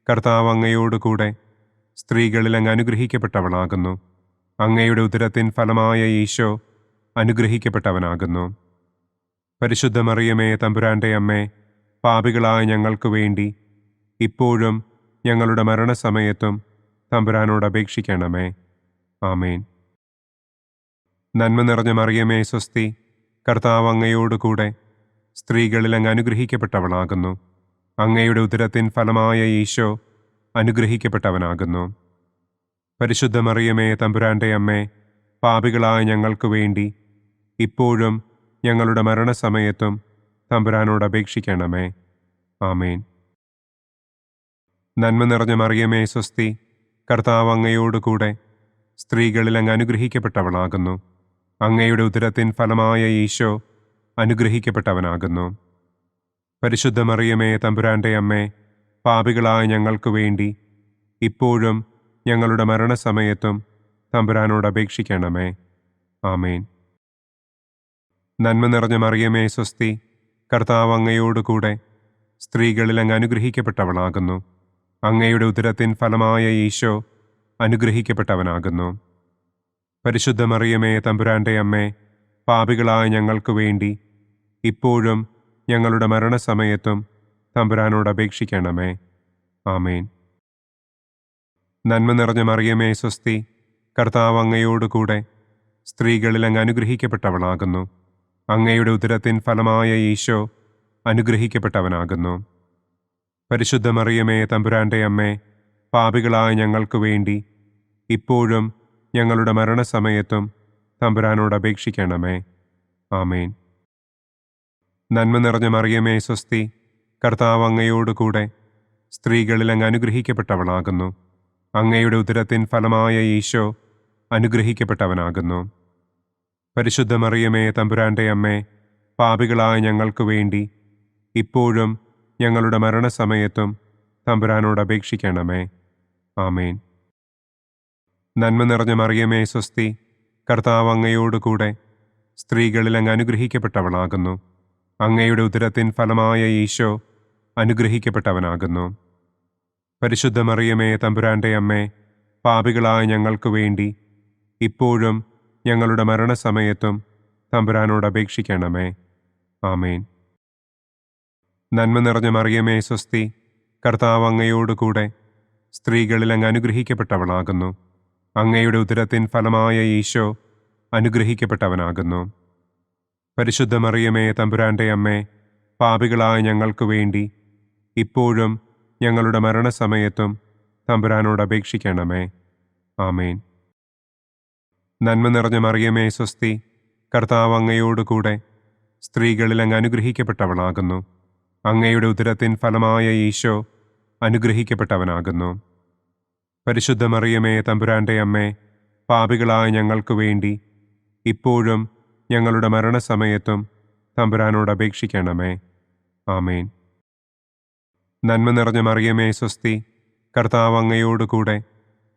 കർത്താവ് അങ്ങയോട് കൂടെ സ്ത്രീകളിൽ അങ്ങ് അനുഗ്രഹിക്കപ്പെട്ടവളാകുന്നു. അങ്ങയുടെ ഉദരത്തിൻ ഫലമായ ഈശോ അനുഗ്രഹിക്കപ്പെട്ടവനാകുന്നു. പരിശുദ്ധ മറിയമേ തമ്പുരാന്റെ അമ്മേ, പാപികളായ ഞങ്ങൾക്ക് വേണ്ടി ഇപ്പോഴും ഞങ്ങളുടെ മരണസമയത്തും തമ്പുരാനോട് അപേക്ഷിക്കണമേ. ആമേൻ. നന്മ നിറഞ്ഞ മറിയമേ സ്വസ്തി, കർത്താവ് അങ്ങയോട് കൂടെ സ്ത്രീകളിൽ അങ്ങ് അനുഗ്രഹിക്കപ്പെട്ടവളാകുന്നു. അങ്ങയുടെ ഉദരത്തിൻ ഫലമായ ഈശോ അനുഗ്രഹിക്കപ്പെട്ടവനാകുന്നു. പരിശുദ്ധ മറിയമേ തമ്പുരാന്റെ അമ്മേ, പാപികളായ ഞങ്ങൾക്ക് വേണ്ടി ഇപ്പോഴും ഞങ്ങളുടെ മരണസമയത്തും തമ്പുരാനോട് അപേക്ഷിക്കണമേ. ആമേൻ. നന്മ നിറഞ്ഞ മറിയമേ സ്വസ്തി, കർത്താവ് അങ്ങയോട് കൂടെ സ്ത്രീകളിൽ അങ്ങ് അനുഗ്രഹിക്കപ്പെട്ടവളാകുന്നു. അങ്ങയുടെ ഉദരത്തിൻ ഫലമായ ഈശോ അനുഗ്രഹിക്കപ്പെട്ടവനാകുന്നു. പരിശുദ്ധ മറിയമേ തമ്പുരാന്റെ അമ്മേ, പാപികളായ ഞങ്ങൾക്ക് വേണ്ടി ഇപ്പോഴും ഞങ്ങളുടെ മരണസമയത്തും തമ്പുരാനോട് അപേക്ഷിക്കണമേ. ആമേൻ. നന്മ നിറഞ്ഞ മറിയമേ സ്വസ്തി, കർത്താവ് അങ്ങയോട് കൂടെ സ്ത്രീകളിൽ അങ്ങ് അനുഗ്രഹിക്കപ്പെട്ടവളാകുന്നു. അങ്ങയുടെ ഉദരത്തിൻ ഫലമായ ഈശോ അനുഗ്രഹിക്കപ്പെട്ടവനാകുന്നു. പരിശുദ്ധ മറിയമേ തമ്പുരാന്റെ അമ്മേ, പാപികളായ ഞങ്ങൾക്ക് വേണ്ടി ഇപ്പോഴും ഞങ്ങളുടെ മരണസമയത്തും തമ്പുരാനോട് അപേക്ഷിക്കണമേ. ആമേൻ. നന്മ നിറഞ്ഞ മറിയമേ സ്വസ്തി, കർത്താവ് അങ്ങയോട് കൂടെ സ്ത്രീകളിൽ അങ്ങ് അനുഗ്രഹിക്കപ്പെട്ടവളാകുന്നു. അങ്ങയുടെ ഉദരത്തിൻ ഫലമായ ഈശോ അനുഗ്രഹിക്കപ്പെട്ടവനാകുന്നു. പരിശുദ്ധ മറിയമേ, തമ്പുരാന്റെ അമ്മേ, പാപികളായ ഞങ്ങൾക്ക് വേണ്ടി ഇപ്പോഴും ഞങ്ങളുടെ മരണസമയത്തും തമ്പുരാനോട് അപേക്ഷിക്കണമേ. ആമേൻ. നന്മ നിറഞ്ഞ മറിയമേ, സ്വസ്തി. കർത്താവ് അങ്ങയോടുകൂടെ സ്ത്രീകളിൽ അങ്ങ് അനുഗ്രഹിക്കപ്പെട്ടവളാകുന്നു. അങ്ങയുടെ ഉദരത്തിൻ ഫലമായ ഈശോ അനുഗ്രഹിക്കപ്പെട്ടവനാകുന്നു. പരിശുദ്ധ മറിയമേ, തമ്പുരാന്റെ അമ്മേ, പാപികളായ ഞങ്ങൾക്ക് വേണ്ടി ഇപ്പോഴും ഞങ്ങളുടെ മരണസമയത്തും തമ്പുരാനോട് അപേക്ഷിക്കണമേ. ആമേൻ. നന്മ നിറഞ്ഞ മറിയമേ, സ്വസ്തി. കർത്താവ് അങ്ങയോടുകൂടെ സ്ത്രീകളിൽ അങ്ങ് അനുഗ്രഹിക്കപ്പെട്ടവളാകുന്നു. അങ്ങയുടെ ഉദരത്തിൻ ഫലമായ ഈശോ അനുഗ്രഹിക്കപ്പെട്ടവനാകുന്നു. പരിശുദ്ധ മറിയമേ, തമ്പുരാന്റെ അമ്മേ, പാപികളായ ഞങ്ങൾക്ക് വേണ്ടി ഇപ്പോഴും ഞങ്ങളുടെ മരണസമയത്തും തമ്പുരാനോട് അപേക്ഷിക്കണമേ. ആമേൻ. നന്മ നിറഞ്ഞ മറിയമേ, സ്വസ്തി. കർത്താവ് അങ്ങയോടുകൂടെ സ്ത്രീകളിൽ അങ്ങ് അനുഗ്രഹിക്കപ്പെട്ടവളാകുന്നു. അങ്ങയുടെ ഉദരത്തിൻ ഫലമായ ഈശോ അനുഗ്രഹിക്കപ്പെട്ടവനാകുന്നു. പരിശുദ്ധ മറിയമേ, തമ്പുരാന്റെ അമ്മേ, പാപികളായ ഞങ്ങൾക്ക് വേണ്ടി ഇപ്പോഴും ഞങ്ങളുടെ മരണസമയത്തും തമ്പുരാനോട് അപേക്ഷിക്കണമേ. ആമേൻ. നന്മ നിറഞ്ഞ മറിയമേ, സ്വസ്തി. കർത്താവ് അങ്ങയോടുകൂടെ സ്ത്രീകളിൽ അങ്ങ് അനുഗ്രഹിക്കപ്പെട്ടവളാകുന്നു. അങ്ങയുടെ ഉദരത്തിൻ ഫലമായ ഈശോ അനുഗ്രഹിക്കപ്പെട്ടവനാകുന്നു. പരിശുദ്ധ മറിയമേ, തമ്പുരാന്റെ അമ്മേ, പാപികളായ ഞങ്ങൾക്ക് വേണ്ടി ഇപ്പോഴും ഞങ്ങളുടെ മരണസമയത്തും തമ്പുരാനോട് അപേക്ഷിക്കണമേ. ആമേൻ. നന്മ നിറഞ്ഞ മറിയമേ, സ്വസ്തി. കർത്താവ് അങ്ങയോടുകൂടെ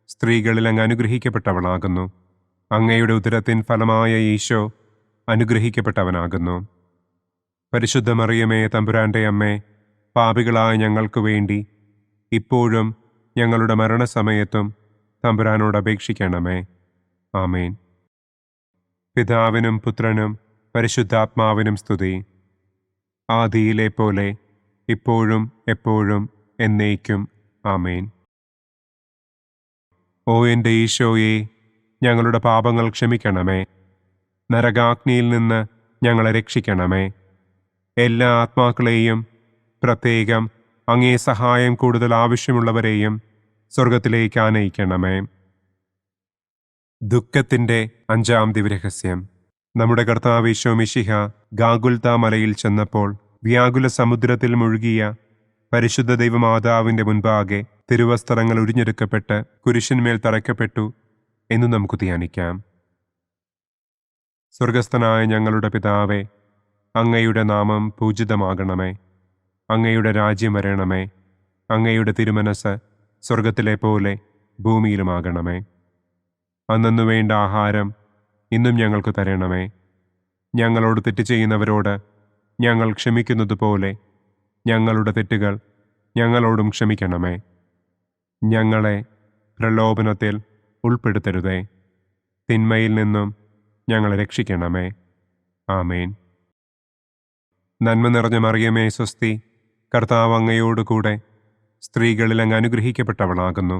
സ്ത്രീകളിൽ അങ്ങ് അനുഗ്രഹിക്കപ്പെട്ടവളാകുന്നു. അങ്ങയുടെ ഉദരത്തിൻ ഫലമായ ഈശോ അനുഗ്രഹിക്കപ്പെട്ടവനാകുന്നു. പരിശുദ്ധ മറിയമേ, തമ്പുരാന്റെ അമ്മേ, പാപികളായ ഞങ്ങൾക്ക് വേണ്ടി ഇപ്പോഴും ഞങ്ങളുടെ മരണസമയത്തും തമ്പുരാനോട് അപേക്ഷിക്കണമേ. ആമേൻ. പിതാവിനും പുത്രനും പരിശുദ്ധാത്മാവിനും സ്തുതി. ആദിയിലെ പോലെ ഇപ്പോഴും എപ്പോഴും എന്നേക്കും. ആമേൻ. ഓ എൻ്റെ ഈശോയെ, ഞങ്ങളുടെ പാപങ്ങൾ ക്ഷമിക്കണമേ. നരകാഗ്നിയിൽ നിന്ന് ഞങ്ങളെ രക്ഷിക്കണമേ. എല്ലാ ആത്മാക്കളെയും, പ്രത്യേകം അങ്ങേ സഹായം കൂടുതൽ ആവശ്യമുള്ളവരെയും സ്വർഗത്തിലേക്ക് ആനയിക്കണമേ. ദുഃഖത്തിൻ്റെ 5-ാം ദിവ്യരഹസ്യം. നമ്മുടെ കർത്താവ് ഈശോ മിശിഹ ഗാഗുൽത്ത മലയിൽ ചെന്നപ്പോൾ വ്യാകുല സമുദ്രത്തിൽ മുഴുകിയ പരിശുദ്ധ ദൈവമാതാവിൻ്റെ മുൻപാകെ തിരുവസ്ത്രങ്ങൾ ഉരിഞ്ഞെടുക്കപ്പെട്ട് കുരിശിന്മേൽ തറയ്ക്കപ്പെട്ടു എന്ന് നമുക്ക് ധ്യാനിക്കാം. സ്വർഗസ്ഥനായ ഞങ്ങളുടെ പിതാവേ, അങ്ങയുടെ നാമം പൂജിതമാകണമേ. അങ്ങയുടെ രാജ്യം വരണമേ. അങ്ങയുടെ തിരുമനസ് സ്വർഗത്തിലെ പോലെ ഭൂമിയിലുമാകണമേ. അന്നന്നു വേണ്ട ആഹാരം ഇന്നും ഞങ്ങൾക്ക് തരണമേ. ഞങ്ങളോട് തെറ്റ് ചെയ്യുന്നവരോട് ഞങ്ങൾ ക്ഷമിക്കുന്നത് പോലെ ഞങ്ങളുടെ തെറ്റുകൾ ഞങ്ങളോടും ക്ഷമിക്കണമേ. ഞങ്ങളെ പ്രലോഭനത്തിൽ ഉൾപ്പെടുത്തരുതേ. തിന്മയിൽ നിന്നും ഞങ്ങളെ രക്ഷിക്കണമേ. ആമേൻ. നന്മ നിറഞ്ഞ മറിയമേ, സ്വസ്തി. കർത്താവ് അങ്ങയോടുകൂടെ സ്ത്രീകളിൽ അങ്ങ് അനുഗ്രഹിക്കപ്പെട്ടവളാകുന്നു.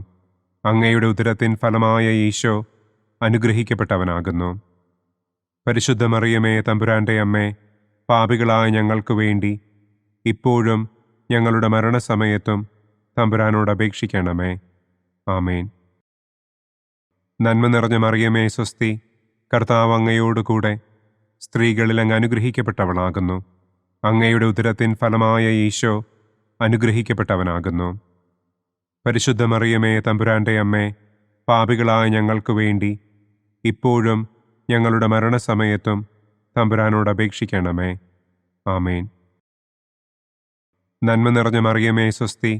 അങ്ങയുടെ ഉദരത്തിൻ ഫലമായ ഈശോ അനുഗ്രഹിക്കപ്പെട്ടവനാകുന്നു. പരിശുദ്ധ മറിയമേ, തമ്പുരാന്റെ അമ്മേ, പാപികളായ ഞങ്ങൾക്ക് വേണ്ടി ഇപ്പോഴും ഞങ്ങളുടെ മരണസമയത്തും തമ്പുരാനോട് അപേക്ഷിക്കണമേ. ആമേൻ. നന്മ നിറഞ്ഞ മറിയമേ, സ്വസ്തി. കർത്താവ് അങ്ങയോടുകൂടെ സ്ത്രീകളിൽ അങ്ങ് അനുഗ്രഹിക്കപ്പെട്ടവളാകുന്നു. അങ്ങയുടെ ഉദരത്തിൻ ഫലമായ ഈശോ അനുഗ്രഹിക്കപ്പെട്ടവനാകുന്നു. പരിശുദ്ധ മറിയമേ, തമ്പുരാന്റെ അമ്മേ, പാപികളായ ഞങ്ങൾക്ക് വേണ്ടി ഇപ്പോഴും ഞങ്ങളുടെ മരണസമയത്തും തമ്പുരാനോട് അപേക്ഷിക്കണമേ. ആമേൻ. നന്മ നിറഞ്ഞ മറിയമേ, സ്വസ്തി.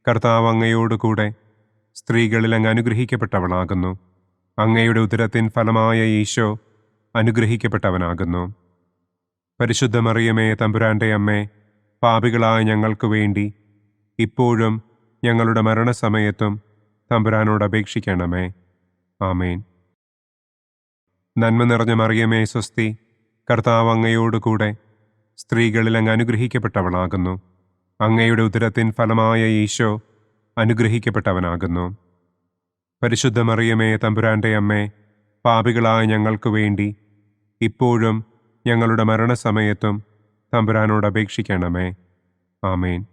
കർത്താവ് അങ്ങയോടുകൂടെ സ്ത്രീകളിൽ അങ്ങ് അനുഗ്രഹിക്കപ്പെട്ടവളാകുന്നു. അങ്ങയുടെ ഉദരത്തിൻ ഫലമായ ഈശോ അനുഗ്രഹിക്കപ്പെട്ടവനാകുന്നു. പരിശുദ്ധ മറിയമേ, തമ്പുരാന്റെ അമ്മേ, പാപികളായ ഞങ്ങൾക്ക് വേണ്ടി ഇപ്പോഴും ഞങ്ങളുടെ മരണസമയത്തും തമ്പുരാനോട് അപേക്ഷിക്കണമേ. ആമേൻ. നന്മ നിറഞ്ഞ മറിയമേ, സ്വസ്തി. കർത്താവ് അങ്ങയോടുകൂടെ സ്ത്രീകളിൽ അങ്ങ് അനുഗ്രഹിക്കപ്പെട്ടവളാകുന്നു. അങ്ങയുടെ ഉദരത്തിൻ ഫലമായ ഈശോ അനുഗ്രഹിക്കപ്പെട്ടവനാകുന്നു. പരിശുദ്ധ മറിയമേ, തമ്പുരാന്റെ അമ്മേ, പാപികളായ ഞങ്ങൾക്ക് വേണ്ടി ഇപ്പോഴും ഞങ്ങളുടെ മരണസമയത്തും തമ്പുരാനോട് അപേക്ഷിക്കണമേ. ആമേൻ.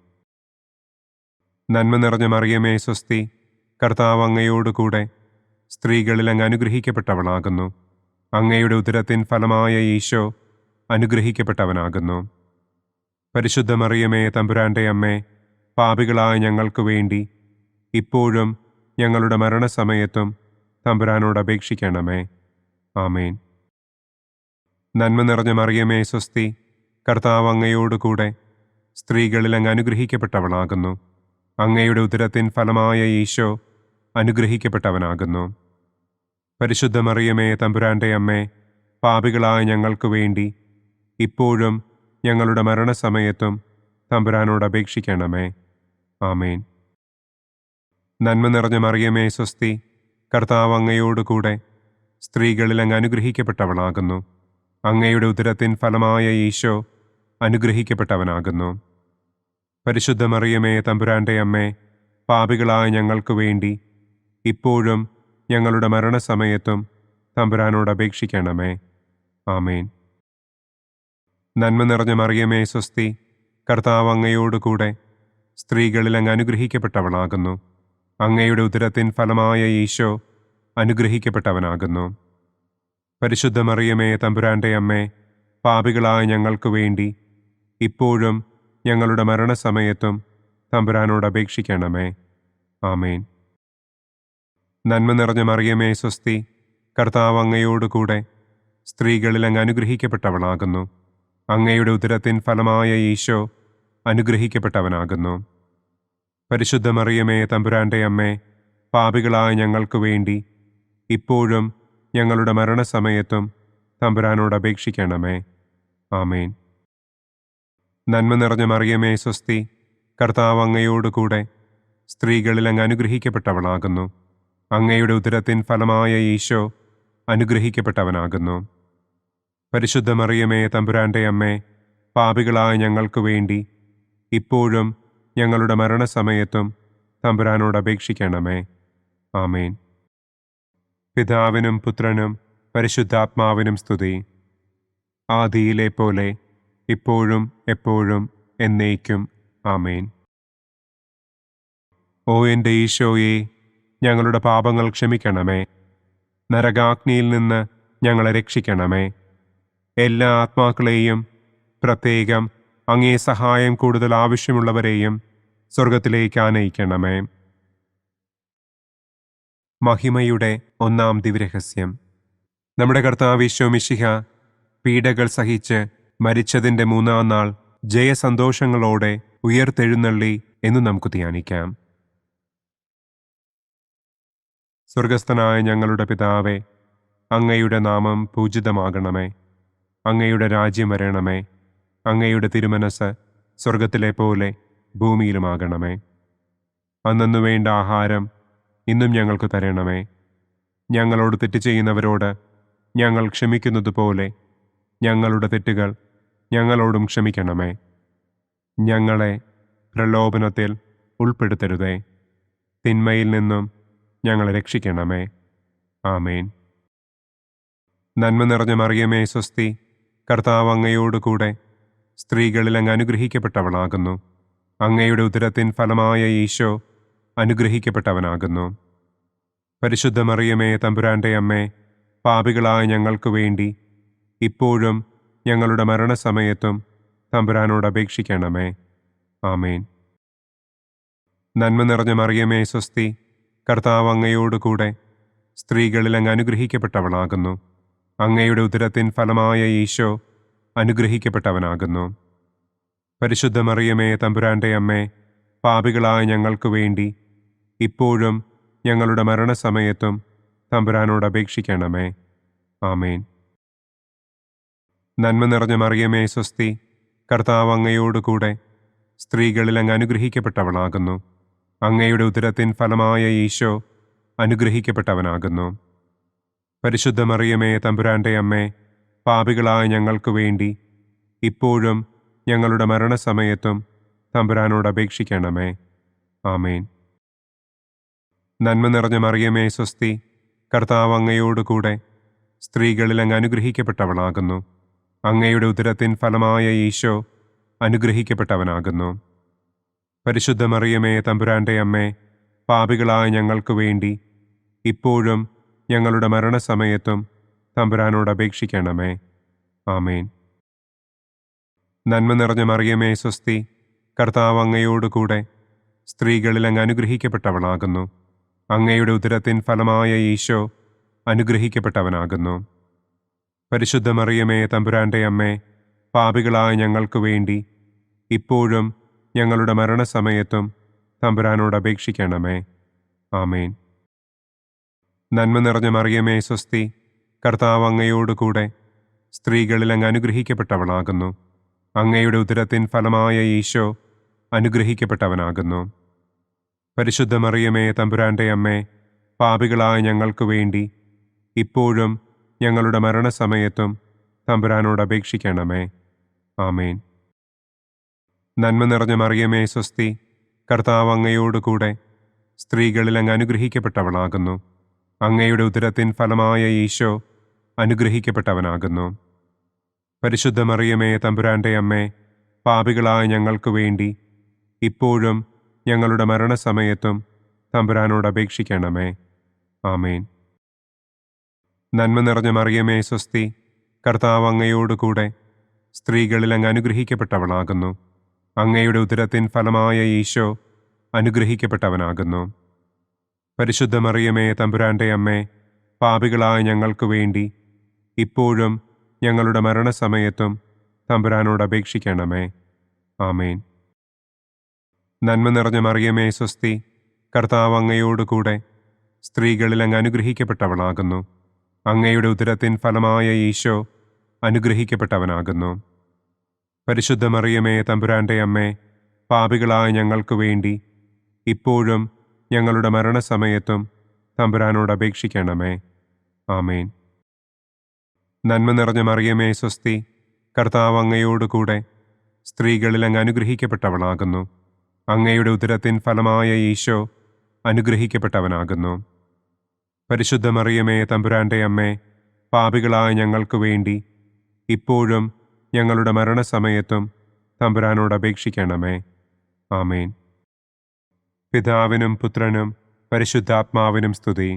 നന്മ നിറഞ്ഞ മറിയമേ സ്വസ്തി, കർത്താവ് അങ്ങയോടുകൂടെ സ്ത്രീകളിൽ അങ്ങ് അനുഗ്രഹിക്കപ്പെട്ടവളാകുന്നു. അങ്ങയുടെ ഉദരത്തിൻ ഫലമായ ഈശോ അനുഗ്രഹിക്കപ്പെട്ടവനാകുന്നു. പരിശുദ്ധ മറിയമേ തമ്പുരാന്റെ അമ്മേ, പാപികളായ ഞങ്ങൾക്ക് വേണ്ടി ഇപ്പോഴും ഞങ്ങളുടെ മരണസമയത്തും തമ്പുരാനോട് അപേക്ഷിക്കണമേ. ആമേൻ. നന്മ നിറഞ്ഞ മറിയമേ സ്വസ്തി, കർത്താവ് അങ്ങയോടുകൂടെ സ്ത്രീകളിൽ അങ്ങ് അനുഗ്രഹിക്കപ്പെട്ടവളാകുന്നു. അങ്ങയുടെ ഉദരത്തിൻ ഫലമായ ഈശോ അനുഗ്രഹിക്കപ്പെട്ടവനാകുന്നു. പരിശുദ്ധ മറിയമേ തമ്പുരാന്റെ അമ്മേ, പാപികളായ ഞങ്ങൾക്ക് വേണ്ടി ഇപ്പോഴും ഞങ്ങളുടെ മരണസമയത്തും തമ്പുരാനോട് അപേക്ഷിക്കണമേ. ആമേൻ. നന്മ നിറഞ്ഞ മറിയമേ സ്വസ്തി, കർത്താവ് അങ്ങയോടുകൂടെ സ്ത്രീകളിൽ അങ്ങ് അനുഗ്രഹിക്കപ്പെട്ടവളാകുന്നു. അങ്ങയുടെ ഉദരത്തിൻ ഫലമായ ഈശോ അനുഗ്രഹിക്കപ്പെട്ടവനാകുന്നു. പരിശുദ്ധ മറിയമേ തമ്പുരാന്റെ അമ്മേ, പാപികളായ ഞങ്ങൾക്ക് വേണ്ടി ഇപ്പോഴും ഞങ്ങളുടെ മരണസമയത്തും തമ്പുരാനോട് അപേക്ഷിക്കണമേ. ആമേൻ. നന്മ നിറഞ്ഞ മറിയമേ സ്വസ്തി, കർത്താവ് അങ്ങയോടുകൂടെ സ്ത്രീകളിൽ അങ്ങ് അനുഗ്രഹിക്കപ്പെട്ടവളാകുന്നു. അങ്ങയുടെ ഉദരത്തിൻ ഫലമായ ഈശോ അനുഗ്രഹിക്കപ്പെട്ടവനാകുന്നു. പരിശുദ്ധ മറിയമേ തമ്പുരാന്റെ അമ്മേ, പാപികളായ ഞങ്ങൾക്ക് വേണ്ടി ഇപ്പോഴും ഞങ്ങളുടെ മരണസമയത്തും തമ്പുരാനോട് അപേക്ഷിക്കണമേ. ആമേൻ. നന്മ നിറഞ്ഞ മറിയമേ സ്വസ്തി, കർത്താവ് അങ്ങയോടുകൂടെ സ്ത്രീകളിൽ അങ്ങ് അനുഗ്രഹിക്കപ്പെട്ടവളാകുന്നു. അങ്ങയുടെ ഉദരത്തിൻ ഫലമായ ഈശോ അനുഗ്രഹിക്കപ്പെട്ടവനാകുന്നു. പരിശുദ്ധ മറിയമേ തമ്പുരാന്റെ അമ്മേ, പാപികളായ ഞങ്ങൾക്ക് വേണ്ടി ഇപ്പോഴും ഞങ്ങളുടെ മരണസമയത്തും തമ്പുരാനോട് അപേക്ഷിക്കണമേ. ആമേൻ. നന്മ നിറഞ്ഞ മറിയമേ സ്വസ്തി, കർത്താവ് അങ്ങയോടുകൂടെ സ്ത്രീകളിൽ അങ്ങ് അനുഗ്രഹിക്കപ്പെട്ടവളാകുന്നു. അങ്ങയുടെ ഉദരത്തിൻ ഫലമായ ഈശോ അനുഗ്രഹിക്കപ്പെട്ടവനാകുന്നു. പരിശുദ്ധ മറിയമേ തമ്പുരാന്റെ അമ്മേ, പാപികളായ ഞങ്ങൾക്ക് വേണ്ടി ഇപ്പോഴും ഞങ്ങളുടെ മരണസമയത്തും തമ്പുരാനോട് അപേക്ഷിക്കണമേ. ആമേൻ. പിതാവിനും പുത്രനും പരിശുദ്ധാത്മാവിനും സ്തുതി. ആദിയിലെ പോലെ ഇപ്പോഴും എപ്പോഴും എന്നേക്കും. ആമേൻ. ഓ എൻ്റെ ഈശോയെ, ഞങ്ങളുടെ പാപങ്ങൾ ക്ഷമിക്കണമേ. നരകാഗ്നിയിൽ നിന്ന് ഞങ്ങളെ രക്ഷിക്കണമേ. എല്ലാ ആത്മാക്കളെയും, പ്രത്യേകം അങ്ങേ സഹായം കൂടുതൽ ആവശ്യമുള്ളവരെയും സ്വർഗത്തിലേക്ക് ആനയിക്കണമേ. മഹിമയുടെ ഒന്നാം ദിവ്യരഹസ്യം. നമ്മുടെ കർത്താവ് ഈശോ മിശിഹ പീഡകൾ സഹിച്ച് മരിച്ചതിൻ്റെ മൂന്നാം നാൾ ജയസന്തോഷങ്ങളോടെ ഉയർത്തെഴുന്നള്ളി എന്ന് നമുക്ക് ധ്യാനിക്കാം. സ്വർഗസ്ഥനായ ഞങ്ങളുടെ പിതാവേ, അങ്ങയുടെ നാമം പൂജിതമാകണമേ. അങ്ങയുടെ രാജ്യം വരണമേ. അങ്ങയുടെ തിരുമനസ് സ്വർഗത്തിലെ പോലെ ഭൂമിയിലുമാകണമേ. അന്നന്നു വേണ്ട ആഹാരം ഇന്നും ഞങ്ങൾക്ക് തരണമേ. ഞങ്ങളോട് തെറ്റ് ചെയ്യുന്നവരോട് ഞങ്ങൾ ക്ഷമിക്കുന്നത് പോലെ ഞങ്ങളുടെ തെറ്റുകൾ ഞങ്ങളോടും ക്ഷമിക്കണമേ. ഞങ്ങളെ പ്രലോഭനത്തിൽ ഉൾപ്പെടുത്തരുതേ. തിന്മയിൽ നിന്നും ഞങ്ങളെ രക്ഷിക്കണമേ. ആമേൻ. നന്മ നിറഞ്ഞ മറിയമേ സ്വസ്തി, കർത്താവ് അങ്ങയോടുകൂടെ സ്ത്രീകളിൽ അങ്ങ് അനുഗ്രഹിക്കപ്പെട്ടവളാകുന്നു. അങ്ങയുടെ ഉദരത്തിൻ ഫലമായ ഈശോ അനുഗ്രഹിക്കപ്പെട്ടവനാകുന്നു. പരിശുദ്ധ മറിയമേ തമ്പുരാന്റെ അമ്മേ, പാപികളായ ഞങ്ങൾക്ക് വേണ്ടി ഇപ്പോഴും ഞങ്ങളുടെ മരണസമയത്തും തമ്പുരാനോട് അപേക്ഷിക്കണമേ. ആമേൻ. നന്മ നിറഞ്ഞ മറിയമേ സ്വസ്തി, കർത്താവ് അങ്ങയോടുകൂടെ സ്ത്രീകളിൽ അങ്ങ് അനുഗ്രഹിക്കപ്പെട്ടവളാകുന്നു. അങ്ങയുടെ ഉദരത്തിൻ ഫലമായ ഈശോ അനുഗ്രഹിക്കപ്പെട്ടവനാകുന്നു. പരിശുദ്ധ മറിയമേ തമ്പുരാന്റെ അമ്മേ, പാപികളായ ഞങ്ങൾക്ക് വേണ്ടി ഇപ്പോഴും ഞങ്ങളുടെ മരണസമയത്തും തമ്പുരാനോട് അപേക്ഷിക്കണമേ. ആമേൻ. നന്മ നിറഞ്ഞ മറിയമേ സ്വസ്തി, കർത്താവ് അങ്ങയോടുകൂടെ സ്ത്രീകളിൽ അങ്ങ് അനുഗ്രഹിക്കപ്പെട്ടവളാകുന്നു. അങ്ങയുടെ ഉദരത്തിൻ ഫലമായ ഈശോ അനുഗ്രഹിക്കപ്പെട്ടവനാകുന്നു. പരിശുദ്ധ മറിയമേ തമ്പുരാന്റെ അമ്മേ, പാപികളായ ഞങ്ങൾക്ക് വേണ്ടി ഇപ്പോഴും ഞങ്ങളുടെ മരണസമയത്തും തമ്പുരാനോട് അപേക്ഷിക്കണമേ. ആമേൻ. നന്മ നിറഞ്ഞ മറിയമേ സ്വസ്തി, കർത്താവ് അങ്ങയോടുകൂടെ സ്ത്രീകളിൽ അങ്ങ് അനുഗ്രഹിക്കപ്പെട്ടവളാകുന്നു. അങ്ങയുടെ ഉദരത്തിൻ ഫലമായ ഈശോ അനുഗ്രഹിക്കപ്പെട്ടവനാകുന്നു. പരിശുദ്ധ മറിയമേ, തമ്പുരാന്റെ അമ്മേ, പാപികളായ ഞങ്ങൾക്ക് വേണ്ടി ഇപ്പോഴും ഞങ്ങളുടെ മരണസമയത്തും തമ്പുരാനോട് അപേക്ഷിക്കണമേ. ആമേൻ. നന്മ നിറഞ്ഞ മറിയമേ, സ്വസ്തി. കർത്താവ് അങ്ങയോടുകൂടെ സ്ത്രീകളിൽ അങ്ങ് അനുഗ്രഹിക്കപ്പെട്ടവളാകുന്നു. അങ്ങയുടെ ഉദരത്തിൻ ഫലമായ ഈശോ അനുഗ്രഹിക്കപ്പെട്ടവനാകുന്നു. പരിശുദ്ധ മറിയമേ, തമ്പുരാന്റെ അമ്മേ, പാപികളായ ഞങ്ങൾക്ക് വേണ്ടി ഇപ്പോഴും ഞങ്ങളുടെ മരണസമയത്തും തമ്പുരാനോട് അപേക്ഷിക്കണമേ. ആമേൻ. നന്മ നിറഞ്ഞ മറിയമേ, സ്വസ്തി. കർത്താവ് അങ്ങയോടുകൂടെ സ്ത്രീകളിൽ അങ്ങ് അനുഗ്രഹിക്കപ്പെട്ടവളാകുന്നു. അങ്ങയുടെ ഉദരത്തിൻ ഫലമായ ഈശോ അനുഗ്രഹിക്കപ്പെട്ടവനാകുന്നു. പരിശുദ്ധ മറിയമേ, തമ്പുരാന്റെ അമ്മേ, പാപികളായ ഞങ്ങൾക്ക് വേണ്ടി ഇപ്പോഴും ഞങ്ങളുടെ മരണസമയത്തും തമ്പുരാനോട് അപേക്ഷിക്കണമേ. ആമേൻ. നന്മ നിറഞ്ഞ മറിയമേ, സ്വസ്തി. കർത്താവ് അങ്ങയോടുകൂടെ സ്ത്രീകളിൽ അങ്ങ് അനുഗ്രഹിക്കപ്പെട്ടവളാകുന്നു. അങ്ങയുടെ ഉദരത്തിൻ ഫലമായ ഈശോ അനുഗ്രഹിക്കപ്പെട്ടവനാകുന്നു. പരിശുദ്ധ മറിയമേ, തമ്പുരാന്റെ അമ്മേ, പാപികളായ ഞങ്ങൾക്ക് വേണ്ടി ഇപ്പോഴും ഞങ്ങളുടെ മരണസമയത്തും തമ്പുരാനോട് അപേക്ഷിക്കണമേ. ആമേൻ. നന്മ നിറഞ്ഞ മറിയമേ, സ്വസ്തി. കർത്താവ് അങ്ങയോടുകൂടെ സ്ത്രീകളിൽ അങ്ങ് അനുഗ്രഹിക്കപ്പെട്ടവളാകുന്നു. അങ്ങയുടെ ഉദരത്തിൻ ഫലമായ ഈശോ അനുഗ്രഹിക്കപ്പെട്ടവനാകുന്നു. പരിശുദ്ധ മറിയമേ, തമ്പുരാന്റെ അമ്മേ, പാപികളായ ഞങ്ങൾക്ക് വേണ്ടി ഇപ്പോഴും ഞങ്ങളുടെ മരണസമയത്തും തമ്പുരാനോട് അപേക്ഷിക്കണമേ. ആമേൻ. നന്മ നിറഞ്ഞ മറിയമേ, സ്വസ്തി. കർത്താവ് അങ്ങയോടുകൂടെ സ്ത്രീകളിൽ അങ്ങ് അനുഗ്രഹിക്കപ്പെട്ടവളാകുന്നു. അങ്ങയുടെ ഉദരത്തിൻ ഫലമായ ഈശോ അനുഗ്രഹിക്കപ്പെട്ടവനാകുന്നു. പരിശുദ്ധ മറിയമേ, തമ്പുരാന്റെ അമ്മേ, പാപികളായ ഞങ്ങൾക്ക് വേണ്ടി ഇപ്പോഴും ഞങ്ങളുടെ മരണസമയത്തും തമ്പുരാനോട് അപേക്ഷിക്കണമേ. ആമേൻ. നന്മ നിറഞ്ഞ മറിയമേ, സ്വസ്തി. കർത്താവ് അങ്ങയോടുകൂടെ സ്ത്രീകളിൽ അങ്ങ് അനുഗ്രഹിക്കപ്പെട്ടവളാകുന്നു. അങ്ങയുടെ ഉദരത്തിൻ ഫലമായ ഈശോ അനുഗ്രഹിക്കപ്പെട്ടവനാകുന്നു. പരിശുദ്ധ മറിയമേ, തമ്പുരാന്റെ അമ്മേ, പാപികളായ ഞങ്ങൾക്ക് വേണ്ടി ഇപ്പോഴും ഞങ്ങളുടെ മരണസമയത്തും തമ്പുരാനോട് അപേക്ഷിക്കണമേ. ആമേൻ. പിതാവിനും പുത്രനും പരിശുദ്ധാത്മാവിനും സ്തുതി.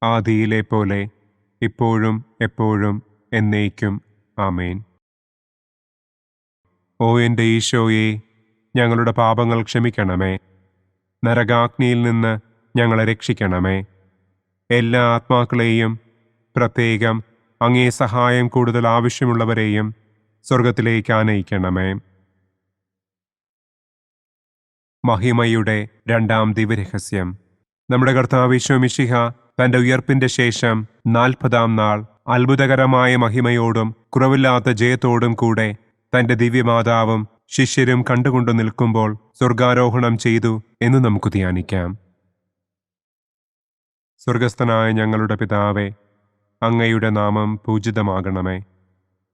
ആദിയിലെ പോലെ ഇപ്പോഴും എപ്പോഴും എന്നേക്കും. ആമേൻ. ഓ എൻ്റെ ഈശോയെ, ഞങ്ങളുടെ പാപങ്ങൾ ക്ഷമിക്കണമേ. നരകാഗ്നിയിൽ നിന്ന് ഞങ്ങളെ രക്ഷിക്കണമേ. എല്ലാ ആത്മാക്കളെയും, പ്രത്യേകം അങ്ങേ സഹായം കൂടുതൽ ആവശ്യമുള്ളവരെയും സ്വർഗത്തിലേക്ക് ആനയിക്കണമേ. മഹിമയുടെ രണ്ടാം ദിവ്യരഹസ്യം. നമ്മുടെ കർത്താവ് ഈശോ മിശിഹ തന്റെ ഉയർപ്പിന്റെ ശേഷം 40-ാം നാൾ അത്ഭുതകരമായ മഹിമയോടും കുറവില്ലാത്ത ജയത്തോടും കൂടെ തന്റെ ദിവ്യമാതാവും ശിഷ്യരും കണ്ടുകൊണ്ടു നിൽക്കുമ്പോൾ സ്വർഗാരോഹണം ചെയ്തു എന്ന് നമുക്ക് ധ്യാനിക്കാം. സ്വർഗസ്ഥനായ ഞങ്ങളുടെ പിതാവേ, അങ്ങയുടെ നാമം പൂജിതമാകണമേ.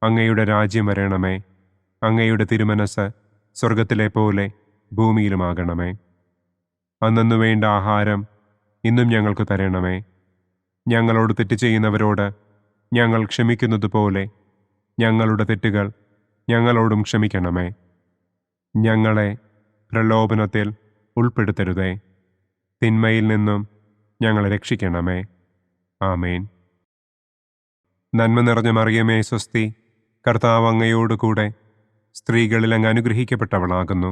അങ്ങയുടെ രാജ്യം വരണമേ. അങ്ങയുടെ തിരുമനസ് സ്വർഗത്തിലെ പോലെ ഭൂമിയിലുമാകണമേ. അന്നു വേണ്ട ആഹാരം ഇന്നും ഞങ്ങൾക്ക് തരണമേ. ഞങ്ങളോട് തെറ്റ് ചെയ്യുന്നവരോട് ഞങ്ങൾ ക്ഷമിക്കുന്നത് പോലെ ഞങ്ങളുടെ തെറ്റുകൾ ഞങ്ങളോടും ക്ഷമിക്കണമേ. ഞങ്ങളെ പ്രലോഭനത്തിൽ ഉൾപ്പെടുത്തരുതേ. തിന്മയിൽ നിന്നും ഞങ്ങളെ രക്ഷിക്കണമേ. ആമേൻ. നന്മ നിറഞ്ഞ മറിയമേ, സ്വസ്തി. കർത്താവ് അങ്ങയോടുകൂടെ സ്ത്രീകളിൽ അങ്ങ് അനുഗ്രഹിക്കപ്പെട്ടവളാകുന്നു.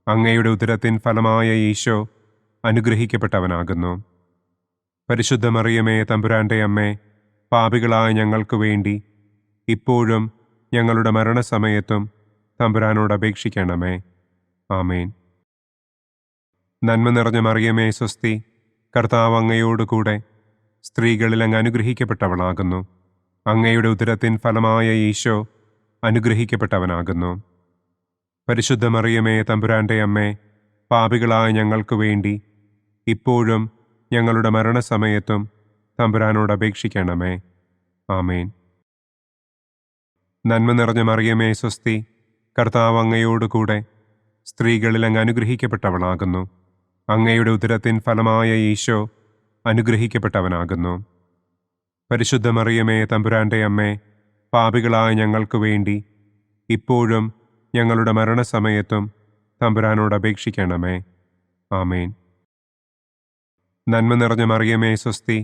അങ്ങയുടെ ഉദരത്തിൻ ഫലമായ ഈശോ അനുഗ്രഹിക്കപ്പെട്ടവനാകുന്നു. പരിശുദ്ധ മറിയമേ, തമ്പുരാന്റെ അമ്മേ, പാപികളായ ഞങ്ങൾക്ക് വേണ്ടി ഇപ്പോഴും ഞങ്ങളുടെ മരണസമയത്തും തമ്പുരാനോട് അപേക്ഷിക്കണമേ. ആമേൻ. നന്മ നിറഞ്ഞ മറിയമേ, സ്വസ്തി. കർത്താവ് അങ്ങയോടുകൂടെ സ്ത്രീകളിൽ അങ്ങ് അനുഗ്രഹിക്കപ്പെട്ടവളാകുന്നു. അങ്ങയുടെ ഉദരത്തിൻ ഫലമായ ഈശോ അനുഗ്രഹിക്കപ്പെട്ടവനാകുന്നു. പരിശുദ്ധ മറിയമേ, തമ്പുരാന്റെ അമ്മേ, പാപികളായ ഞങ്ങൾക്ക് വേണ്ടി ഇപ്പോഴും ഞങ്ങളുടെ മരണസമയത്തും തമ്പുരാനോട് അപേക്ഷിക്കണമേ. ആമേൻ. നന്മ നിറഞ്ഞ മറിയമേ, സ്വസ്തി. കർത്താവ് അങ്ങയോടുകൂടെ സ്ത്രീകളിൽ അങ്ങ് അനുഗ്രഹിക്കപ്പെട്ടവളാകുന്നു. അങ്ങയുടെ ഉദരത്തിൻ ഫലമായ ഈശോ അനുഗ്രഹിക്കപ്പെട്ടവനാകുന്നു. പരിശുദ്ധ മറിയമേ തമ്പുരാന്റെ അമ്മേ, പാപികളായ ഞങ്ങൾക്ക് വേണ്ടി ഇപ്പോഴും ഞങ്ങളുടെ മരണസമയത്തും തമ്പുരാനോട് അപേക്ഷിക്കണമേ. ആമേൻ. നന്മ നിറഞ്ഞ മറിയമേ സ്വസ്തി,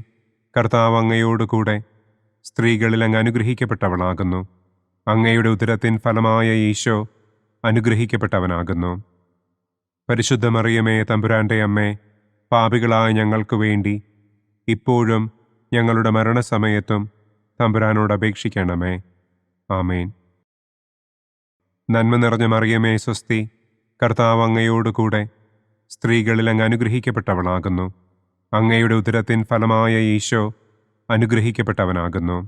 കർത്താവ് അങ്ങയോടുകൂടെ സ്ത്രീകളിൽ അങ്ങ് അനുഗ്രഹിക്കപ്പെട്ടവളാകുന്നു. അങ്ങയുടെ ഉദരത്തിൻ ഫലമായ ഈശോ അനുഗ്രഹിക്കപ്പെട്ടവനാകുന്നു. പരിശുദ്ധ മറിയമേ തമ്പുരാന്റെ അമ്മേ, പാപികളായ ഞങ്ങൾക്ക് വേണ്ടി ഇപ്പോഴും ഞങ്ങളുടെ മരണസമയത്തും തമ്പുരാനോട് അപേക്ഷിക്കണമേ. ആമേൻ. നന്മ നിറഞ്ഞ മറിയമേ സ്വസ്തി, കർത്താവ് അങ്ങയോടുകൂടെ സ്ത്രീകളിൽ അങ്ങ് അനുഗ്രഹിക്കപ്പെട്ടവളാകുന്നു. അങ്ങയുടെ ഉദരത്തിൻ ഫലമായ ഈശോ അനുഗ്രഹിക്കപ്പെട്ടവനാകുന്നു.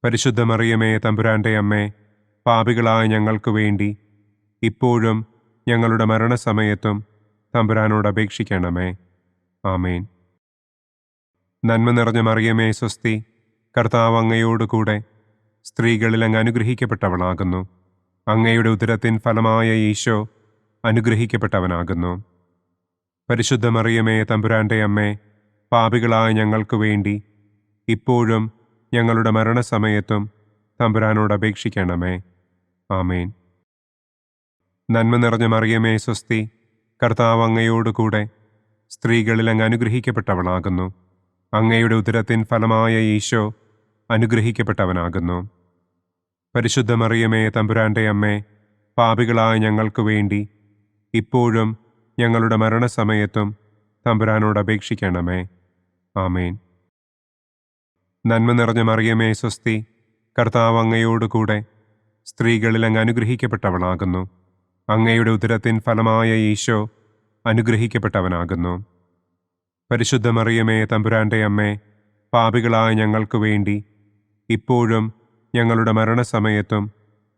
പരിശുദ്ധ മറിയമേ തമ്പുരാന്റെ അമ്മേ, പാപികളായ ഞങ്ങൾക്ക് വേണ്ടി ഇപ്പോഴും ഞങ്ങളുടെ മരണസമയത്തും തമ്പുരാനോട് അപേക്ഷിക്കണമേ. ആമേൻ. നന്മ നിറഞ്ഞ മറിയമേ സ്വസ്തി, കർത്താവ് അങ്ങയോടുകൂടെ സ്ത്രീകളിൽ അങ്ങ് അനുഗ്രഹിക്കപ്പെട്ടവളാകുന്നു. അങ്ങയുടെ ഉദരത്തിൻ ഫലമായ ഈശോ അനുഗ്രഹിക്കപ്പെട്ടവനാകുന്നു. പരിശുദ്ധ മറിയമേ തമ്പുരാന്റെ അമ്മേ, പാപികളായ ഞങ്ങൾക്ക് വേണ്ടി ഇപ്പോഴും ഞങ്ങളുടെ മരണസമയത്തും തമ്പുരാനോട് അപേക്ഷിക്കണമേ. ആമേൻ. നന്മ നിറഞ്ഞ മറിയമേ സ്വസ്തി, കർത്താവ് അങ്ങയോടുകൂടെ സ്ത്രീകളിൽ അങ്ങ് അനുഗ്രഹിക്കപ്പെട്ടവളാകുന്നു. അങ്ങയുടെ ഉദരത്തിൻ ഫലമായ ഈശോ അനുഗ്രഹിക്കപ്പെട്ടവനാകുന്നു. പരിശുദ്ധ മറിയമേ തമ്പുരാന്റെ അമ്മേ, പാപികളായ ഞങ്ങൾക്ക് വേണ്ടി ഇപ്പോഴും ഞങ്ങളുടെ മരണസമയത്തും തമ്പുരാനോട് അപേക്ഷിക്കണമേ. ആമേൻ. നന്മ നിറഞ്ഞ മറിയമേ സ്വസ്തി, കർത്താവ് അങ്ങയോടുകൂടെ സ്ത്രീകളിൽ അങ്ങ് അനുഗ്രഹിക്കപ്പെട്ടവളാകുന്നു. അങ്ങയുടെ ഉദരത്തിൻ ഫലമായ ഈശോ അനുഗ്രഹിക്കപ്പെട്ടവനാകുന്നു. പരിശുദ്ധ മറിയമേ തമ്പുരാന്റെ അമ്മേ, പാപികളായ ഞങ്ങൾക്ക് വേണ്ടി ഇപ്പോഴും ഞങ്ങളുടെ മരണസമയത്തും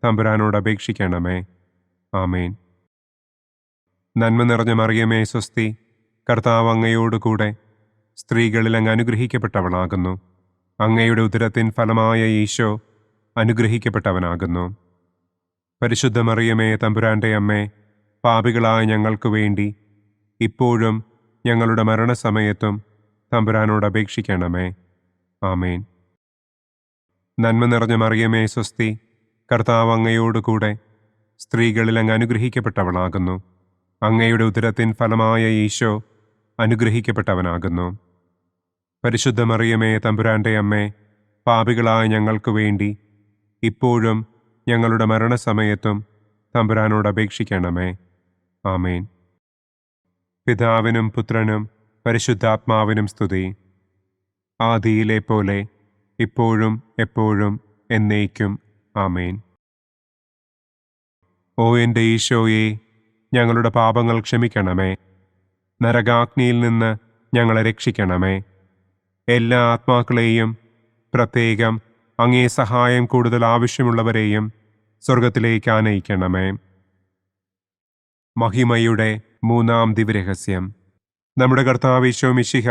തമ്പുരാനോട് അപേക്ഷിക്കണമേ. ആമേൻ. നന്മ നിറഞ്ഞ മറിയമേ സ്വസ്തി, കർത്താവ് അങ്ങയോടുകൂടെ സ്ത്രീകളിൽ അങ്ങ് അനുഗ്രഹിക്കപ്പെട്ടവളാകുന്നു. അങ്ങയുടെ ഉദരത്തിൻ ഫലമായ ഈശോ അനുഗ്രഹിക്കപ്പെട്ടവനാകുന്നു. പരിശുദ്ധ മറിയമേ തമ്പുരാന്റെ അമ്മേ, പാപികളായ ഞങ്ങൾക്ക് വേണ്ടി ഇപ്പോഴും ഞങ്ങളുടെ മരണസമയത്തും തമ്പുരാനോട് അപേക്ഷിക്കണമേ. ആമേൻ. നന്മ നിറഞ്ഞ മറിയമേ സ്വസ്തി, കർത്താവ് അങ്ങയോടുകൂടെ സ്ത്രീകളിൽ അങ്ങ് അനുഗ്രഹിക്കപ്പെട്ടവളാകുന്നു. അങ്ങയുടെ ഉദരത്തിൻ ഫലമായ ഈശോ അനുഗ്രഹിക്കപ്പെട്ടവനാകുന്നു. പരിശുദ്ധ മറിയമേ തമ്പുരാന്റെ അമ്മേ, പാപികളായ ഞങ്ങൾക്ക് വേണ്ടി ഇപ്പോഴും ഞങ്ങളുടെ മരണസമയത്തും തമ്പുരാനോട് അപേക്ഷിക്കണമേ. ആമേൻ. പിതാവിനും പുത്രനും പരിശുദ്ധാത്മാവിനും സ്തുതി. ആദിയിലെ പോലെ ഇപ്പോഴും എപ്പോഴും എന്നേക്കും. ആമേൻ. ഓ എൻ്റെ ഈശോയെ, ഞങ്ങളുടെ പാപങ്ങൾ ക്ഷമിക്കണമേ. നരകാഗ്നിയിൽ നിന്ന് ഞങ്ങളെ രക്ഷിക്കണമേ. എല്ലാ ആത്മാക്കളെയും, പ്രത്യേകം അങ്ങേ സഹായം കൂടുതൽ ആവശ്യമുള്ളവരെയും സ്വർഗത്തിലേക്ക് ആനയിക്കണമേ. മഹിമയുടെ മൂന്നാം ദിവ്യരഹസ്യം. നമ്മുടെ കർത്താവ് ഈശോ മിശിഹ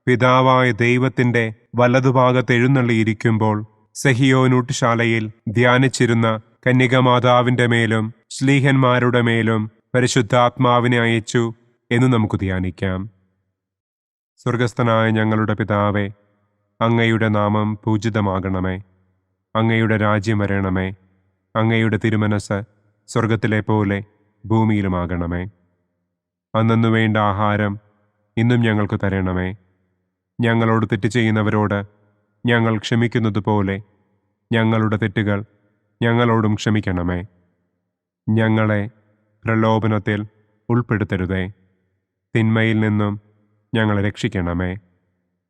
പിതാവായ ദൈവത്തിൻ്റെ വലതുഭാഗത്ത് എഴുന്നള്ളിയിരിക്കുമ്പോൾ സെഹിയോനൂട്ടുശാലയിൽ ധ്യാനിച്ചിരുന്ന കന്യകമാതാവിൻ്റെ മേലും ശ്ലീഹന്മാരുടെ മേലും പരിശുദ്ധാത്മാവിനെ അയച്ചു എന്ന് നമുക്ക് ധ്യാനിക്കാം. സ്വർഗസ്ഥനായ ഞങ്ങളുടെ പിതാവേ, അങ്ങയുടെ നാമം പൂജിതമാകണമേ. അങ്ങയുടെ രാജ്യം വരണമേ. അങ്ങയുടെ തിരുമനസ് സ്വർഗത്തിലെ പോലെ ഭൂമിയിലുമാകണമേ. അന്നു വേണ്ട ആഹാരം ഇന്നും ഞങ്ങൾക്ക് തരണമേ. ഞങ്ങളോട് തെറ്റ് ചെയ്യുന്നവരോട് ഞങ്ങൾ ക്ഷമിക്കുന്നത് പോലെ ഞങ്ങളുടെ തെറ്റുകൾ ഞങ്ങളോടും ക്ഷമിക്കണമേ. ഞങ്ങളെ പ്രലോഭനത്തിൽ ഉൾപ്പെടുത്തരുതേ. തിന്മയിൽ നിന്നും ഞങ്ങളെ രക്ഷിക്കണമേ.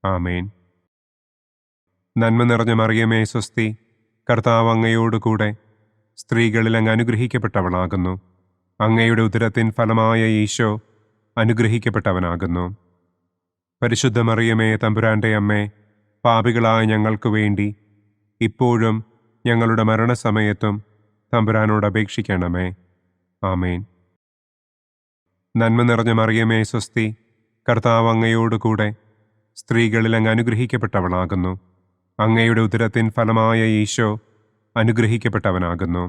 ആമേൻ. നന്മ നിറഞ്ഞ മറിയമേ സ്വസ്തി, കർത്താവ് അങ്ങയോടുകൂടെ സ്ത്രീകളിൽ അങ്ങ് അനുഗ്രഹിക്കപ്പെട്ടവളാകുന്നു. അങ്ങയുടെ ഉദരത്തിൻ ഫലമായ ഈശോ അനുഗ്രഹിക്കപ്പെട്ടവനാകുന്നു. പരിശുദ്ധ മറിയമേ തമ്പുരാന്റെ അമ്മേ, പാപികളായ ഞങ്ങൾക്ക് വേണ്ടി ഇപ്പോഴും ഞങ്ങളുടെ മരണസമയത്തും തമ്പുരാനോട് അപേക്ഷിക്കണമേ. ആമേൻ. നന്മ നിറഞ്ഞ മറിയമേ സ്വസ്തി, കർത്താവ് അങ്ങയോടുകൂടെ സ്ത്രീകളിൽ അങ്ങ് അനുഗ്രഹിക്കപ്പെട്ടവളാകുന്നു. അങ്ങയുടെ ഉദരത്തിൻ ഫലമായ ഈശോ അനുഗ്രഹിക്കപ്പെട്ടവനാകുന്നു.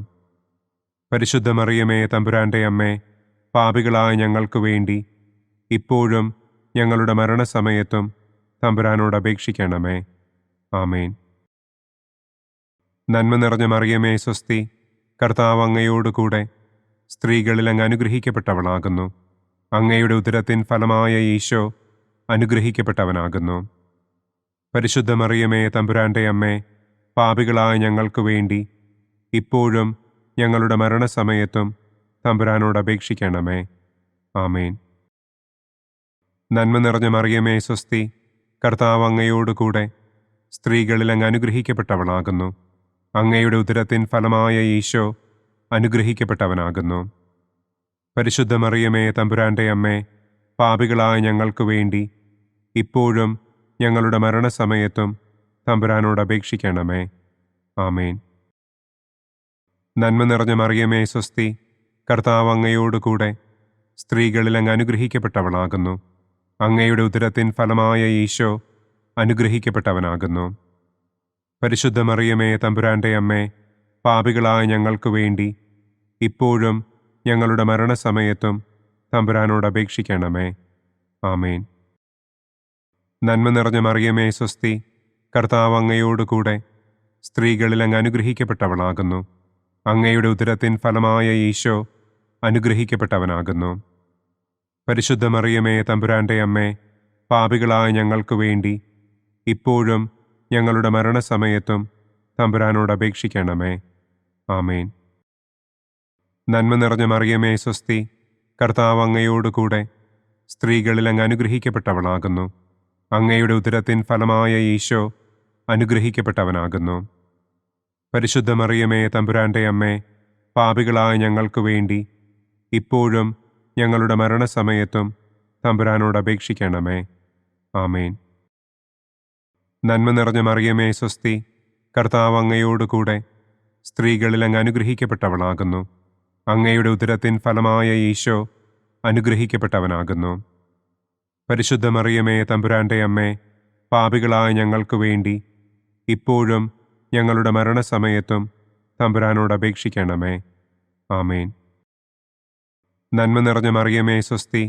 പരിശുദ്ധ മറിയമേ തമ്പുരാന്റെ അമ്മേ, പാപികളായ ഞങ്ങൾക്ക് വേണ്ടി ഇപ്പോഴും ഞങ്ങളുടെ മരണസമയത്തും തമ്പുരാനോട് അപേക്ഷിക്കണമേ. ആമേൻ. നന്മ നിറഞ്ഞ മറിയമേ സ്വസ്തി, കർത്താവ് അങ്ങയോടുകൂടെ സ്ത്രീകളിൽ അങ്ങ് അനുഗ്രഹിക്കപ്പെട്ടവളാകുന്നു. അങ്ങയുടെ ഉദരത്തിൻ ഫലമായ ഈശോ അനുഗ്രഹിക്കപ്പെട്ടവനാകുന്നു. പരിശുദ്ധ മറിയമേ തമ്പുരാന്റെ അമ്മേ, പാപികളായ ഞങ്ങൾക്ക് വേണ്ടി ഇപ്പോഴും ഞങ്ങളുടെ മരണസമയത്തും തമ്പുരാനോട് അപേക്ഷിക്കണമേ. ആമേൻ. നന്മ നിറഞ്ഞ മറിയമേ സ്വസ്തി, കർത്താവ് അങ്ങയോടുകൂടെ സ്ത്രീകളിൽ അങ്ങ് അനുഗ്രഹിക്കപ്പെട്ടവളാകുന്നു. അങ്ങയുടെ ഉദരത്തിൻ ഫലമായ ഈശോ അനുഗ്രഹിക്കപ്പെട്ടവനാകുന്നു. പരിശുദ്ധ മറിയമേ തമ്പുരാന്റെ അമ്മേ, പാപികളായ ഞങ്ങൾക്ക് വേണ്ടി ഇപ്പോഴും ഞങ്ങളുടെ മരണസമയത്തും തമ്പുരാനോട് അപേക്ഷിക്കണമേ. ആമേൻ. നന്മ നിറഞ്ഞ മറിയമേ സ്വസ്തി, കർത്താവ് അങ്ങയോടുകൂടെ സ്ത്രീകളിൽ അങ്ങ് അനുഗ്രഹിക്കപ്പെട്ടവളാകുന്നു. അങ്ങയുടെ ഉദരത്തിൻ ഫലമായ ഈശോ അനുഗ്രഹിക്കപ്പെട്ടവനാകുന്നു. പരിശുദ്ധ മറിയമേ തമ്പുരാന്റെ അമ്മേ, പാപികളായ ഞങ്ങൾക്ക് വേണ്ടി ഇപ്പോഴും ഞങ്ങളുടെ മരണസമയത്തും തമ്പുരാനോട് അപേക്ഷിക്കണമേ. ആമേൻ. നന്മ നിറഞ്ഞ മറിയമേ സ്വസ്തി, കർത്താവ് അങ്ങയോടുകൂടെ സ്ത്രീകളിൽ അങ്ങ് അനുഗ്രഹിക്കപ്പെട്ടവളാകുന്നു. അങ്ങയുടെ ഉദരത്തിൻ ഫലമായ ഈശോ അനുഗ്രഹിക്കപ്പെട്ടവനാകുന്നു. പരിശുദ്ധ മറിയമേ തമ്പുരാന്റെ അമ്മേ, പാപികളായ ഞങ്ങൾക്ക് വേണ്ടി ഇപ്പോഴും ഞങ്ങളുടെ മരണസമയത്തും തമ്പുരാനോട് അപേക്ഷിക്കണമേ. ആമേൻ. നന്മ നിറഞ്ഞ മറിയമേ സ്വസ്തി, കർത്താവ് അങ്ങയോടുകൂടെ സ്ത്രീകളിൽ അങ്ങ് അനുഗ്രഹിക്കപ്പെട്ടവളാകുന്നു. അങ്ങയുടെ ഉദരത്തിൻ ഫലമായ ഈശോ അനുഗ്രഹിക്കപ്പെട്ടവനാകുന്നു. പരിശുദ്ധ മറിയമേ തമ്പുരാന്റെ അമ്മേ, പാപികളായ ഞങ്ങൾക്ക് വേണ്ടി ഇപ്പോഴും ഞങ്ങളുടെ മരണസമയത്തും തമ്പുരാനോട് അപേക്ഷിക്കണമേ. ആമേൻ. നന്മ നിറഞ്ഞ മറിയമേ സ്വസ്തി, കർത്താവ് അങ്ങയോടുകൂടെ സ്ത്രീകളിൽ അങ്ങ് അനുഗ്രഹിക്കപ്പെട്ടവളാകുന്നു. അങ്ങയുടെ ഉദരത്തിൻ ഫലമായ ഈശോ അനുഗ്രഹിക്കപ്പെട്ടവനാകുന്നു. പരിശുദ്ധ മറിയമേ തമ്പുരാന്റെ അമ്മേ, പാപികളായ ഞങ്ങൾക്ക് വേണ്ടി ഇപ്പോഴും ഞങ്ങളുടെ മരണസമയത്തും തമ്പുരാനോട് അപേക്ഷിക്കണമേ. ആമേൻ. നന്മ നിറഞ്ഞ മറിയമേ സ്വസ്തി,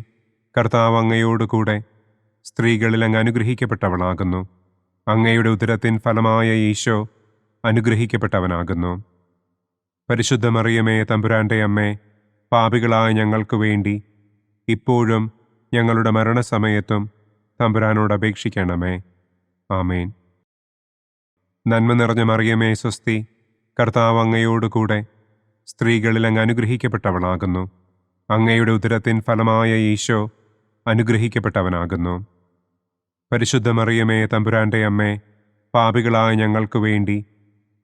കർത്താവ് അങ്ങയോടുകൂടെ സ്ത്രീകളിൽ അങ്ങ് അനുഗ്രഹിക്കപ്പെട്ടവളാകുന്നു. അങ്ങയുടെ ഉദരത്തിൻ ഫലമായ ഈശോ അനുഗ്രഹിക്കപ്പെട്ടവനാകുന്നു. പരിശുദ്ധ മറിയമേ തമ്പുരാന്റെ അമ്മേ, പാപികളായ ഞങ്ങൾക്ക് വേണ്ടി ഇപ്പോഴും ഞങ്ങളുടെ മരണസമയത്തും തമ്പുരാനോട് അപേക്ഷിക്കണമേ. ആമേൻ. നന്മ നിറഞ്ഞ മറിയമേ സ്വസ്തി, കർത്താവ് അങ്ങയോടുകൂടെ സ്ത്രീകളിൽ അങ്ങ് അനുഗ്രഹിക്കപ്പെട്ടവളാകുന്നു. അങ്ങയുടെ ഉദരത്തിൻ ഫലമായ ഈശോ അനുഗ്രഹിക്കപ്പെട്ടവനാകുന്നു. പരിശുദ്ധ മറിയമേ തമ്പുരാന്റെ അമ്മേ, പാപികളായ ഞങ്ങൾക്ക് വേണ്ടി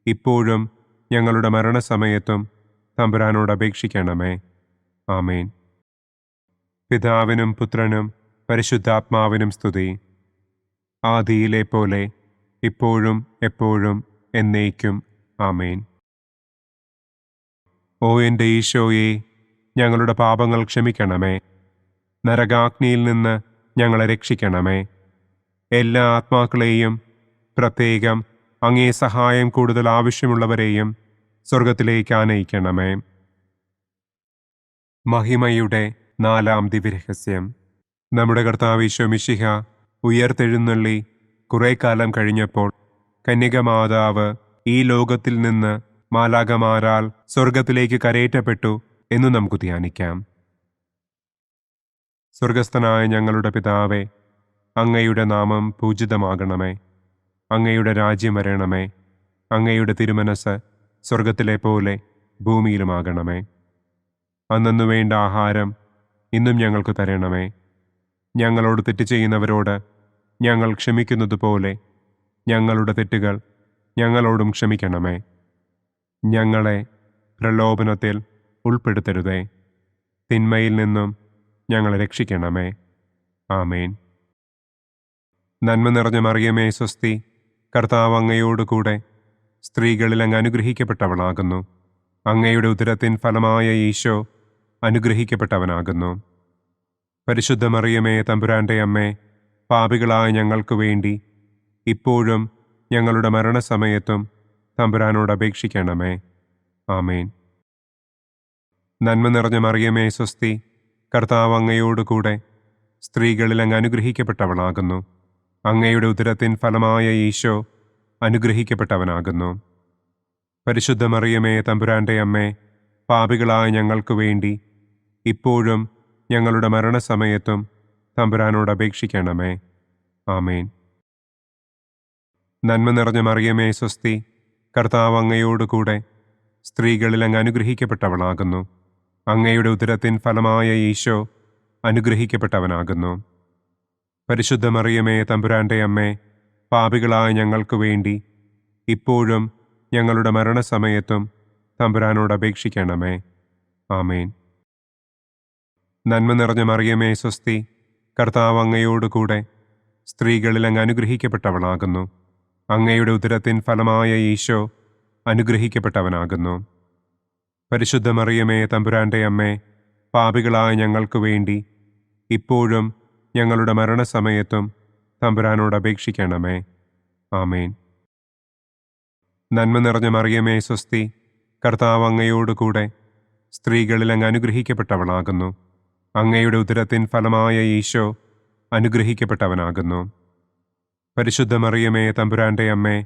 ഇപ്പോഴും ഞങ്ങളുടെ മരണസമയത്തും തമ്പുരാനോട് അപേക്ഷിക്കണമേ. ആമേൻ. പിതാവിനും പുത്രനും പരിശുദ്ധാത്മാവിനും സ്തുതി. ആദിയിലെ പോലെ ഇപ്പോഴും എപ്പോഴും എന്നേക്കും. ആമേൻ. ഓ എൻ്റെ ഈശോയെ, ഞങ്ങളുടെ പാപങ്ങൾ ക്ഷമിക്കണമേ. നരകാഗ്നിയിൽ നിന്ന് ഞങ്ങളെ രക്ഷിക്കണമേ. എല്ലാ ആത്മാക്കളെയും, പ്രത്യേകം അങ്ങേ സഹായം കൂടുതൽ ആവശ്യമുള്ളവരെയും സ്വർഗത്തിലേക്ക് ആനയിക്കണമേ. മഹിമയുടെ 4-ാം ദിവ്യരഹസ്യം. നമ്മുടെ കർത്താവ് ഈശോ മിശിഹ ഉയർത്തെഴുന്നള്ളി കുറെ കാലം കഴിഞ്ഞപ്പോൾ കന്യകമാതാവ് ഈ ലോകത്തിൽ നിന്ന് മാലാഖമാരാൽ സ്വർഗത്തിലേക്ക് കരയേറ്റപ്പെട്ടു എന്നു നമുക്ക് ധ്യാനിക്കാം. സ്വർഗസ്ഥനായ ഞങ്ങളുടെ പിതാവേ, അങ്ങയുടെ നാമം പൂജിതമാകണമേ. അങ്ങയുടെ രാജ്യം വരണമേ. അങ്ങയുടെ തിരുമനസ് സ്വർഗത്തിലെ പോലെ ഭൂമിയിലുമാകണമേ. അന്നന്നു വേണ്ട ആഹാരം ഇന്നും ഞങ്ങൾക്ക് തരണമേ. ഞങ്ങളോട് തെറ്റ് ചെയ്യുന്നവരോട് ഞങ്ങൾ ക്ഷമിക്കുന്നത് പോലെ ഞങ്ങളുടെ തെറ്റുകൾ ഞങ്ങളോടും ക്ഷമിക്കണമേ. ഞങ്ങളെ പ്രലോഭനത്തിൽ ഉൾപ്പെടുത്തരുതേ. തിന്മയിൽ നിന്നും ഞങ്ങളെ രക്ഷിക്കണമേ. ആമേൻ. നന്മ നിറഞ്ഞ മറിയമേ സ്വസ്തി, കർത്താവ് അങ്ങയോടുകൂടെ സ്ത്രീകളിൽ അങ്ങ് അനുഗ്രഹിക്കപ്പെട്ടവളാകുന്നു. അങ്ങയുടെ ഉദരത്തിൻ ഫലമായ ഈശോ അനുഗ്രഹിക്കപ്പെട്ടവനാകുന്നു. പരിശുദ്ധ മറിയമേ തമ്പുരാന്റെ അമ്മേ, പാപികളായ ഞങ്ങൾക്ക് വേണ്ടി ഇപ്പോഴും ഞങ്ങളുടെ മരണസമയത്തും തമ്പുരാനോട് അപേക്ഷിക്കണമേ. ആമേൻ. നന്മ നിറഞ്ഞ മറിയമേ സ്വസ്തി, കർത്താവ് അങ്ങയോടുകൂടെ സ്ത്രീകളിൽ അങ്ങ് അനുഗ്രഹിക്കപ്പെട്ടവളാകുന്നു. അങ്ങയുടെ ഉദരത്തിൻ ഫലമായ ഈശോ അനുഗ്രഹിക്കപ്പെട്ടവനാകുന്നു. പരിശുദ്ധ മറിയമേ, തമ്പുരാന്റെ അമ്മേ, പാപികളായ ഞങ്ങൾക്ക് വേണ്ടി ഇപ്പോഴും ഞങ്ങളുടെ മരണസമയത്തും തമ്പുരാനോട് അപേക്ഷിക്കണമേ. ആമേൻ. നന്മ നിറഞ്ഞ മറിയമേ, സ്വസ്തി, കർത്താവ് അങ്ങയോടുകൂടെ സ്ത്രീകളിൽ അങ്ങ് അനുഗ്രഹിക്കപ്പെട്ടവളാകുന്നു. അങ്ങയുടെ ഉദരത്തിൻ ഫലമായ ഈശോ അനുഗ്രഹിക്കപ്പെട്ടവനാകുന്നു. പരിശുദ്ധ മറിയമേ, തമ്പുരാന്റെ അമ്മേ, പാപികളായ ഞങ്ങൾക്ക് വേണ്ടി ഇപ്പോഴും ഞങ്ങളുടെ മരണസമയത്തും തമ്പുരാനോട് അപേക്ഷിക്കണമേ. ആമേൻ. നന്മ നിറഞ്ഞ മറിയമേ, സ്വസ്തി, കർത്താവ് അങ്ങയോടുകൂടെ സ്ത്രീകളിൽ അങ്ങ് അനുഗ്രഹിക്കപ്പെട്ടവളാകുന്നു. അങ്ങയുടെ ഉദരത്തിൻ ഫലമായ ഈശോ അനുഗ്രഹിക്കപ്പെട്ടവനാകുന്നു. പരിശുദ്ധ മറിയമേ, തമ്പുരാന്റെ അമ്മേ, പാപികളായ ഞങ്ങൾക്ക് വേണ്ടി ഇപ്പോഴും ഞങ്ങളുടെ മരണസമയത്തും തമ്പുരാനോട് അപേക്ഷിക്കണമേ. ആമേൻ. നന്മ നിറഞ്ഞ മറിയമേ, സ്വസ്തി, കർത്താവ് അങ്ങയോടുകൂടെ സ്ത്രീകളിൽ അങ്ങ് അനുഗ്രഹിക്കപ്പെട്ടവളാകുന്നു. അങ്ങയുടെ ഉദരത്തിൻ ഫലമായ ഈശോ അനുഗ്രഹിക്കപ്പെട്ടവനാകുന്നു. പരിശുദ്ധ മറിയമേ, തമ്പുരാന്റെ അമ്മേ,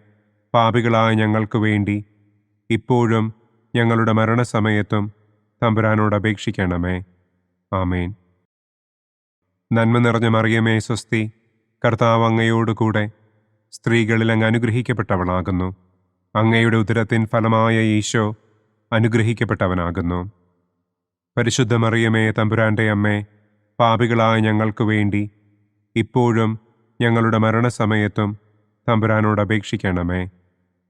പാപികളായ ഞങ്ങൾക്ക് വേണ്ടി ഇപ്പോഴും ഞങ്ങളുടെ മരണസമയത്തും തമ്പുരാനോട് അപേക്ഷിക്കണമേ. ആമേൻ. നന്മ നിറഞ്ഞ മറിയമേ, സ്വസ്തി, കർത്താവ് അങ്ങയോടുകൂടെ സ്ത്രീകളിൽ അങ്ങ് അനുഗ്രഹിക്കപ്പെട്ടവളാകുന്നു. അങ്ങയുടെ ഉദരത്തിൻ ഫലമായ ഈശോ അനുഗ്രഹിക്കപ്പെട്ടവനാകുന്നു. പരിശുദ്ധ മറിയമേ, തമ്പുരാന്റെ അമ്മേ, പാപികളായ ഞങ്ങൾക്ക് വേണ്ടി ഇപ്പോഴും ഞങ്ങളുടെ മരണസമയത്തും തമ്പുരാനോട് അപേക്ഷിക്കണമേ.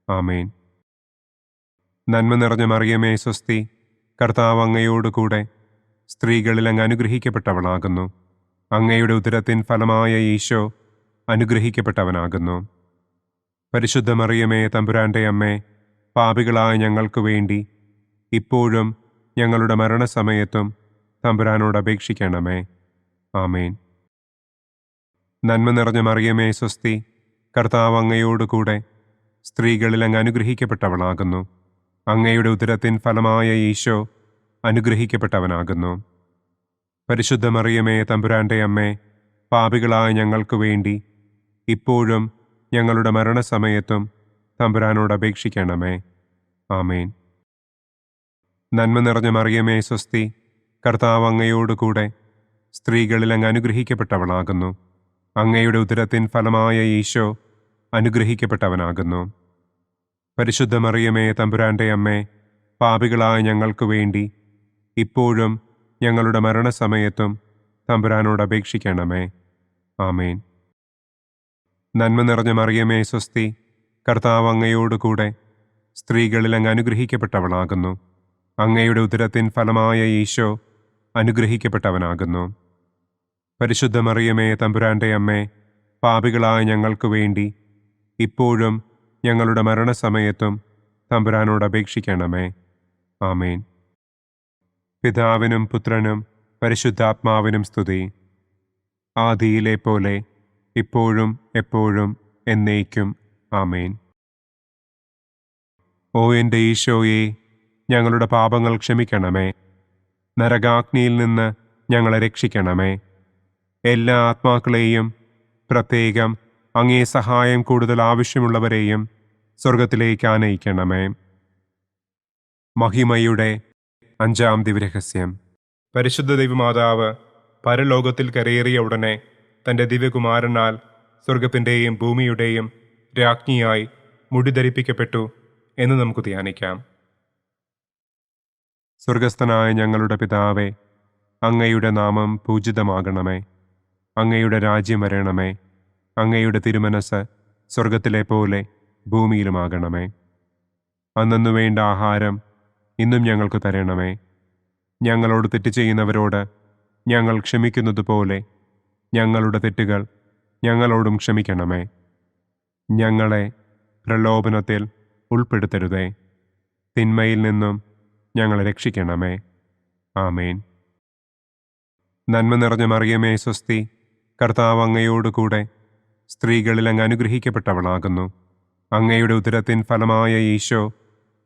ആമേൻ. നന്മ നിറഞ്ഞ മറിയമേ, സ്വസ്തി, കർത്താവ് അങ്ങയോടുകൂടെ സ്ത്രീകളിൽ അങ്ങ് അനുഗ്രഹിക്കപ്പെട്ടവളാകുന്നു. അങ്ങയുടെ ഉദരത്തിൻ ഫലമായ ഈശോ അനുഗ്രഹിക്കപ്പെട്ടവനാകുന്നു. പരിശുദ്ധ മറിയമേ, തമ്പുരാന്റെ അമ്മേ, പാപികളായ ഞങ്ങൾക്ക് വേണ്ടി ഇപ്പോഴും ഞങ്ങളുടെ മരണസമയത്തും തമ്പുരാനോട് അപേക്ഷിക്കണമേ. ആമേൻ. നന്മ നിറഞ്ഞ മറിയമേ, സ്വസ്തി, കർത്താവ് അങ്ങയോടുകൂടെ സ്ത്രീകളിൽ അങ്ങ് അനുഗ്രഹിക്കപ്പെട്ടവളാകുന്നു. അങ്ങയുടെ ഉദരത്തിൻ ഫലമായ ഈശോ അനുഗ്രഹിക്കപ്പെട്ടവനാകുന്നു. പരിശുദ്ധ മറിയമേ, തമ്പുരാന്റെ അമ്മേ, പാപികളായ ഞങ്ങൾക്ക് വേണ്ടി ഇപ്പോഴും ഞങ്ങളുടെ മരണസമയത്തും തമ്പുരാനോട് അപേക്ഷിക്കണമേ. ആമേൻ. നന്മ നിറഞ്ഞ മറിയമേ, സ്വസ്തി, കർത്താവ് അങ്ങയോടുകൂടെ സ്ത്രീകളിൽ അങ്ങ് അനുഗ്രഹിക്കപ്പെട്ടവളാകുന്നു. അങ്ങയുടെ ഉദരത്തിൻ ഫലമായ ഈശോ അനുഗ്രഹിക്കപ്പെട്ടവനാകുന്നു. പരിശുദ്ധ മറിയമേ, തമ്പുരാന്റെ അമ്മേ, പാപികളായ ഞങ്ങൾക്ക് വേണ്ടി ഇപ്പോഴും ഞങ്ങളുടെ മരണസമയത്തും തമ്പുരാനോട് അപേക്ഷിക്കണമേ. ആമേൻ. നന്മ നിറഞ്ഞ മറിയമേ, സ്വസ്തി, കർത്താവ് അങ്ങയോടുകൂടെ സ്ത്രീകളിൽ അങ്ങ് അനുഗ്രഹിക്കപ്പെട്ടവളാകുന്നു. അങ്ങയുടെ ഉദരത്തിൻ ഫലമായ ഈശോ അനുഗ്രഹിക്കപ്പെട്ടവനാകുന്നു. പരിശുദ്ധ മറിയമേ, തമ്പുരാന്റെ അമ്മേ, പാപികളായ ഞങ്ങൾക്ക് വേണ്ടി ഇപ്പോഴും ഞങ്ങളുടെ മരണസമയത്തും തമ്പുരാനോട് അപേക്ഷിക്കണമേ. ആമേൻ. പിതാവിനും പുത്രനും പരിശുദ്ധാത്മാവിനും സ്തുതി. ആദിയിലെ പോലെ ഇപ്പോഴും എപ്പോഴും എന്നേക്കും. ആമേൻ. ഓ എൻ്റെ ഈശോയെ, ഞങ്ങളുടെ പാപങ്ങൾ ക്ഷമിക്കണമേ. നരകാഗ്നിയിൽ നിന്ന് ഞങ്ങളെ രക്ഷിക്കണമേ. എല്ലാ ആത്മാക്കളെയും, പ്രത്യേകം അങ്ങേ സഹായം കൂടുതൽ ആവശ്യമുള്ളവരെയും സ്വർഗത്തിലേക്ക് ആനയിക്കണമേ. മഹിമയുടെ 5-ാം ദിവ്യരഹസ്യം. പരിശുദ്ധ ദൈവമാതാവ് പരലോകത്തിൽ കരയേറിയ ഉടനെ തൻ്റെ ദിവ്യകുമാരനാൽ സ്വർഗത്തിൻ്റെയും ഭൂമിയുടെയും രാജ്ഞിയായി മുടിധരിപ്പിക്കപ്പെട്ടു എന്ന് നമുക്ക് ധ്യാനിക്കാം. സ്വർഗസ്ഥനായ ഞങ്ങളുടെ പിതാവേ, അങ്ങയുടെ നാമം പൂജിതമാകണമേ. അങ്ങയുടെ രാജ്യം വരണമേ. അങ്ങയുടെ തിരുമനസ് സ്വർഗത്തിലെ പോലെ ഭൂമിയിലുമാകണമേ. അന്നു വേണ്ട ആഹാരം ഇന്നും ഞങ്ങൾക്ക് തരണമേ. ഞങ്ങളോട് തെറ്റ് ചെയ്യുന്നവരോട് ഞങ്ങൾ ക്ഷമിക്കുന്നത് പോലെ ഞങ്ങളുടെ തെറ്റുകൾ ഞങ്ങളോടും ക്ഷമിക്കണമേ. ഞങ്ങളെ പ്രലോഭനത്തിൽ ഉൾപ്പെടുത്തരുതേ. തിന്മയിൽ നിന്നും ഞങ്ങളെ രക്ഷിക്കണമേ. ആമേൻ. നന്മ നിറഞ്ഞ മറിയമേ, സ്വസ്തി, കർത്താവ് അങ്ങയോടുകൂടെ സ്ത്രീകളിൽ അങ്ങ് അനുഗ്രഹിക്കപ്പെട്ടവളാകുന്നു. അങ്ങയുടെ ഉദരത്തിൻ ഫലമായ ഈശോ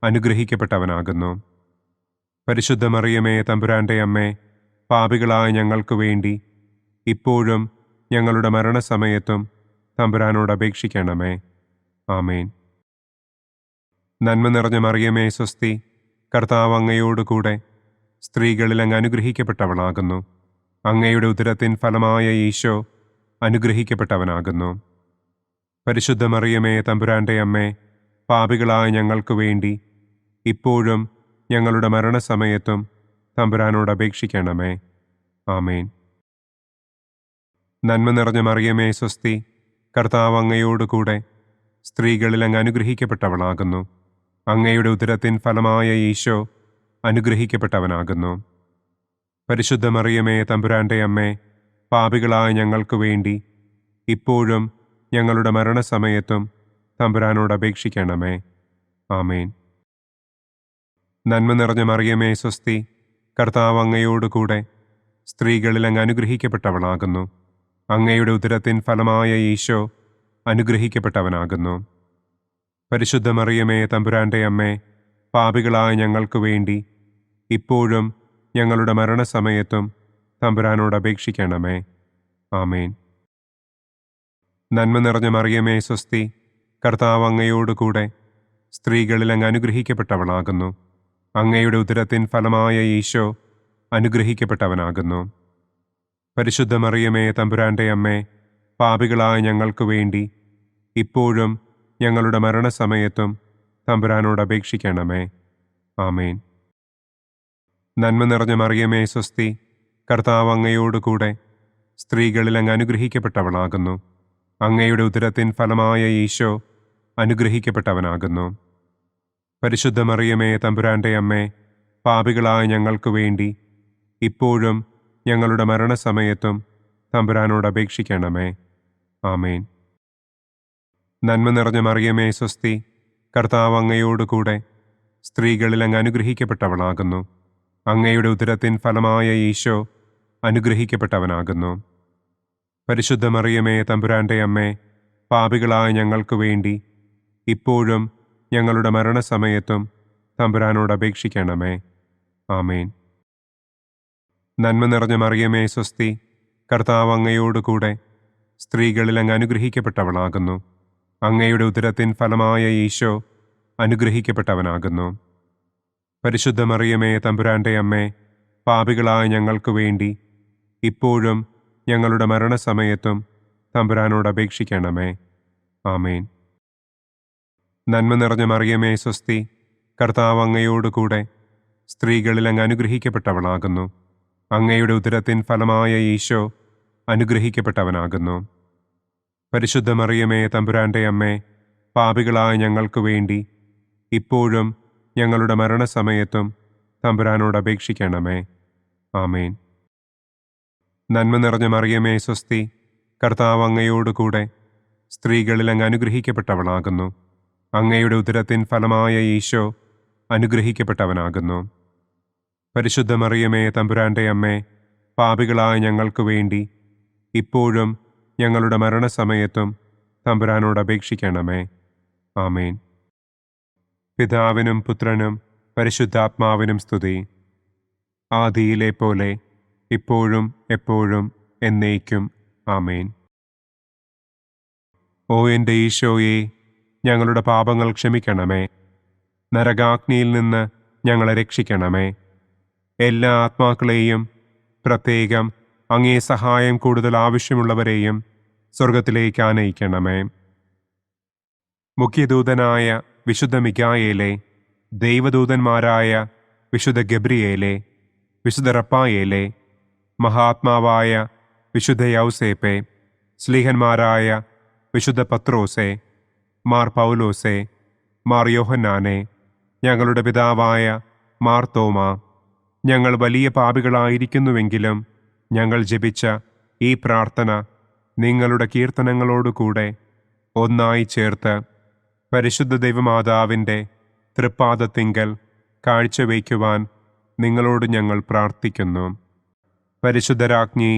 അനുഗ്രഹിക്കപ്പെട്ടവനാകുന്നു. പരിശുദ്ധ മറിയമേ, തമ്പുരാന്റെ അമ്മേ, പാപികളായ ഞങ്ങൾക്ക് വേണ്ടി ഇപ്പോഴും ഞങ്ങളുടെ മരണസമയത്തും തമ്പുരാനോട് അപേക്ഷിക്കണമേ. ആമേൻ. നന്മ നിറഞ്ഞ മറിയമേ സ്വസ്തി, കർത്താവ് അങ്ങയോടുകൂടെ സ്ത്രീകളിൽ അങ്ങ് അനുഗ്രഹിക്കപ്പെട്ടവളാകുന്നു. അങ്ങയുടെ ഉദരത്തിൻ ഫലമായ ഈശോ അനുഗ്രഹിക്കപ്പെട്ടവനാകുന്നു. പരിശുദ്ധ മറിയമേ തമ്പുരാന്റെ അമ്മേ, പാപികളായ ഞങ്ങൾക്ക് വേണ്ടി ഇപ്പോഴും ഞങ്ങളുടെ മരണസമയത്തും തമ്പുരാനോട് അപേക്ഷിക്കണമേ. ആമേൻ. നന്മ നിറഞ്ഞ മറിയമേ സ്വസ്തി, കർത്താവ് അങ്ങയോടുകൂടെ സ്ത്രീകളിൽ അങ്ങ് അനുഗ്രഹിക്കപ്പെട്ടവളാകുന്നു. അങ്ങയുടെ ഉദരത്തിൻ ഫലമായ ഈശോ അനുഗ്രഹിക്കപ്പെട്ടവനാകുന്നു. പരിശുദ്ധ മറിയമേ തമ്പുരാന്റെ അമ്മേ, പാപികളായ ഞങ്ങൾക്ക് വേണ്ടി ഇപ്പോഴും ഞങ്ങളുടെ മരണസമയത്തും തമ്പുരാനോട് അപേക്ഷിക്കണമേ. ആമേൻ. നന്മ നിറഞ്ഞ മറിയമേ സ്വസ്തി, കർത്താവ് അങ്ങയോടുകൂടെ സ്ത്രീകളിൽ അങ്ങ് അനുഗ്രഹിക്കപ്പെട്ടവളാകുന്നു. അങ്ങയുടെ ഉദരത്തിൻ ഫലമായ ഈശോ അനുഗ്രഹിക്കപ്പെട്ടവനാകുന്നു. പരിശുദ്ധ മറിയമേ തമ്പുരാന്റെ അമ്മേ, പാപികളായ ഞങ്ങൾക്ക് വേണ്ടി ഇപ്പോഴും ഞങ്ങളുടെ മരണസമയത്തും തമ്പുരാനോട് അപേക്ഷിക്കണമേ. ആമേൻ. നന്മ നിറഞ്ഞ മറിയമേ സ്വസ്തി, കർത്താവ് അങ്ങയോടുകൂടെ സ്ത്രീകളിൽ അങ്ങ് അനുഗ്രഹിക്കപ്പെട്ടവളാകുന്നു. അങ്ങയുടെ ഉദരത്തിൻ ഫലമായ ഈശോ അനുഗ്രഹിക്കപ്പെട്ടവനാകുന്നു. പരിശുദ്ധ മറിയമേ തമ്പുരാന്റെ അമ്മേ, പാപികളായ ഞങ്ങൾക്ക് വേണ്ടി ഇപ്പോഴും ഞങ്ങളുടെ മരണസമയത്തും തമ്പുരാനോട് അപേക്ഷിക്കണമേ. ആമേൻ. നന്മ നിറഞ്ഞ മറിയമേ സ്വസ്തി, കർത്താവ് അങ്ങയോടുകൂടെ സ്ത്രീകളിൽ അങ്ങ് അനുഗ്രഹിക്കപ്പെട്ടവളാകുന്നു. അങ്ങയുടെ ഉദരത്തിൻ ഫലമായ ഈശോ അനുഗ്രഹിക്കപ്പെട്ടവനാകുന്നു. പരിശുദ്ധ മറിയമേ തമ്പുരാന്റെ അമ്മേ, പാപികളായ ഞങ്ങൾക്ക് വേണ്ടി ഇപ്പോഴും ഞങ്ങളുടെ മരണസമയത്തും തമ്പുരാനോട് അപേക്ഷിക്കണമേ. ആമേൻ. നന്മ നിറഞ്ഞ മറിയമേ സ്വസ്തി, കർത്താവ് അങ്ങയോടുകൂടെ സ്ത്രീകളിൽ അങ്ങ് അനുഗ്രഹിക്കപ്പെട്ടവളാകുന്നു. അങ്ങയുടെ ഉദരത്തിൻ ഫലമായ ഈശോ അനുഗ്രഹിക്കപ്പെട്ടവനാകുന്നു. പരിശുദ്ധ മറിയമേ തമ്പുരാന്റെ അമ്മേ, പാപികളായ ഞങ്ങൾക്ക് വേണ്ടി ഇപ്പോഴും ഞങ്ങളുടെ മരണസമയത്തും തമ്പുരാനോട് അപേക്ഷിക്കണമേ. ആമേൻ. നന്മ നിറഞ്ഞ മറിയമേ സ്വസ്തി, കർത്താവ് അങ്ങയോടുകൂടെ സ്ത്രീകളിൽ അങ്ങ് അനുഗ്രഹിക്കപ്പെട്ടവളാകുന്നു. അങ്ങയുടെ ഉദരത്തിൻ ഫലമായ ഈശോ അനുഗ്രഹിക്കപ്പെട്ടവനാകുന്നു. പരിശുദ്ധ മറിയമേ തമ്പുരാന്റെ അമ്മേ, പാപികളായ ഞങ്ങൾക്ക് വേണ്ടി ഇപ്പോഴും ഞങ്ങളുടെ മരണസമയത്തും തമ്പുരാനോട് അപേക്ഷിക്കണമേ. ആമേൻ. നന്മ നിറഞ്ഞ മറിയമേ സ്വസ്തി, കർത്താവ് അങ്ങയോടുകൂടെ സ്ത്രീകളിൽ അങ്ങ് അനുഗ്രഹിക്കപ്പെട്ടവളാകുന്നു. അങ്ങയുടെ ഉദരത്തിൻ ഫലമായ ഈശോ അനുഗ്രഹിക്കപ്പെട്ടവനാകുന്നു. പരിശുദ്ധ മറിയമേ തമ്പുരാന്റെ അമ്മേ, പാപികളായ ഞങ്ങൾക്ക് വേണ്ടി ഇപ്പോഴും ഞങ്ങളുടെ മരണസമയത്തും തമ്പുരാനോട് അപേക്ഷിക്കണമേ. ആമേൻ. നന്മ നിറഞ്ഞ മറിയമേ സ്വസ്തി, കർത്താവ് അങ്ങയോടുകൂടെ സ്ത്രീകളിൽ അങ്ങ് അനുഗ്രഹിക്കപ്പെട്ടവളാകുന്നു. അങ്ങയുടെ ഉദരത്തിൻ ഫലമായ ഈശോ അനുഗ്രഹിക്കപ്പെട്ടവനാകുന്നു. പരിശുദ്ധ മറിയമേ തമ്പുരാന്റെ അമ്മേ, പാപികളായ ഞങ്ങൾക്ക് വേണ്ടി ഇപ്പോഴും ഞങ്ങളുടെ മരണസമയത്തും തമ്പുരാനോട് അപേക്ഷിക്കണമേ. ആമേൻ. പിതാവിനും പുത്രനും പരിശുദ്ധാത്മാവിനും സ്തുതി. ആദിയിലെ പോലെ ഇപ്പോഴും എപ്പോഴും എന്നേക്കും. ആമേൻ. ഓ എൻ്റെ ഈശോയെ, ഞങ്ങളുടെ പാപങ്ങൾ ക്ഷമിക്കണമേ. നരകാഗ്നിയിൽ നിന്ന് ഞങ്ങളെ രക്ഷിക്കണമേ. എല്ലാ ആത്മാക്കളെയും, പ്രത്യേകം അങ്ങേ സഹായം കൂടുതൽ ആവശ്യമുള്ളവരെയും സ്വർഗത്തിലേക്ക് ആനയിക്കണമേ. മുഖ്യദൂതനായ വിശുദ്ധ മിഖായേലേ, ദൈവദൂതന്മാരായ വിശുദ്ധ ഗബ്രിയേലേ, വിശുദ്ധ റപ്പായേലേ, മഹാത്മാവായ വിശുദ്ധ യൗസേപ്പേ, സ്ലീഹന്മാരായ വിശുദ്ധ പത്രോസേ, മാർ പൗലോസേ, മാർ യോഹന്നാനെ, ഞങ്ങളുടെ പിതാവായ മാർ തോമാ, ഞങ്ങൾ വലിയ പാപികളായിരിക്കുന്നുവെങ്കിലും ഞങ്ങൾ ജപിച്ച ഈ പ്രാർത്ഥന നിങ്ങളുടെ കീർത്തനങ്ങളോടുകൂടെ ഒന്നായി ചേർത്ത് പരിശുദ്ധ ദൈവമാതാവിൻ്റെ തൃപ്പാദത്തിങ്കൽ കാഴ്ചവയ്ക്കുവാൻ നിങ്ങളോട് ഞങ്ങൾ പ്രാർത്ഥിക്കുന്നു. പരിശുദ്ധരാജ്ഞി,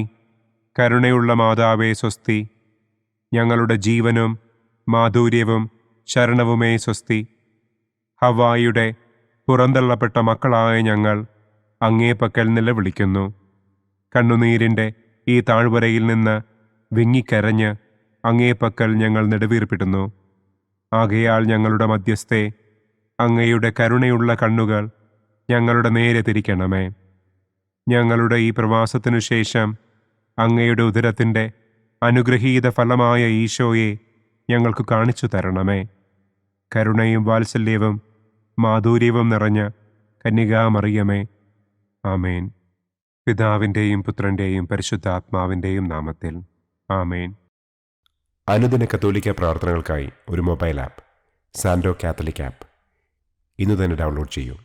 കരുണയുള്ള മാതാവേ സ്വസ്തി. ഞങ്ങളുടെ ജീവനും മാധുര്യവും ശരണവുമേ സ്വസ്തി. ഹവ്വായുടെ പുറന്തള്ളപ്പെട്ട മക്കളായ ഞങ്ങൾ അങ്ങേ പക്കൽ നിലവിളിക്കുന്നു. കണ്ണുനീരിൻ്റെ ഈ താഴ്വരയിൽ നിന്ന് വിങ്ങിക്കരഞ്ഞ് അങ്ങേ പക്കൽ ഞങ്ങൾ നെടുവീർപ്പിടുന്നു. ആകയാൽ ഞങ്ങളുടെ മധ്യസ്ഥെ, അങ്ങയുടെ കരുണയുള്ള കണ്ണുകൾ ഞങ്ങളുടെ നേരെ തിരിക്കണമേ. ഞങ്ങളുടെ ഈ പ്രവാസത്തിനു ശേഷം അങ്ങയുടെ ഉദരത്തിൻ്റെ അനുഗ്രഹീത ഫലമായ ഈശോയെ ഞങ്ങൾക്ക് കാണിച്ചു തരണമേ. കരുണയും വാത്സല്യവും മാധുര്യവും നിറഞ്ഞ കന്യകാമറിയമേ, ആമേൻ. പിതാവിൻ്റെയും പുത്രൻ്റെയും പരിശുദ്ധാത്മാവിൻ്റെയും നാമത്തിൽ, ആമേൻ. അനുദിന കത്തോലിക്ക പ്രാർത്ഥനകൾക്കായി ഒരു മൊബൈൽ ആപ്പ്, സാൻഡോ കാത്തലിക് ആപ്പ്, ഇന്ന് തന്നെ ഡൗൺലോഡ് ചെയ്യൂ.